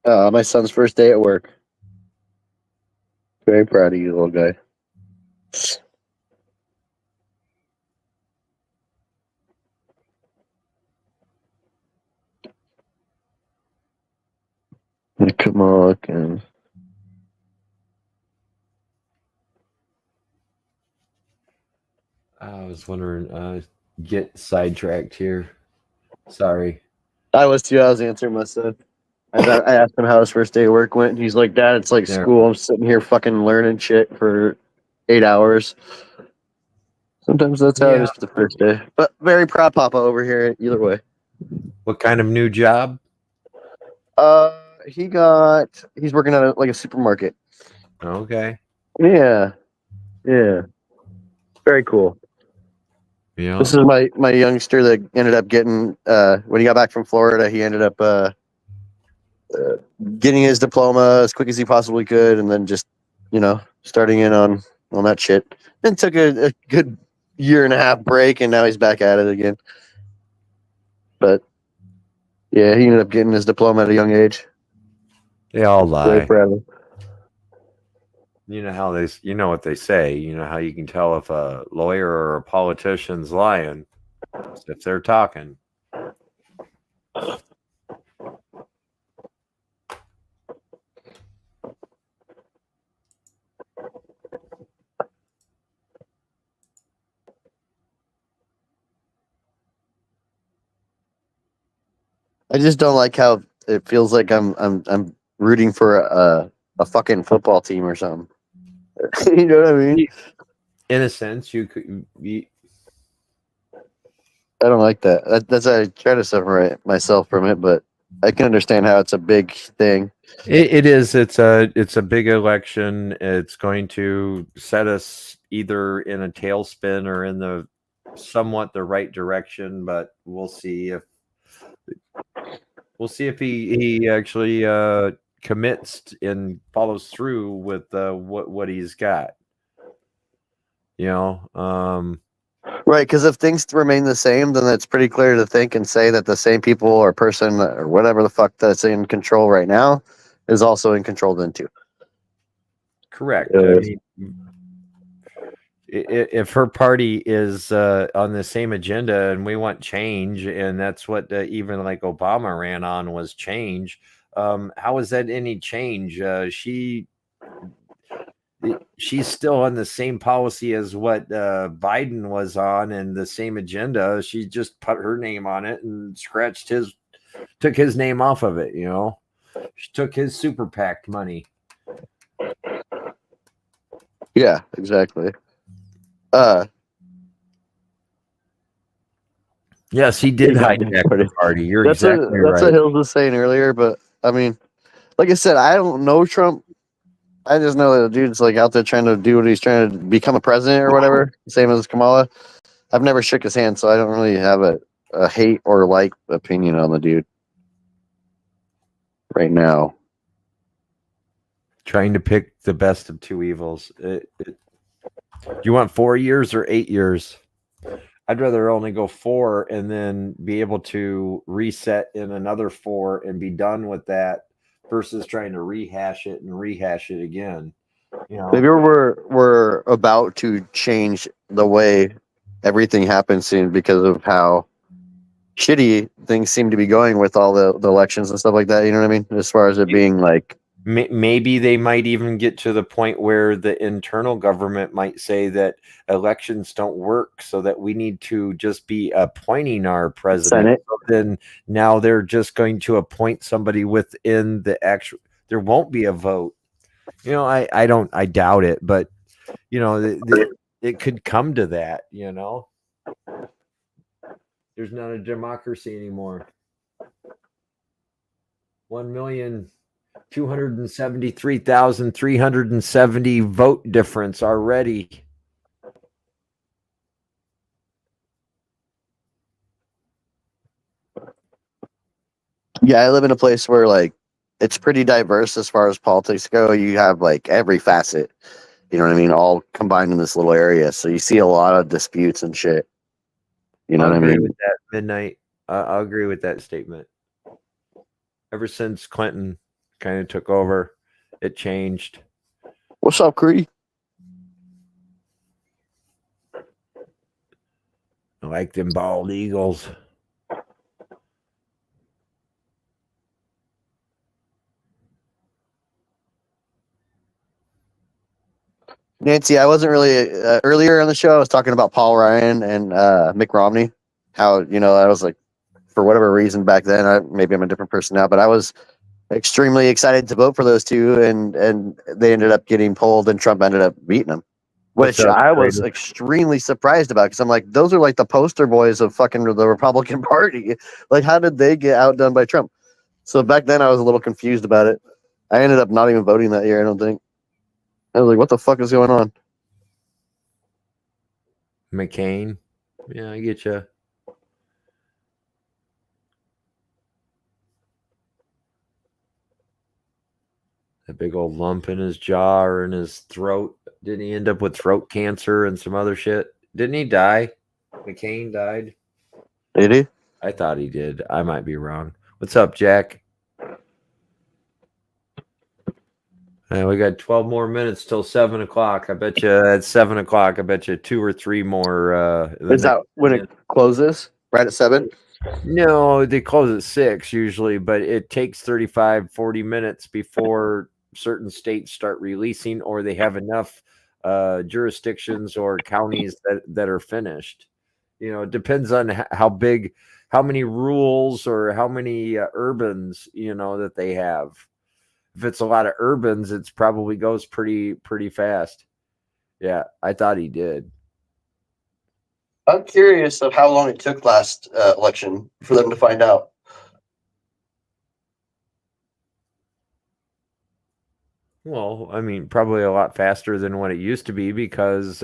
My son's first day at work. Very proud of you, little guy. Come on, and I was wondering, get sidetracked here. Sorry. I was too. I was answering my son. I asked him how his first day at work went, and he's like, "Dad, it's like There. school. I'm sitting here fucking learning shit for 8 hours." Sometimes that's how it is for the first day. But very proud Papa over here either way. What kind of new job? He's working at a supermarket. Okay. Yeah. Very cool. Yeah. This is my youngster that ended up getting when he got back from Florida, he ended up getting his diploma as quick as he possibly could, and then just starting in on that shit. Then took a good 1.5 year break, and now he's back at it again. But Yeah, he ended up getting his diploma at a young age. They all Very lie. proud of him. You know how you know what they say. You know how you can tell if a lawyer or a politician's lying. It's if they're talking. I just don't like how it feels like I'm rooting for a fucking football team or something. You know what I mean? In a sense, you could be. I don't like that. That's I try to separate myself from it, but I can understand how it's a big thing. It is. It's a big election. It's going to set us either in a tailspin or in the somewhat the right direction. But we'll see if he actually commits and follows through with what he's got. You know, Right, because if things remain the same, then it's pretty clear to think and say that the same people or person or whatever the fuck that's in control right now is also in control then too. correct. I mean, if her party is on the same agenda and we want change, and that's what even like Obama ran on was change. How is that any change? She's still on the same policy as what Biden was on and the same agenda. She just put her name on it and took his name off of it. You know, she took his super PAC money. Yeah, exactly. Yes, he did Yeah, hijack the party. You're that's exactly what right. Hills was saying earlier, but I mean, like I said, I don't know Trump. I just know that the dude's like out there trying to do what he's trying to become a president or whatever, same as Kamala. I've never shook his hand, so I don't really have a hate or like opinion on the dude right now. Trying to pick the best of two evils. You want 4 years or 8 years? I'd rather only go 4 and then be able to reset in another 4 and be done with that versus trying to rehash it again. You know, Maybe we're about to change the way everything happens soon because of how shitty things seem to be going with all the elections and stuff like that. You know what I mean? As far as it being like, maybe they might even get to the point where the internal government might say that elections don't work, so that we need to just be appointing our president. Senate. So then now they're just going to appoint somebody within the actual. There won't be a vote. You know, I doubt it, but you know, it could come to that. You know, there's not a democracy anymore. 1,273,370 vote difference already. Yeah, I live in a place where like it's pretty diverse as far as politics go. You have like every facet, you know what I mean, all combined in this little area. So you see a lot of disputes and shit. You know I'll what I agree mean? with that. Midnight. I'll agree with that statement. Ever since Clinton kind of took over, it changed. What's up, Cree? I like them bald eagles. Nancy, I wasn't really earlier on the show. I was talking about Paul Ryan and Mitt Romney. How I was like, for whatever reason back then, maybe I'm a different person now, but I was extremely excited to vote for those two, and they ended up getting pulled, and Trump ended up beating them, What's which up, I was Trader? extremely surprised about because I'm like, those are like the poster boys of fucking the Republican Party. Like, how did they get outdone by Trump? So back then, I was a little confused about it. I ended up not even voting that year. I don't think. I was like, what the fuck is going on? McCain. Yeah, I get you. That big old lump in his jaw or in his throat. Didn't he end up with throat cancer and some other shit? Didn't he die? McCain died. Did he? I thought he did. I might be wrong. What's up, Jack? We got 12 more minutes till 7 o'clock. I bet you at 7 o'clock, I bet you 2 or 3 more. Is that when it closes? Right at 7? No, they close at 6 usually, but it takes 35, 40 minutes before certain states start releasing, or they have enough jurisdictions or counties that are finished. It depends on how big, how many rules or how many urbans, that they have. If it's a lot of urbans, it's probably goes pretty fast. Yeah, I thought he did. I'm curious of how long it took last election for them to find out. Well, I mean, probably a lot faster than what it used to be because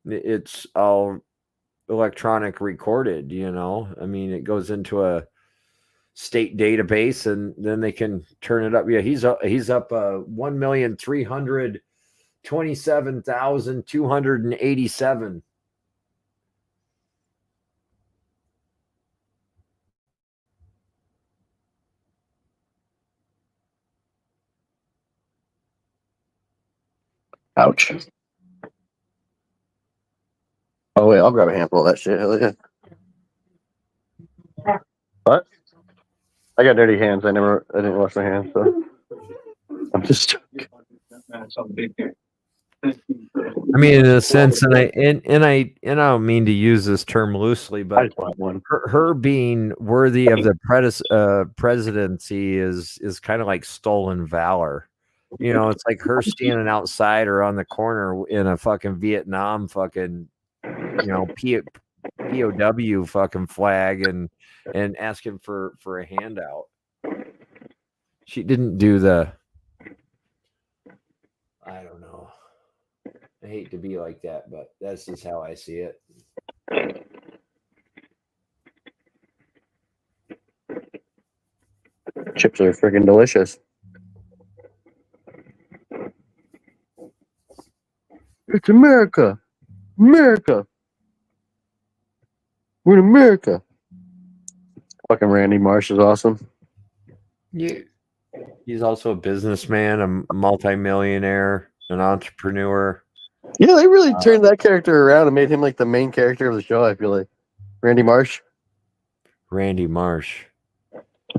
it's all electronic recorded. I mean, it goes into a state database and then they can turn it up. Yeah, he's up 1,327,287. Ouch. Oh, wait, I'll grab a handful of that shit. Hell yeah. What? I got dirty hands. I didn't wash my hands, so I'm just. I mean, in a sense, and I don't mean to use this term loosely, I but just want one. her being worthy of the presidency is kind of like stolen valor. It's like her standing outside or on the corner in a fucking Vietnam fucking, POW fucking flag and asking for a handout. She didn't do the. I don't know. I hate to be like that, but that's just how I see it. Chips are freaking delicious. It's America. America. We're in America. Fucking Randy Marsh is awesome. Yeah. He's also a businessman, a multimillionaire, an entrepreneur. Yeah, they really turned that character around and made him like the main character of the show, I feel like. Randy Marsh Randy Marsh.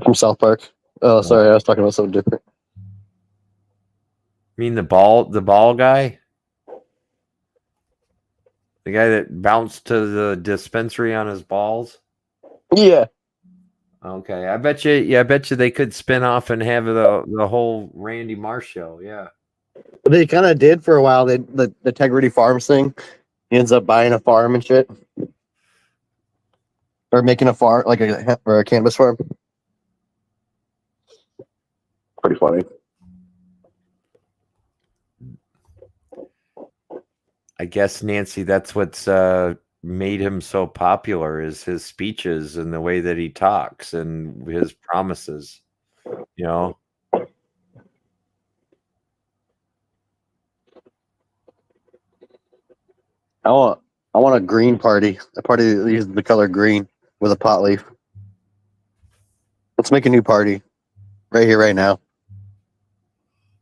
from South Park. Oh, sorry, I was talking about something different. You mean the ball guy? The guy that bounced to the dispensary on his balls? Yeah. Okay. I bet you they could spin off and have the whole Randy Marsh show. Yeah. They kind of did for a while. The Integrity Farms thing. He ends up buying a farm and shit. Or making a farm, like a cannabis farm. Pretty funny. I guess, Nancy, that's what's made him so popular is his speeches and the way that he talks and his promises. I want a green party. A party that uses the color green with a pot leaf. Let's make a new party. Right here, right now.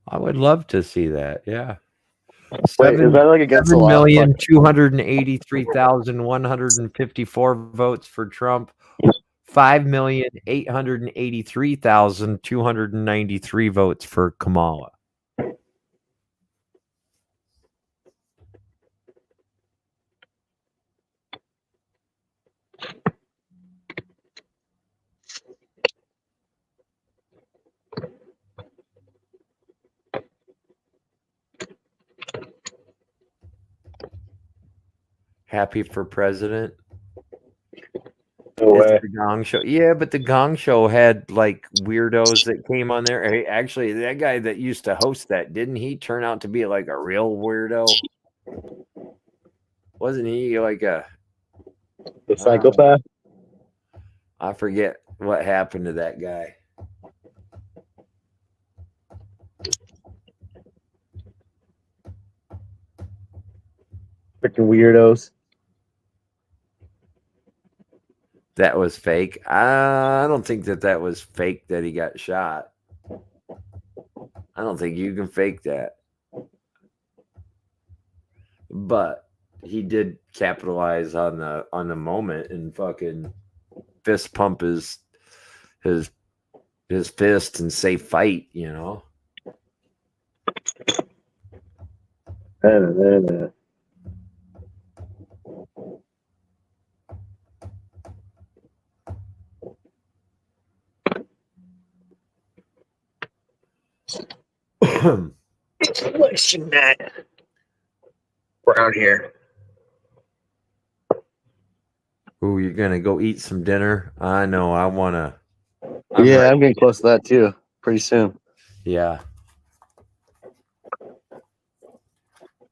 I would love to see that. Yeah. Wait, is that like against the law? 7,283,154 votes for Trump. 5,883,293 votes for Kamala. Happy for president. No way. It's the Gong Show. Yeah, but the Gong Show had like weirdos that came on there. Hey, actually, that guy that used to host that, didn't he turn out to be like a real weirdo? Wasn't he like a psychopath? I forget what happened to that guy. Freaking weirdos. that was fake. I don't think that was fake that he got shot. I don't think you can fake that. But he did capitalize on the moment and fucking fist pump his fist and say fight, you know. Election night around here. Ooh, you're gonna go eat some dinner? I know. I wanna. I'm getting close to that too. Pretty soon. Yeah.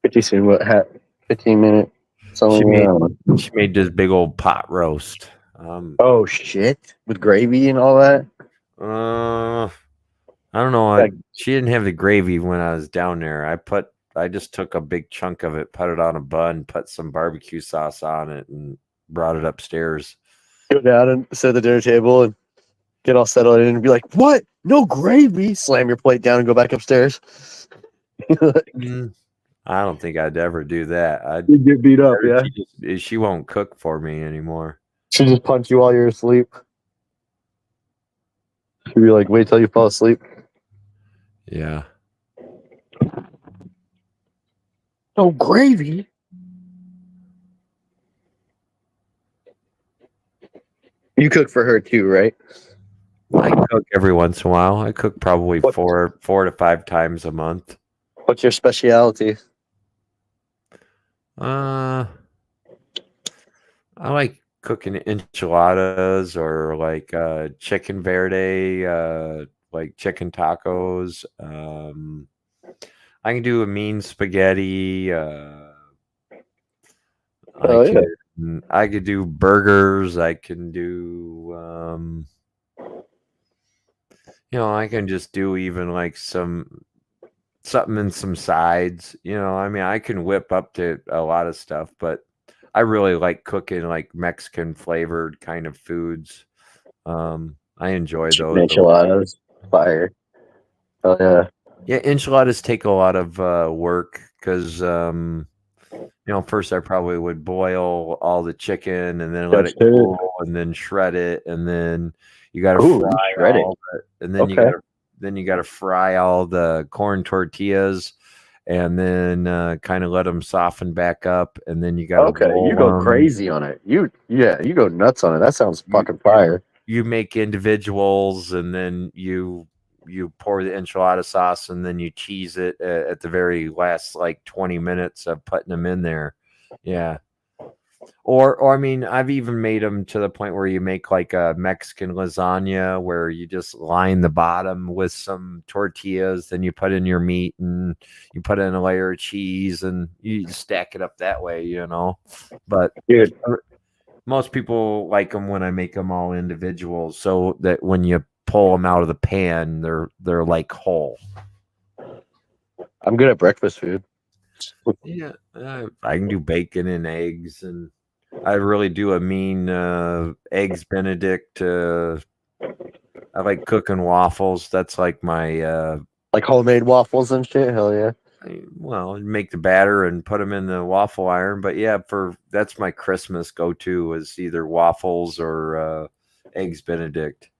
Pretty soon. What? 15 minutes. She made this big old pot roast. Oh shit! With gravy and all that. I don't know. She didn't have the gravy when I was down there. I just took a big chunk of it, put it on a bun, put some barbecue sauce on it, and brought it upstairs. Go down and sit at the dinner table and get all settled in and be like, "What? No gravy?" Slam your plate down and go back upstairs. I don't think I'd ever do that. You get beat up, yeah. She won't cook for me anymore. She'll just punch you while you're asleep. She'll be like, "Wait till you fall asleep." Yeah. No gravy. You cook for her too, right? I cook every once in a while. I cook probably 4 to 5 times a month. What's your specialty? I like cooking enchiladas or like chicken verde, like chicken tacos. I can do a mean spaghetti. I could do burgers. I can do, I can just do even like something and some sides. I mean, I can whip up to a lot of stuff, but I really like cooking like Mexican flavored kind of foods. I enjoy those. Enchiladas, fire. Oh yeah. Yeah, enchiladas take a lot of work because first I probably would boil all the chicken and then let it cool and then shred it and then you got to fry all it and then you got to fry all the corn tortillas and then kind of let them soften back up and then you got to you go crazy on it. You go nuts on it. That sounds fucking fire. You make individuals and then you pour the enchilada sauce and then you cheese it at the very last like 20 minutes of putting them in there. Yeah. Or I mean, I've even made them to the point where you make like a Mexican lasagna where you just line the bottom with some tortillas, then you put in your meat and you put in a layer of cheese and you stack it up that way, But dude, most people like them when I make them all individuals so that when you pull them out of the pan, they're like whole. I'm good at breakfast food. Yeah, I can do bacon and eggs, and I really do a mean eggs Benedict. I like cooking waffles. That's like my like homemade waffles and shit. Hell yeah. Well, make the batter and put them in the waffle iron. But yeah, that's my Christmas go-to is either waffles or eggs Benedict.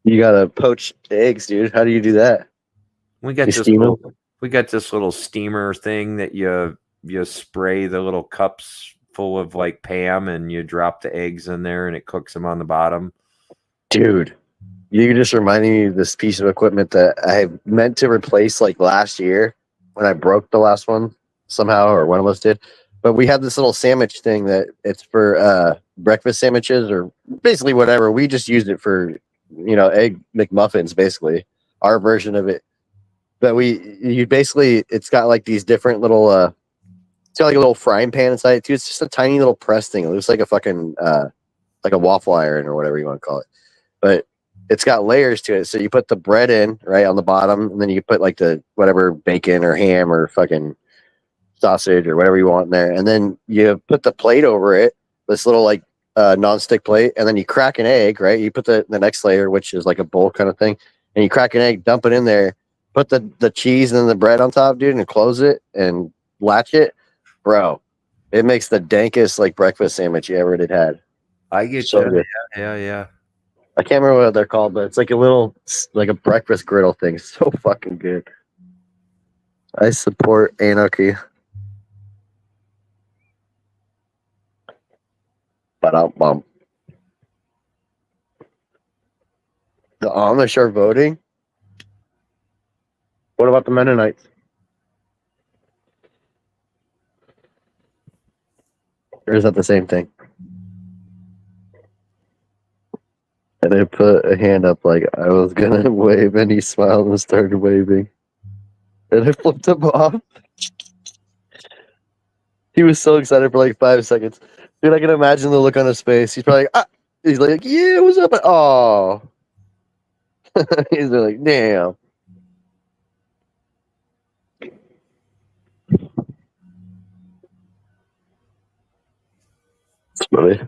You gotta poach the eggs, dude. How do you do that? We got this little steamer thing that you spray the little cups full of like Pam and you drop the eggs in there and it cooks them on the bottom. Dude, you just reminded me of this piece of equipment that I meant to replace like last year when I broke the last one somehow, or one of us did. But we had this little sandwich thing that it's for breakfast sandwiches or basically whatever. We just used it for, egg McMuffins, basically our version of it. But it's got like these different little, it's got like a little frying pan inside it too. It's just a tiny little press thing. It looks like a fucking, like a waffle iron or whatever you want to call it. But it's got layers to it. So you put the bread in right on the bottom, and then you put like the whatever bacon or ham or fucking sausage or whatever you want in there. And then you put the plate over it, this little like non-stick plate, and then you crack an egg, right? You put the next layer, which is like a bowl kind of thing, and you crack an egg, dump it in there, put the cheese and the bread on top, dude, and close it and latch it, bro. It makes the dankest like breakfast sandwich you ever did had. I get So you. good. Yeah. I can't remember what they're called, but it's like a little like a breakfast griddle thing. So fucking good. I support anarchy. But I'm the Amish are voting. What about the Mennonites? Or is that the same thing? And I put a hand up like I was gonna wave, and he smiled and started waving. And I flipped him off. He was so excited for like 5 seconds. Dude, I can imagine the look on his face. He's probably like, ah. He's like, yeah, what's up? Oh. He's like, damn. It's funny.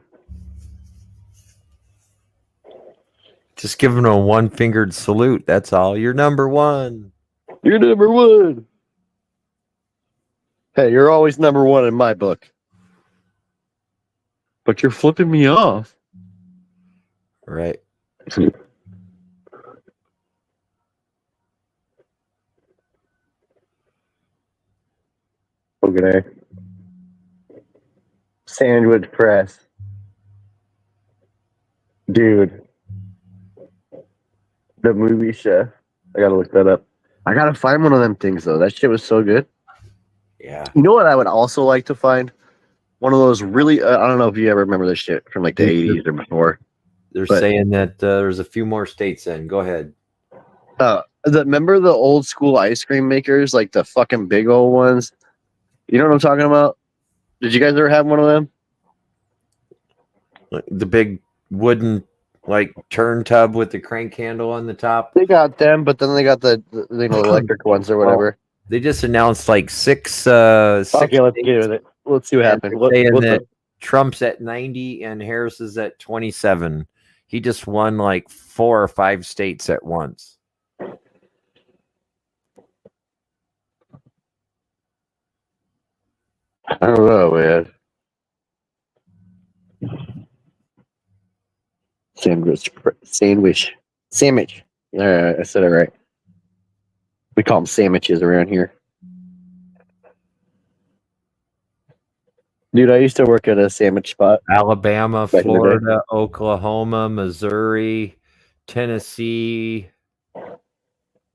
Just give him a one-fingered salute. That's all. You're number one. You're number one. Hey, you're always number one in my book. But you're flipping me off. Right. Okay. Sandwich press. Dude. The movie chef. I gotta look that up. I gotta find one of them things though. That shit was so good. Yeah. You know what I would also like to find? One of those really, I don't know if you ever remember this shit from like the 80s or before. They're But- saying that there's a few more states in. Go ahead. Remember the old school ice cream makers, like the fucking big old ones? You know what I'm talking about? Did you guys ever have one of them? The big wooden like turn tub with the crank handle on the top. They got them, but then they got the electric ones or whatever. They just announced like six Okay, let's states, get with it. Let's see what and happens. they're saying What's that up? Trump's at 90 and Harris is at 27. He just won like 4 or 5 states at once. I don't know, man. Sandwich. All right, I said it right. We call them sandwiches around here. Dude, I used to work at a sandwich spot. Alabama, Back in the day. Florida, Oklahoma, Missouri, Tennessee,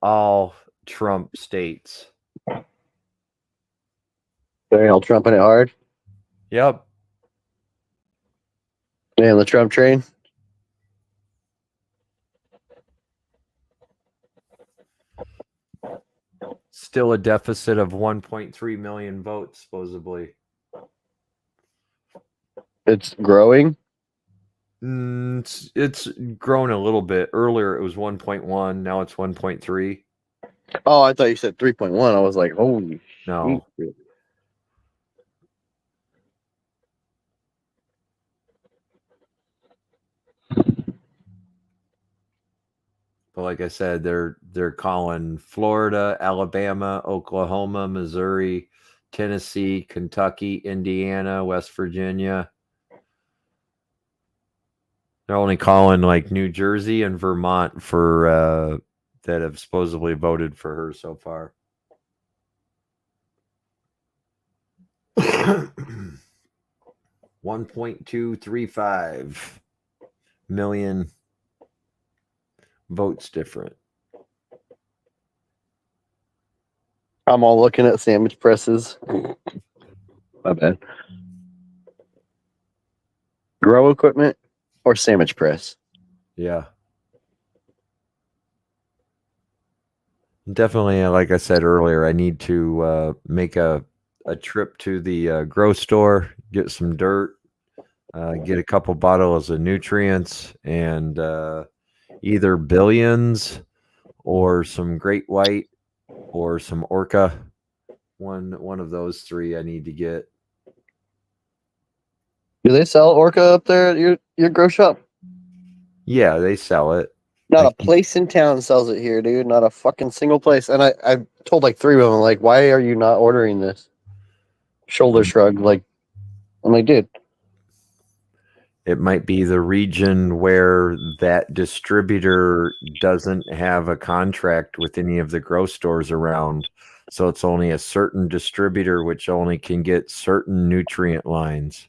all Trump states. They're all trumping it hard. Yep. Man, the Trump train. Still a deficit of 1.3 million votes, supposedly. It's growing. It's grown a little bit. Earlier it was 1.1. Now it's 1.3. Oh, I thought you said 3.1. I was like, holy No. shit. But like I said, they're calling Florida, Alabama, Oklahoma, Missouri, Tennessee, Kentucky, Indiana, West Virginia. They're only calling like New Jersey and Vermont for that have supposedly voted for her so far. 1.235 million votes different. I'm all looking at sandwich presses. My bad. Grow equipment or sandwich press? Yeah. Definitely, like I said earlier, I need to make a trip to the grow store, get some dirt, get a couple bottles of nutrients, and either Billions or some Great White or some Orca. One of those three I need to get. Do they sell Orca up there at your grow shop? Yeah, they sell it. Not I a place in town sells it here, dude. Not a fucking single place. And I told like 3 of them, like, why are you not ordering this? Shoulder shrug, like, I'm like, dude. It might be the region where that distributor doesn't have a contract with any of the grow stores around. So it's only a certain distributor which only can get certain nutrient lines.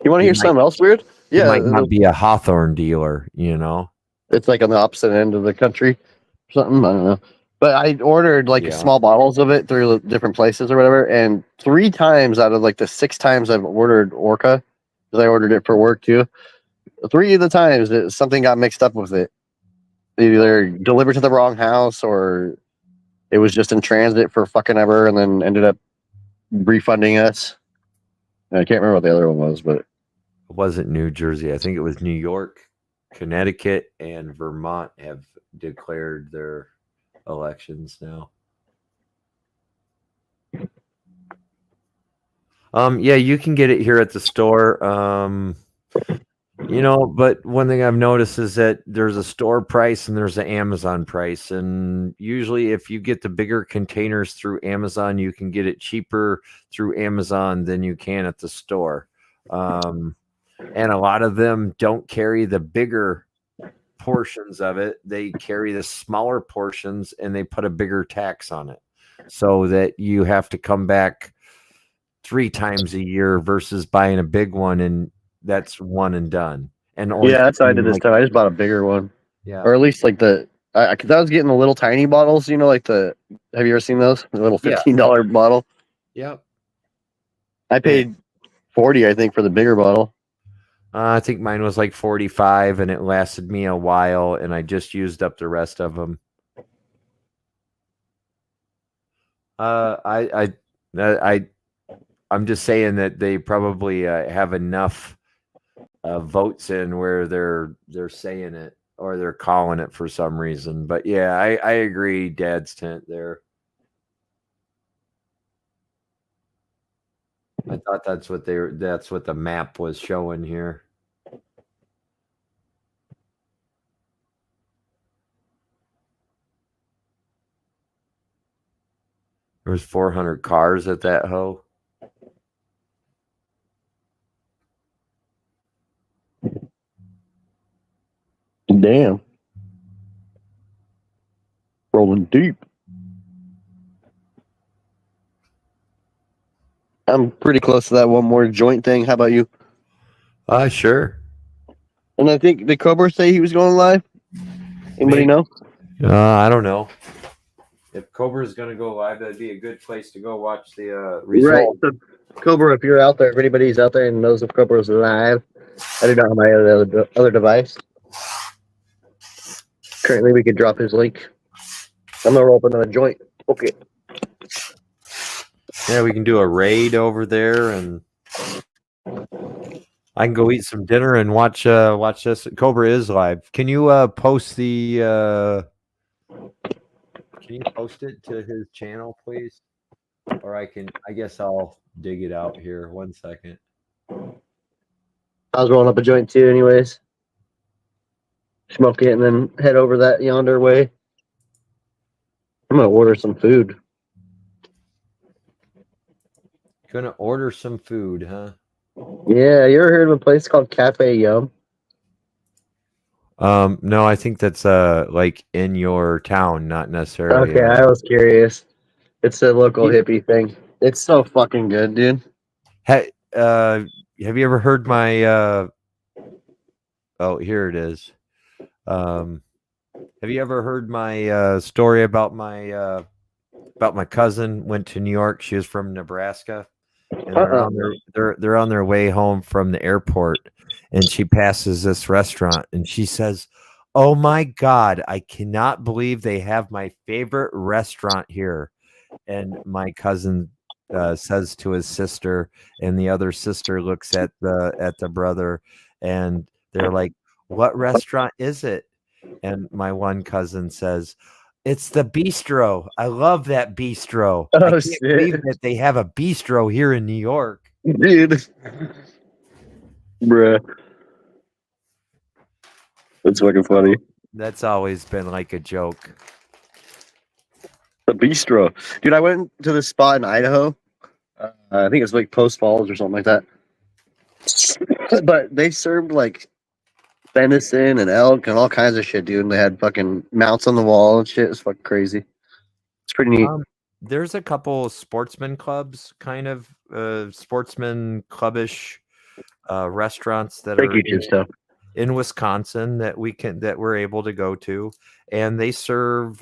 You want to hear something else weird? It Yeah, might not be a Hawthorne dealer, you know? it's like on the opposite end of the country or something. I don't know. But I ordered like Yeah. small bottles of it through different places or whatever. And 3 times out of like the 6 times I've ordered Orca, because I ordered it for work too, 3 of the times something got mixed up with it. They either delivered to the wrong house or it was just in transit for fucking ever and then ended up refunding us. I can't remember what the other one was, but It wasn't New Jersey. I think it was New York, Connecticut, and Vermont have declared their elections now. Yeah, you can get it here at the store. You know, but one thing I've noticed is that there's a store price and there's an Amazon price. And usually if you get the bigger containers through Amazon, you can get it cheaper through Amazon than you can at the store. And a lot of them don't carry the bigger portions of it. They carry the smaller portions and they put a bigger tax on it so that you have to come back 3 times a year versus buying a big one and that's one and done. And only yeah, that's what I did this time. I just bought a bigger one, yeah, or at least like because I was getting the little tiny bottles. You know, like have you ever seen those? The little $15 bottle. Yep. I paid 40, I think, for the bigger bottle. I think mine was like 45, and it lasted me a while, and I just used up the rest of them. I'm just saying that they probably have enough votes in where they're saying it or they're calling it for some reason. But yeah, I agree. Dad's tent there. I thought that's what the map was showing here. There was 400 cars at that hoe. Damn. Rolling deep. I'm pretty close to that one more joint thing. How about you? Sure. And I think did Cobra say he was going live? Anybody know? I don't know. If Cobra's going to go live, that'd be a good place to go watch the result. Right. So, Cobra, if you're out there, if anybody's out there and knows if Cobra's live, I do not have my other device. Currently, we could drop his link. I'm gonna roll up another joint. Okay. Yeah, we can do a raid over there, and I can go eat some dinner and watch this. Cobra is live. Can you post the? Can you post it to his channel, please? Or I guess I'll dig it out here. 1 second. I was rolling up a joint too, anyways. Smoke it and then head over that yonder way. I'm gonna order some food. Gonna order some food, huh? Yeah, you ever heard of a place called Cafe Yum? No, I think that's like in your town, not necessarily. Okay, I was curious. It's a local hippie thing. It's so fucking good, dude. Have you ever heard my? Oh, here it is. Have you ever heard my story about my cousin went to New York? She was from Nebraska, and they're on their way home from the airport, and she passes this restaurant, and she says, "Oh my God, I cannot believe they have my favorite restaurant here." And my cousin says to his sister, and the other sister looks at the brother, and they're like, "What restaurant is it?" And my one cousin says, "It's the bistro. I love that bistro. I can't believe that they have a bistro here in New York." Dude. Bruh. That's fucking funny. That's always been like a joke. The bistro. Dude, I went to this spot in Idaho. I think it's like Post Falls or something like that. But they served like venison and elk and all kinds of shit, dude. And they had fucking mounts on the wall and shit. It was fucking crazy. It's pretty neat. There's a couple sportsman clubs, kind of sportsman clubbish restaurants that Thank are you, Jim stuff. in Wisconsin that we're able to go to, and they serve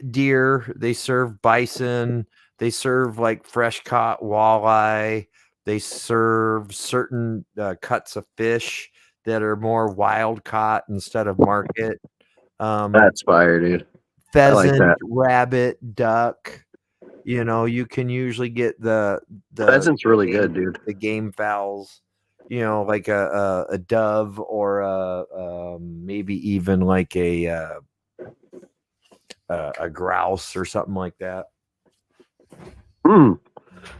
deer, they serve bison, they serve like fresh caught walleye, they serve certain cuts of fish that are more wild caught instead of market. That's fire, dude. Pheasant, that. rabbit, duck. You know, you can usually get the Pheasant's really game, good, dude. the game fowls. You know, like a dove or maybe even like a grouse or something like that.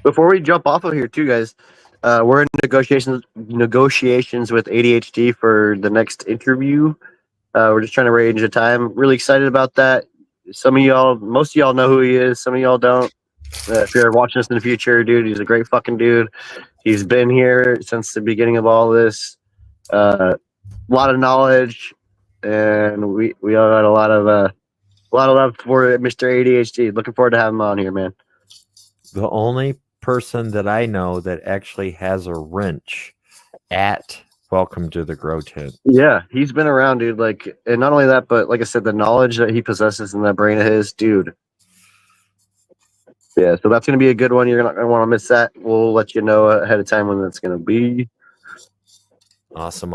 Before we jump off of here, too, guys, we're in negotiations with ADHD for the next interview. We're just trying to arrange a time. Really excited about that. Most of y'all know who he is. Some of y'all don't. If you're watching this in the future, dude, he's a great fucking dude. He's been here since the beginning of all this. A lot of knowledge, and we all got a lot of love for Mr. ADHD. Looking forward to having him on here, man. The only person that I know that actually has a wrench at Welcome to the Grow Tent. Yeah, he's been around, dude. Like, and not only that, but like I said, the knowledge that he possesses in that brain of his, dude. Yeah, so that's gonna be a good one. You're not gonna want to miss that. We'll let you know ahead of time when that's gonna be. Awesome.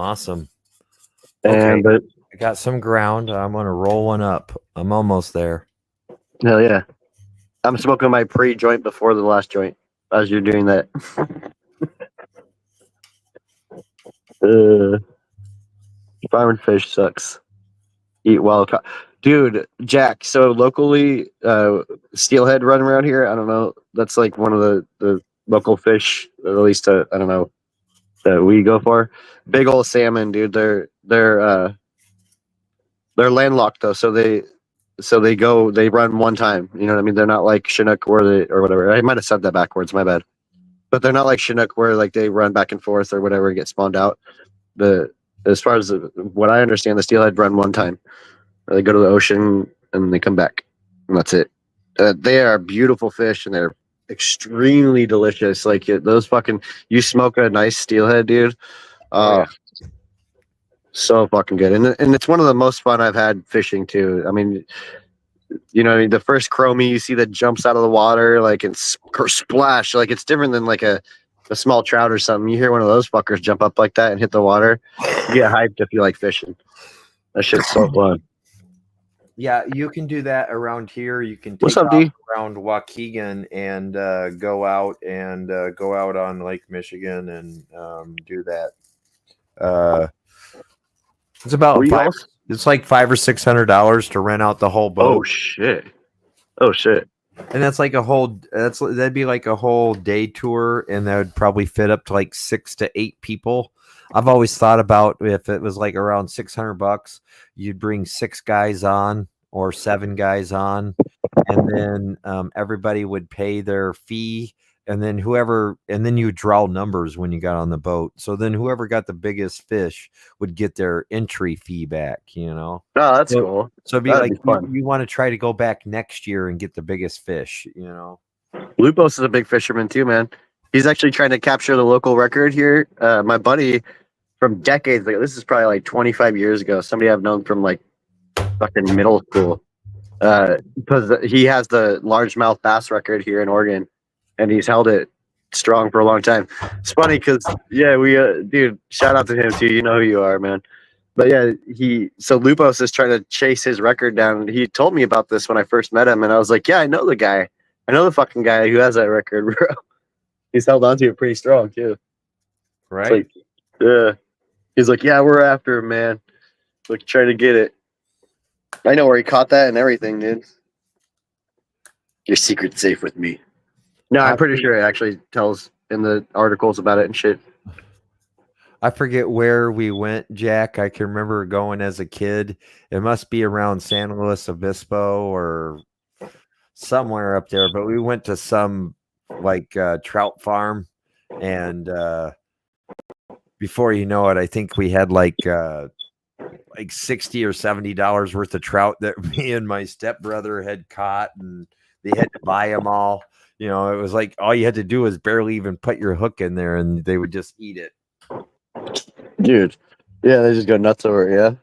And Okay, I got some ground. I'm gonna roll one up. I'm almost there. hell yeah, I'm smoking my pre-joint before the last joint as you're doing that. Farming fish sucks. Eat wild caught. Dude, Jack, so locally, steelhead run around here. I don't know. That's like one of the local fish, at least I don't know, that we go for. Big old salmon, dude. They're landlocked though, so they run one time. You know what I mean? They're not like Chinook or whatever. I might have said that backwards, my bad. But they're not like Chinook where like they run back and forth or whatever and get spawned out. As far as what I understand, the steelhead run one time. They go to the ocean and they come back, and that's it. They are beautiful fish, and they're extremely delicious. Like those fucking, you smoke a nice steelhead, dude. So fucking good, and it's one of the most fun I've had fishing too. I mean, you know, the first chromie you see that jumps out of the water, like and splash, like it's different than like a small trout or something. You hear one of those fuckers jump up like that and hit the water, you get hyped if you like fishing. That shit's so fun. Yeah, you can do that around here. You can What's take up, off D? around Waukegan and go out on Lake Michigan and do that. It's about it's like $500 or $600 to rent out the whole boat. Oh shit! And that's like that'd be like a whole day tour, and that would probably fit up to like 6 to 8 people. I've always thought about if it was like around $600, you'd bring 6 guys on or 7 guys on, and then everybody would pay their fee, and then you draw numbers when you got on the boat. So then whoever got the biggest fish would get their entry fee back, you know? Oh, that's cool. So it'd be That'd like be fun. you want to try to go back next year and get the biggest fish, you know? Lupos is a big fisherman too, man. He's actually trying to capture the local record here. My buddy from decades ago, this is probably like 25 years ago, somebody I've known from like fucking middle school, because he has the largemouth bass record here in Oregon, and he's held it strong for a long time. It's funny because, yeah, dude, shout out to him too. You know who you are, man. But yeah, so Lupos is trying to chase his record down. He told me about this when I first met him, and I was like, yeah, I know the guy. I know the fucking guy who has that record, bro. He's held on to it pretty strong too. Right? It's like, he's like, yeah, we're after him, man. Like, trying to get it. I know where he caught that and everything, dude. Your secret's safe with me. No, I'm pretty sure it actually tells in the articles about it and shit. I forget where we went, Jack. I can remember going as a kid. It must be around San Luis Obispo or somewhere up there, but we went to some trout farm, and before you know it, I think we had like $60 or $70 worth of trout that me and my stepbrother had caught, and they had to buy them all. You know, it was like all you had to do was barely even put your hook in there, and they would just eat it. Dude. Yeah, they just go nuts over it, yeah.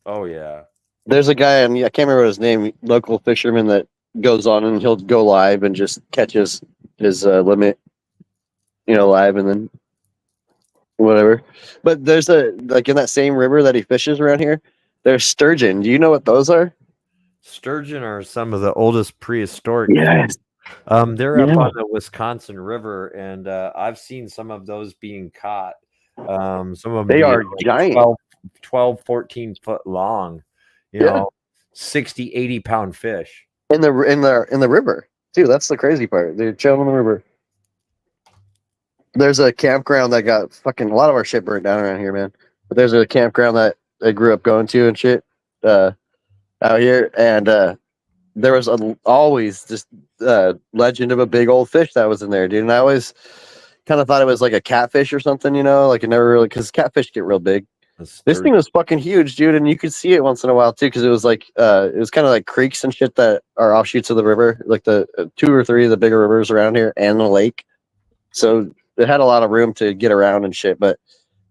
Oh yeah. There's a guy, I can't remember his name, local fisherman that goes on and he'll go live and just catches his limit, live and then whatever. But there's in that same river that he fishes around here, there's sturgeon. Do you know what those are? Sturgeon are some of the oldest prehistoric. Yes. They're up Yeah. on the Wisconsin River, and I've seen some of those being caught. Some of them They being are like giant. 12, 14 foot long, Yeah. 60, 80-pound fish. In the river. Dude, that's the crazy part. They're chilling in the river. There's a campground that got fucking a lot of our shit burned down around here, man. But there's a campground that I grew up going to and shit out here, and there was always this legend of a big old fish that was in there, dude. And I always kind of thought it was like a catfish or something, like it never really, because catfish get real big. This thing was fucking huge, dude, and you could see it once in a while too, because it was like it was kind of like creeks and shit that are offshoots of the river, like the 2 or 3 of the bigger rivers around here and the lake. So it had a lot of room to get around and shit. But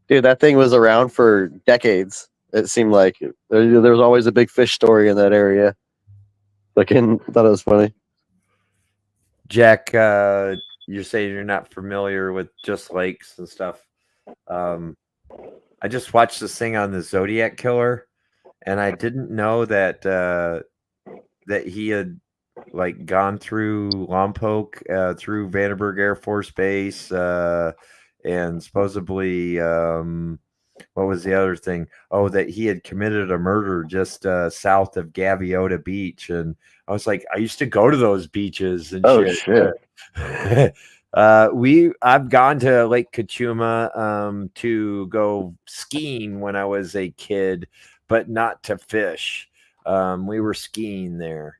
dude, that thing was around for decades. It seemed like there was always a big fish story in that area. Thought it was funny. Jack, you're saying you're not familiar with just lakes and stuff. I just watched this thing on the Zodiac Killer, and I didn't know that that he had gone through Lompoc, through Vandenberg Air Force Base, and supposedly what was the other thing? Oh, that he had committed a murder just south of Gaviota Beach, and I was like, I used to go to those beaches and shit. I've gone to Lake Cachuma to go skiing when I was a kid, but not to fish. We were skiing there.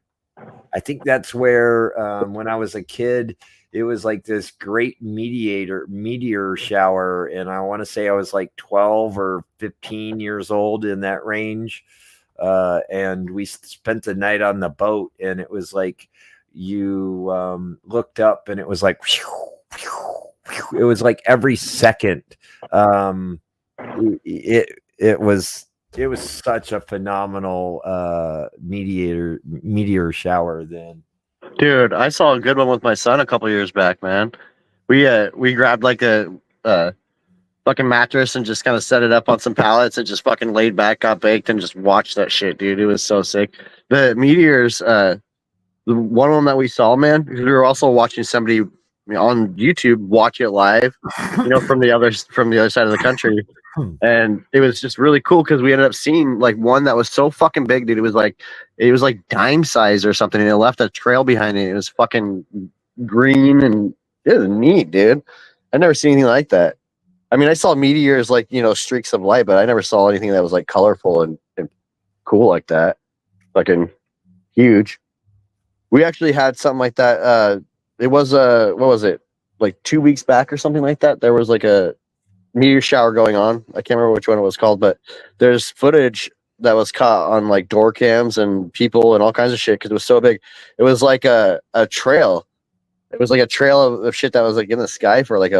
I think that's where when I was a kid, it was like this great meteor shower, and I want to say I was like 12 or 15 years old, in that range. And we spent the night on the boat, and it was like you looked up, and it was like it was like every second. It was such a phenomenal meteor shower then. Dude, I saw a good one with my son a couple years back, man. We grabbed like a fucking mattress and just kind of set it up on some pallets and just fucking laid back, got baked, and just watched that shit, dude. It was so sick. The meteors, the one of them that we saw, man, because we were also watching somebody on YouTube watch it live, from the other side of the country. And it was just really cool because we ended up seeing like one that was so fucking big, dude. It was like dime size or something, and it left a trail behind it. It was fucking green, and it was neat, dude. I never seen anything like that. I mean, I saw meteors like streaks of light, but I never saw anything that was like colorful and cool like that. Fucking huge. We actually had something like that. It was what was it? Like 2 weeks back or something like that. There was like a meteor shower going on. I can't remember which one it was called, but there's footage that was caught on like door cams and people and all kinds of shit because it was so big. It was like a trail. It was like a trail of shit that was like in the sky for like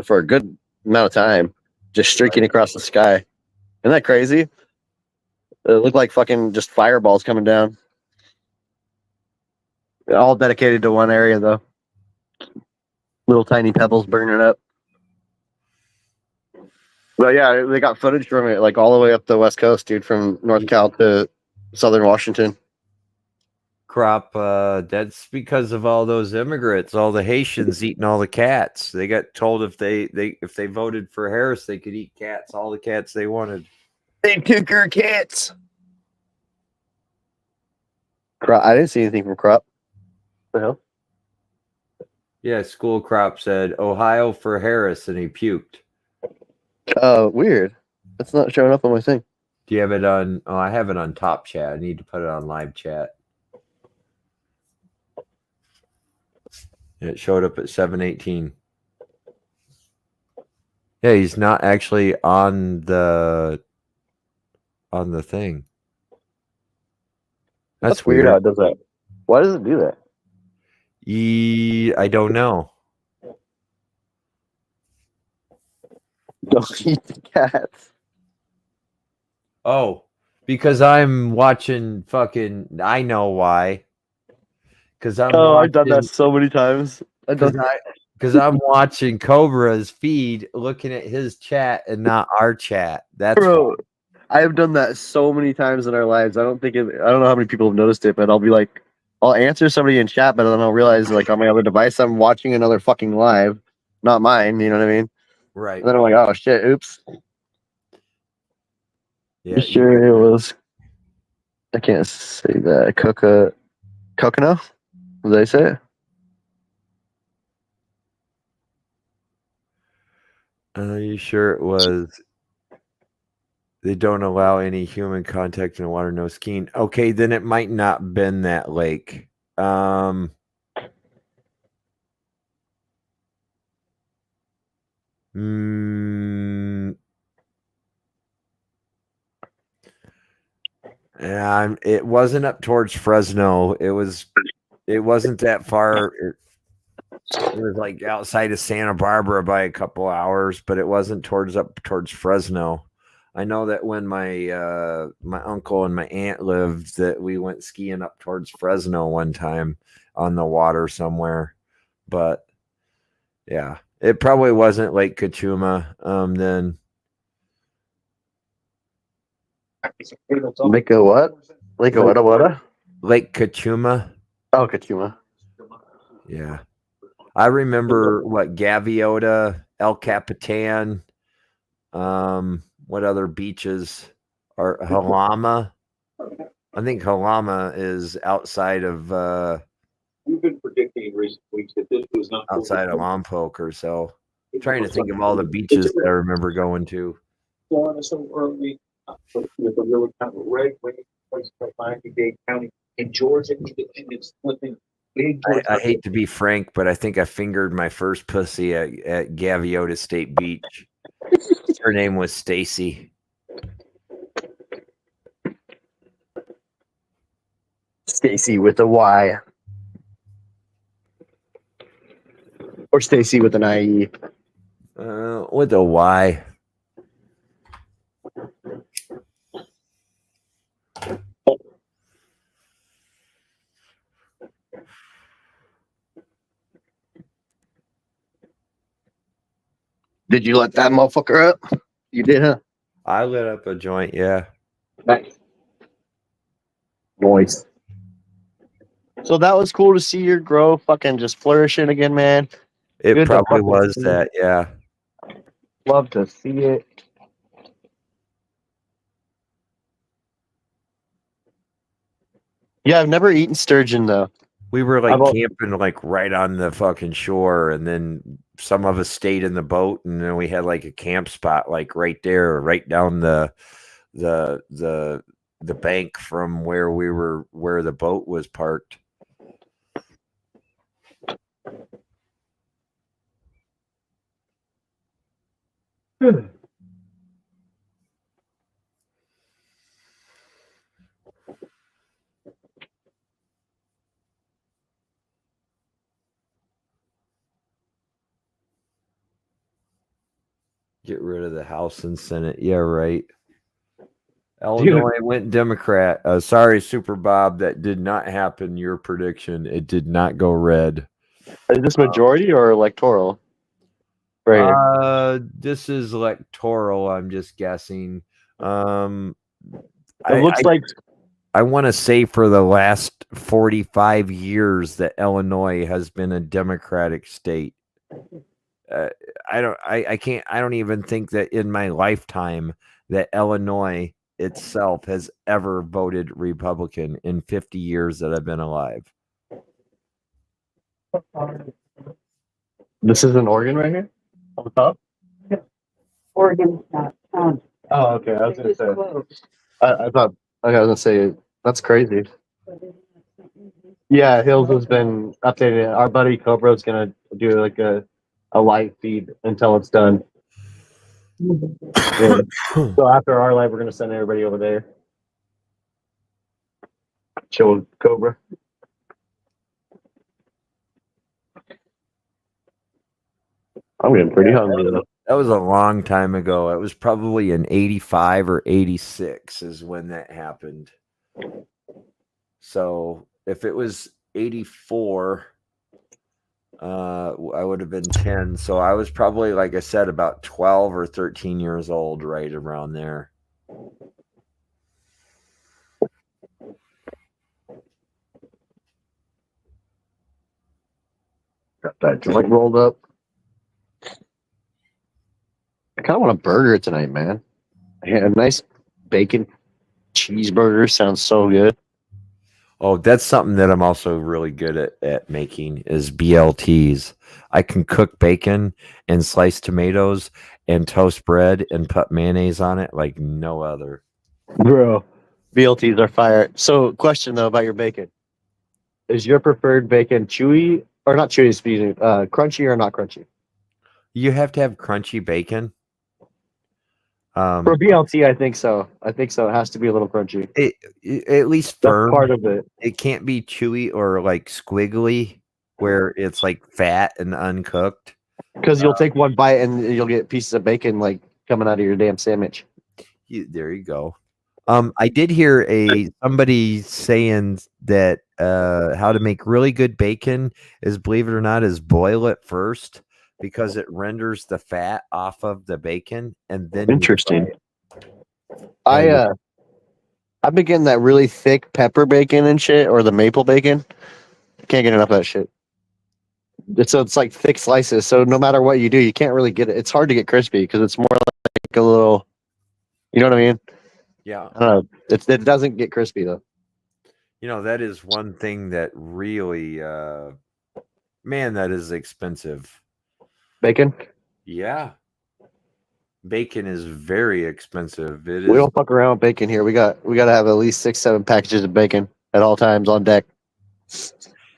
for a good amount of time, just streaking across the sky. Isn't that crazy? It looked like fucking just fireballs coming down. All dedicated to one area though. Little tiny pebbles burning up. But yeah, they got footage from it like all the way up the West Coast, dude, from North Cal to Southern Washington. Crop, that's because of all those immigrants, all the Haitians eating all the cats. They got told if they voted for Harris, they could eat cats, all the cats they wanted. They took our cats. Crop, I didn't see anything from Crop. What the hell? Yeah, School Crop said Ohio for Harris, and he puked. Oh, weird. It's not showing up on my thing. Do you have it on? Oh, I have it on Top Chat. I need to put it on Live Chat. It showed up at 7:18. Yeah, he's not actually on the thing. That's weird weird. how it does that. Why does it do that? I don't know. Don't eat the cats. Oh, because I'm watching fucking. I know why. Because I'm I've done that watching. so many times. Because I'm watching Cobra's feed, looking at his chat and not our chat. That's Bro, why. I have done that so many times in our lives. I don't know how many people have noticed it, but I'll be like, I'll answer somebody in chat, but then I'll realize like on my other device I'm watching another fucking live, not mine. You know what I mean? Right. And then I'm like, oh shit, oops. Yeah. Sure, it was. I can't say that. Coconut? Did I say it? Are you sure it was? They don't allow any human contact in the water, no skiing. Okay, then it might not been that lake. It wasn't up towards Fresno. It wasn't that far. It was like outside of Santa Barbara by a couple hours, but it wasn't up towards Fresno. I know that when my my uncle and my aunt lived, that we went skiing up towards Fresno one time on the water somewhere. But yeah, it probably wasn't Lake Cachuma. Then Lake a what? Lake a what? Lake Cachuma. Oh, Kachuma. Yeah. I remember what Gaviota, El Capitan, what other beaches are Halama? I think Halama is outside of We've been predicting in recent weeks that this was not outside of Lompoc or so. I'm trying to think of all the beaches that I remember going to. Florida so early, with the really kind of red wave places like Miami-Dade County in Georgia, it's flipping big. I hate to be frank, but I think I fingered my first pussy at Gaviota State Beach. Her name was Stacy. Stacy with a Y. Or Stacy with an IE. With a Y. Did you let that motherfucker up? You did, huh? I lit up a joint, yeah. Nice. Noise. So that was cool to see your grow fucking just flourishing again, man. It Good to probably fucking was see. that, yeah. Love to see it. Yeah, I've never eaten sturgeon though. We were like I've- camping like right on the fucking shore, and then some of us stayed in the boat, and then we had like a camp spot like right there, right down the bank from where the boat was parked. Get rid of the House and Senate. Yeah, right. Illinois went Democrat. Sorry, Super Bob. That did not happen. Your prediction. It did not go red. Is this majority or electoral? Right. This is electoral. I'm just guessing. It looks like I want to say for the last 45 years that Illinois has been a Democratic state. I don't even think that in my lifetime that Illinois itself has ever voted Republican in 50 years that I've been alive. This is an Oregon right here on the top. Oregon.com. Oh, okay. I was gonna It's say. closed. I thought. Okay, I was gonna say that's crazy. Yeah, Hills has been updating it. Our buddy Cobra's gonna do like a live feed until it's done. Yeah. So after our live, we're gonna send everybody over there. Chill with Cobra. I'm getting pretty hungry though. That was a long time ago. It was probably in 85 or 86 is when that happened. So if it was 84, I would have been 10. So I was probably, like I said, about 12 or 13 years old, right around there. Got that joint rolled up. I kind of want a burger tonight, man. Yeah, a nice bacon cheeseburger sounds so good. Oh, that's something that I'm also really good at making is BLTs. I can cook bacon and slice tomatoes and toast bread and put mayonnaise on it like no other. Bro, BLTs are fire. So, question though about your bacon: is your preferred bacon chewy or not chewy? Excuse me, crunchy or not crunchy? You have to have crunchy bacon. For BLT, I think so. I think so. It has to be a little crunchy. At least That's firm. part of it. It can't be chewy or like squiggly where it's like fat and uncooked. Because you'll take one bite and you'll get pieces of bacon like coming out of your damn sandwich. There you go. I did hear somebody saying that how to make really good bacon is, believe it or not, is boil it first because it renders the fat off of the bacon and then Interesting. fry it. I've been getting that really thick pepper bacon and shit, or the maple bacon. Can't get enough of that shit. So it's like thick slices. So no matter what you do, you can't really get it. It's hard to get crispy because it's more like a little. You know what I mean? Yeah. I don't know. It doesn't get crispy though. You know, that is one thing that really, man, that is expensive. Bacon. Yeah. Bacon is very expensive. It We is. don't fuck around with bacon here. We got to have at least 6-7 packages of bacon at all times on deck.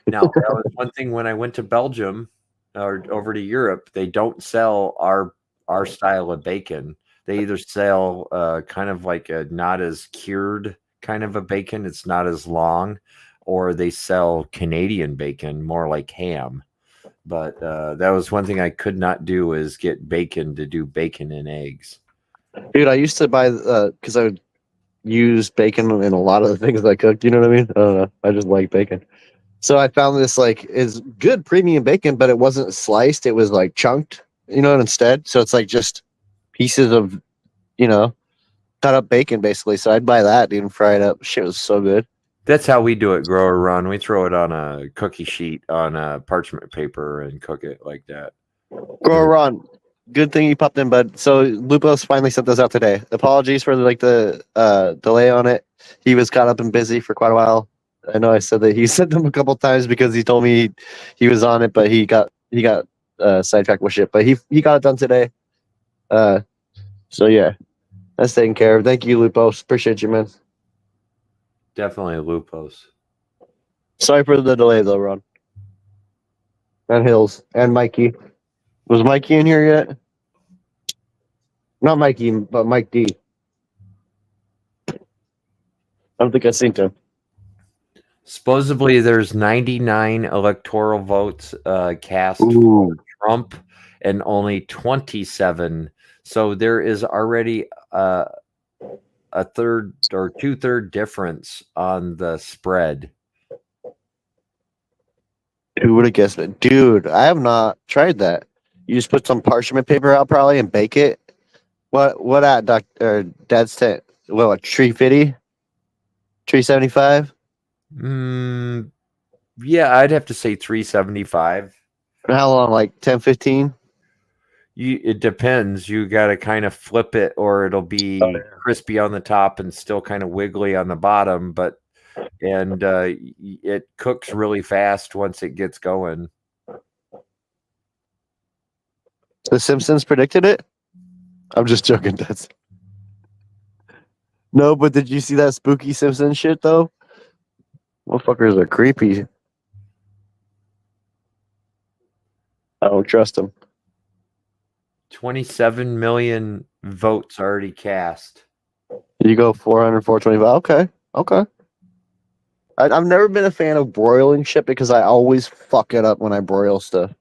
Now, that was one thing when I went to Belgium or over to Europe, they don't sell our style of bacon. They either sell kind of like a not as cured kind of a bacon, it's not as long, or they sell Canadian bacon, more like ham. But that was one thing I could not do is get bacon to do bacon and eggs. Dude, I used to buy because I would use bacon in a lot of the things I cooked. You know what I mean? I don't know. I just like bacon. So I found this like is good premium bacon, but it wasn't sliced. It was like chunked, you know, instead. So it's like just pieces of, cut up bacon basically. So I'd buy that, dude, and fry it up. Shit was so good. That's how we do it, Grower Run. We throw it on a cookie sheet on a parchment paper and cook it like that. Grow Ron, good thing you popped in, bud. So Lupos finally sent those out today. Apologies for the delay on it. He was caught up and busy for quite a while. I know I said that he sent them a couple times because he told me he was on it, but he got sidetracked with shit. But he got it done today. So yeah, that's taken care of. Thank you, Lupos. Appreciate you, man. Definitely Lupos. Sorry for the delay, though, Ron. And Hills and Mikey. Was Mikey in here yet? Not Mikey, but Mike D. I don't think I've seen him. Supposedly, there's 99 electoral votes cast Ooh. for Trump and only 27. So there is already a third or 2/3 difference on the spread. Who would have guessed it? Dude, I have not tried that. You just put some parchment paper out probably and bake it. What at Dad's tent? What, 350? 375? Yeah, I'd have to say 375. How long? Like 10, 15? It depends. You got to kind of flip it, or it'll be crispy on the top and still kind of wiggly on the bottom. And it cooks really fast once it gets going. The Simpsons predicted it? I'm just joking. That's no, but did you see that spooky Simpsons shit though? Motherfuckers are creepy. I don't trust them. 27 million votes already cast. You go 400, 425. Okay. Okay. I've never been a fan of broiling shit because I always fuck it up when I broil stuff.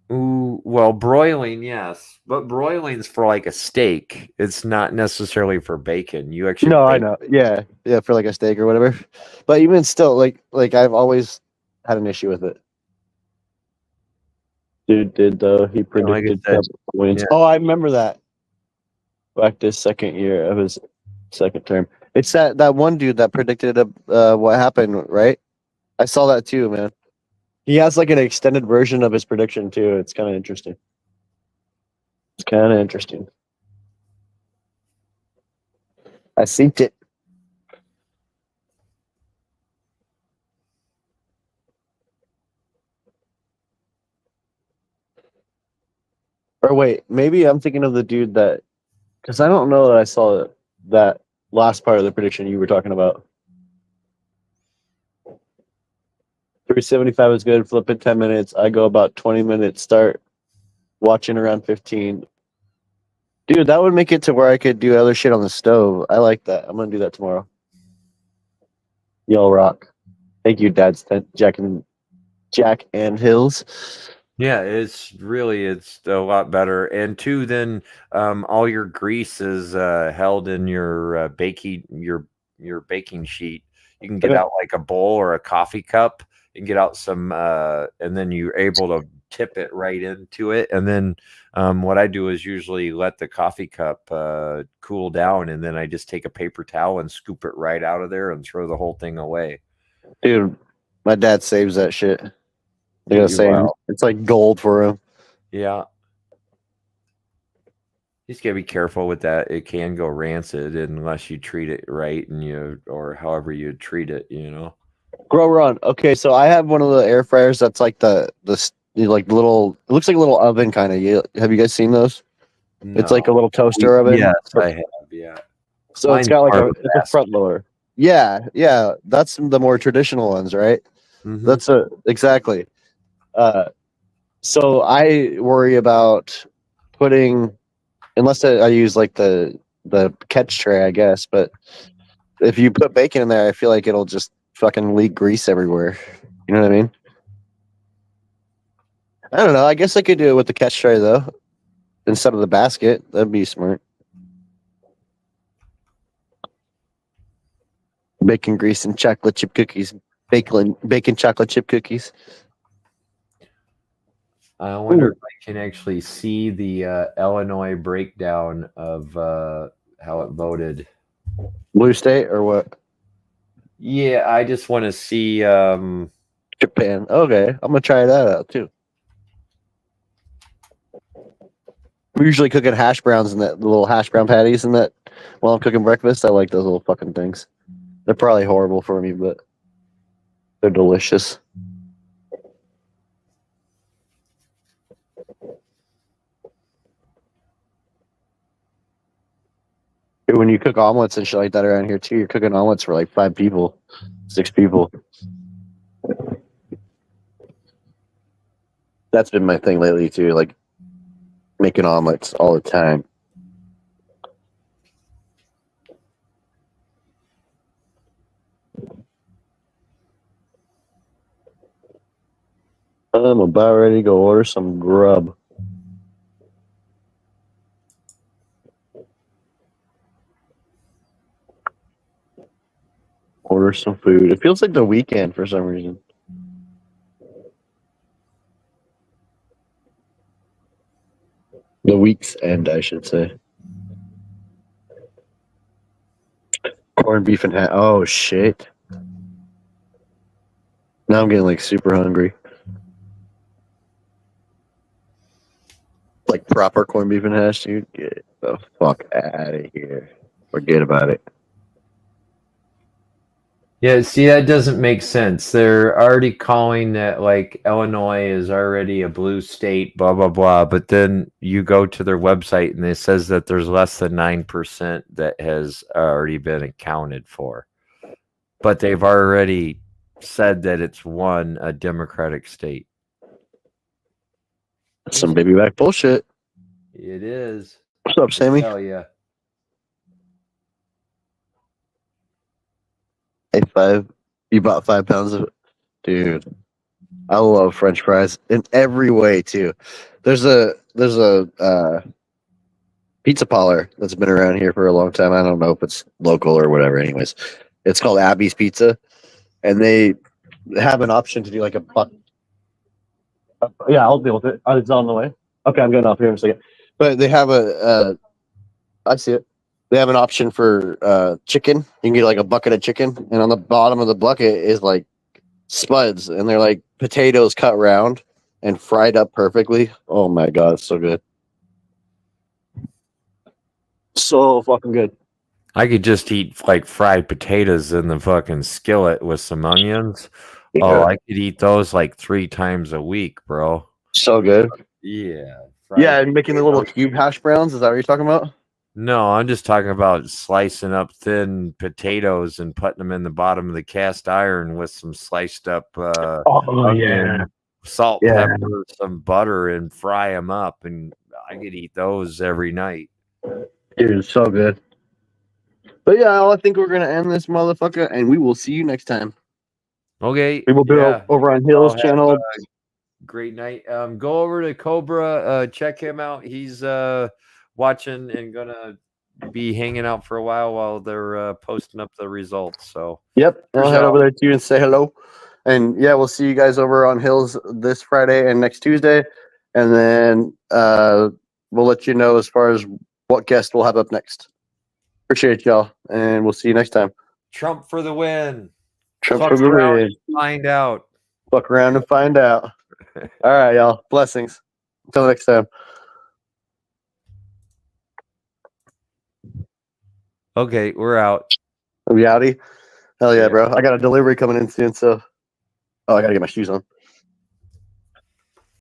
Ooh, well, broiling, yes, but broiling's for like a steak. It's not necessarily for bacon. You actually No, I bake. know. Yeah. Yeah, for like a steak or whatever. But even still, like I've always had an issue with it. Dude did he like I predicted said, wins. yeah. Oh, I remember that. Back this second year of his second term. It's that one dude that predicted what happened, right? I saw that too, man. He has like an extended version of his prediction too. It's kind of interesting. It's kind of interesting. I synced it. Or wait, maybe I'm thinking of the dude that, because I don't know that I saw that last part of the prediction you were talking about. 375 is good. Flip it 10 minutes. I go about 20 minutes. Start watching around 15. Dude, that would make it to where I could do other shit on the stove. I like that. I'm gonna do that tomorrow. Y'all rock. Thank you, Dad's Jack and Hills. Yeah, it's a lot better. And two, then all your grease is held in your your baking sheet. You can get Okay. out like a bowl or a coffee cup and get out some, and then you're able to tip it right into it. And then what I do is usually let the coffee cup cool down, and then I just take a paper towel and scoop it right out of there and throw the whole thing away. Dude, my dad saves that shit. You know, saying Wow. it's like gold for him. Yeah. You just gotta be careful with that. It can go rancid unless you treat it right or however you treat it, Grow Run. Okay, so I have one of the air fryers that's like like little. It looks like a little oven kind of. Have you guys seen those? It's like a No. little toaster oven. Yes, I have, yeah. So it's Mine's got like more of a it's a basket. front loader. Yeah, yeah. That's the more traditional ones, right? Mhm. That's exactly. So I worry about putting, unless I use like the catch tray, I guess. But if you put bacon in there, I feel like it'll just fucking leak grease everywhere. You know what I mean? I don't know. I guess I could do it with the catch tray though, instead of the basket. That'd be smart. Bacon grease and chocolate chip cookies. Bacon chocolate chip cookies. I wonder Ooh. if I can actually see the Illinois breakdown of how it voted. Blue State or what? Yeah, I just want to see. Japan. Okay, I'm gonna try that out too. We're usually cooking hash browns and that little hash brown patties and that while I'm cooking breakfast. I like those little fucking things. They're probably horrible for me, but they're delicious. When you cook omelets and shit like that around here too, you're cooking omelets for like 5 people, 6 people. That's been my thing lately too, like making omelets all the time. I'm about ready to go order some grub. Order some food. It feels like the weekend for some reason. The week's end, I should say. Corned beef and hat. Oh shit! Now I'm getting like super hungry. Like proper corned beef and hash, dude. Get the fuck out of here. Forget about it. Yeah, see, that doesn't make sense. They're already calling that like Illinois is already a blue state, blah blah blah. But then you go to their website and it says that there's less than 9% that has already been accounted for. But they've already said that it's a Democratic state. That's some baby back bullshit. It is. What's up, Sammy? Hell yeah. Hey, 5. You bought 5 pounds of it? Dude, I love French fries in every way too. There's a pizza parlor that's been around here for a long time. I don't know if it's local or whatever. Anyways, it's called Abby's Pizza, and they have an option to do like a buck. Yeah, I'll deal with it. It's on the way. Okay, I'm getting off here in a second. But they have I see it. They have an option for chicken. You can get like a bucket of chicken, and on the bottom of the bucket is like spuds, and they're like potatoes cut round and fried up perfectly. Oh my god, it's so good. So fucking good. I could just eat like fried potatoes in the fucking skillet with some onions. Oh, I could eat those like 3 times a week, bro. So good. Yeah. Yeah, and making the little cube hash browns. Is that what you're talking about? No, I'm just talking about slicing up thin potatoes and putting them in the bottom of the cast iron with some sliced up onion, salt, pepper, some butter, and fry them up. And I could eat those every night. Dude, it's so good. But yeah, I think we're gonna end this motherfucker, and we will see you next time. Okay. We will be over on Hill's channel. Great night. Go over to Cobra. Check him out. He's watching and gonna be hanging out for a while they're posting up the results. So yep, I'll head over there to you and say hello. And yeah, we'll see you guys over on Hills this Friday and next Tuesday, and then we'll let you know as far as what guest we'll have up next. Appreciate y'all, and we'll see you next time. Trump for the win. Trump for the win. Find out. Fuck around and find out. All right, y'all. Blessings. Until next time. Okay, we're out. Are we outie? Hell yeah, bro. I got a delivery coming in soon, so I gotta get my shoes on.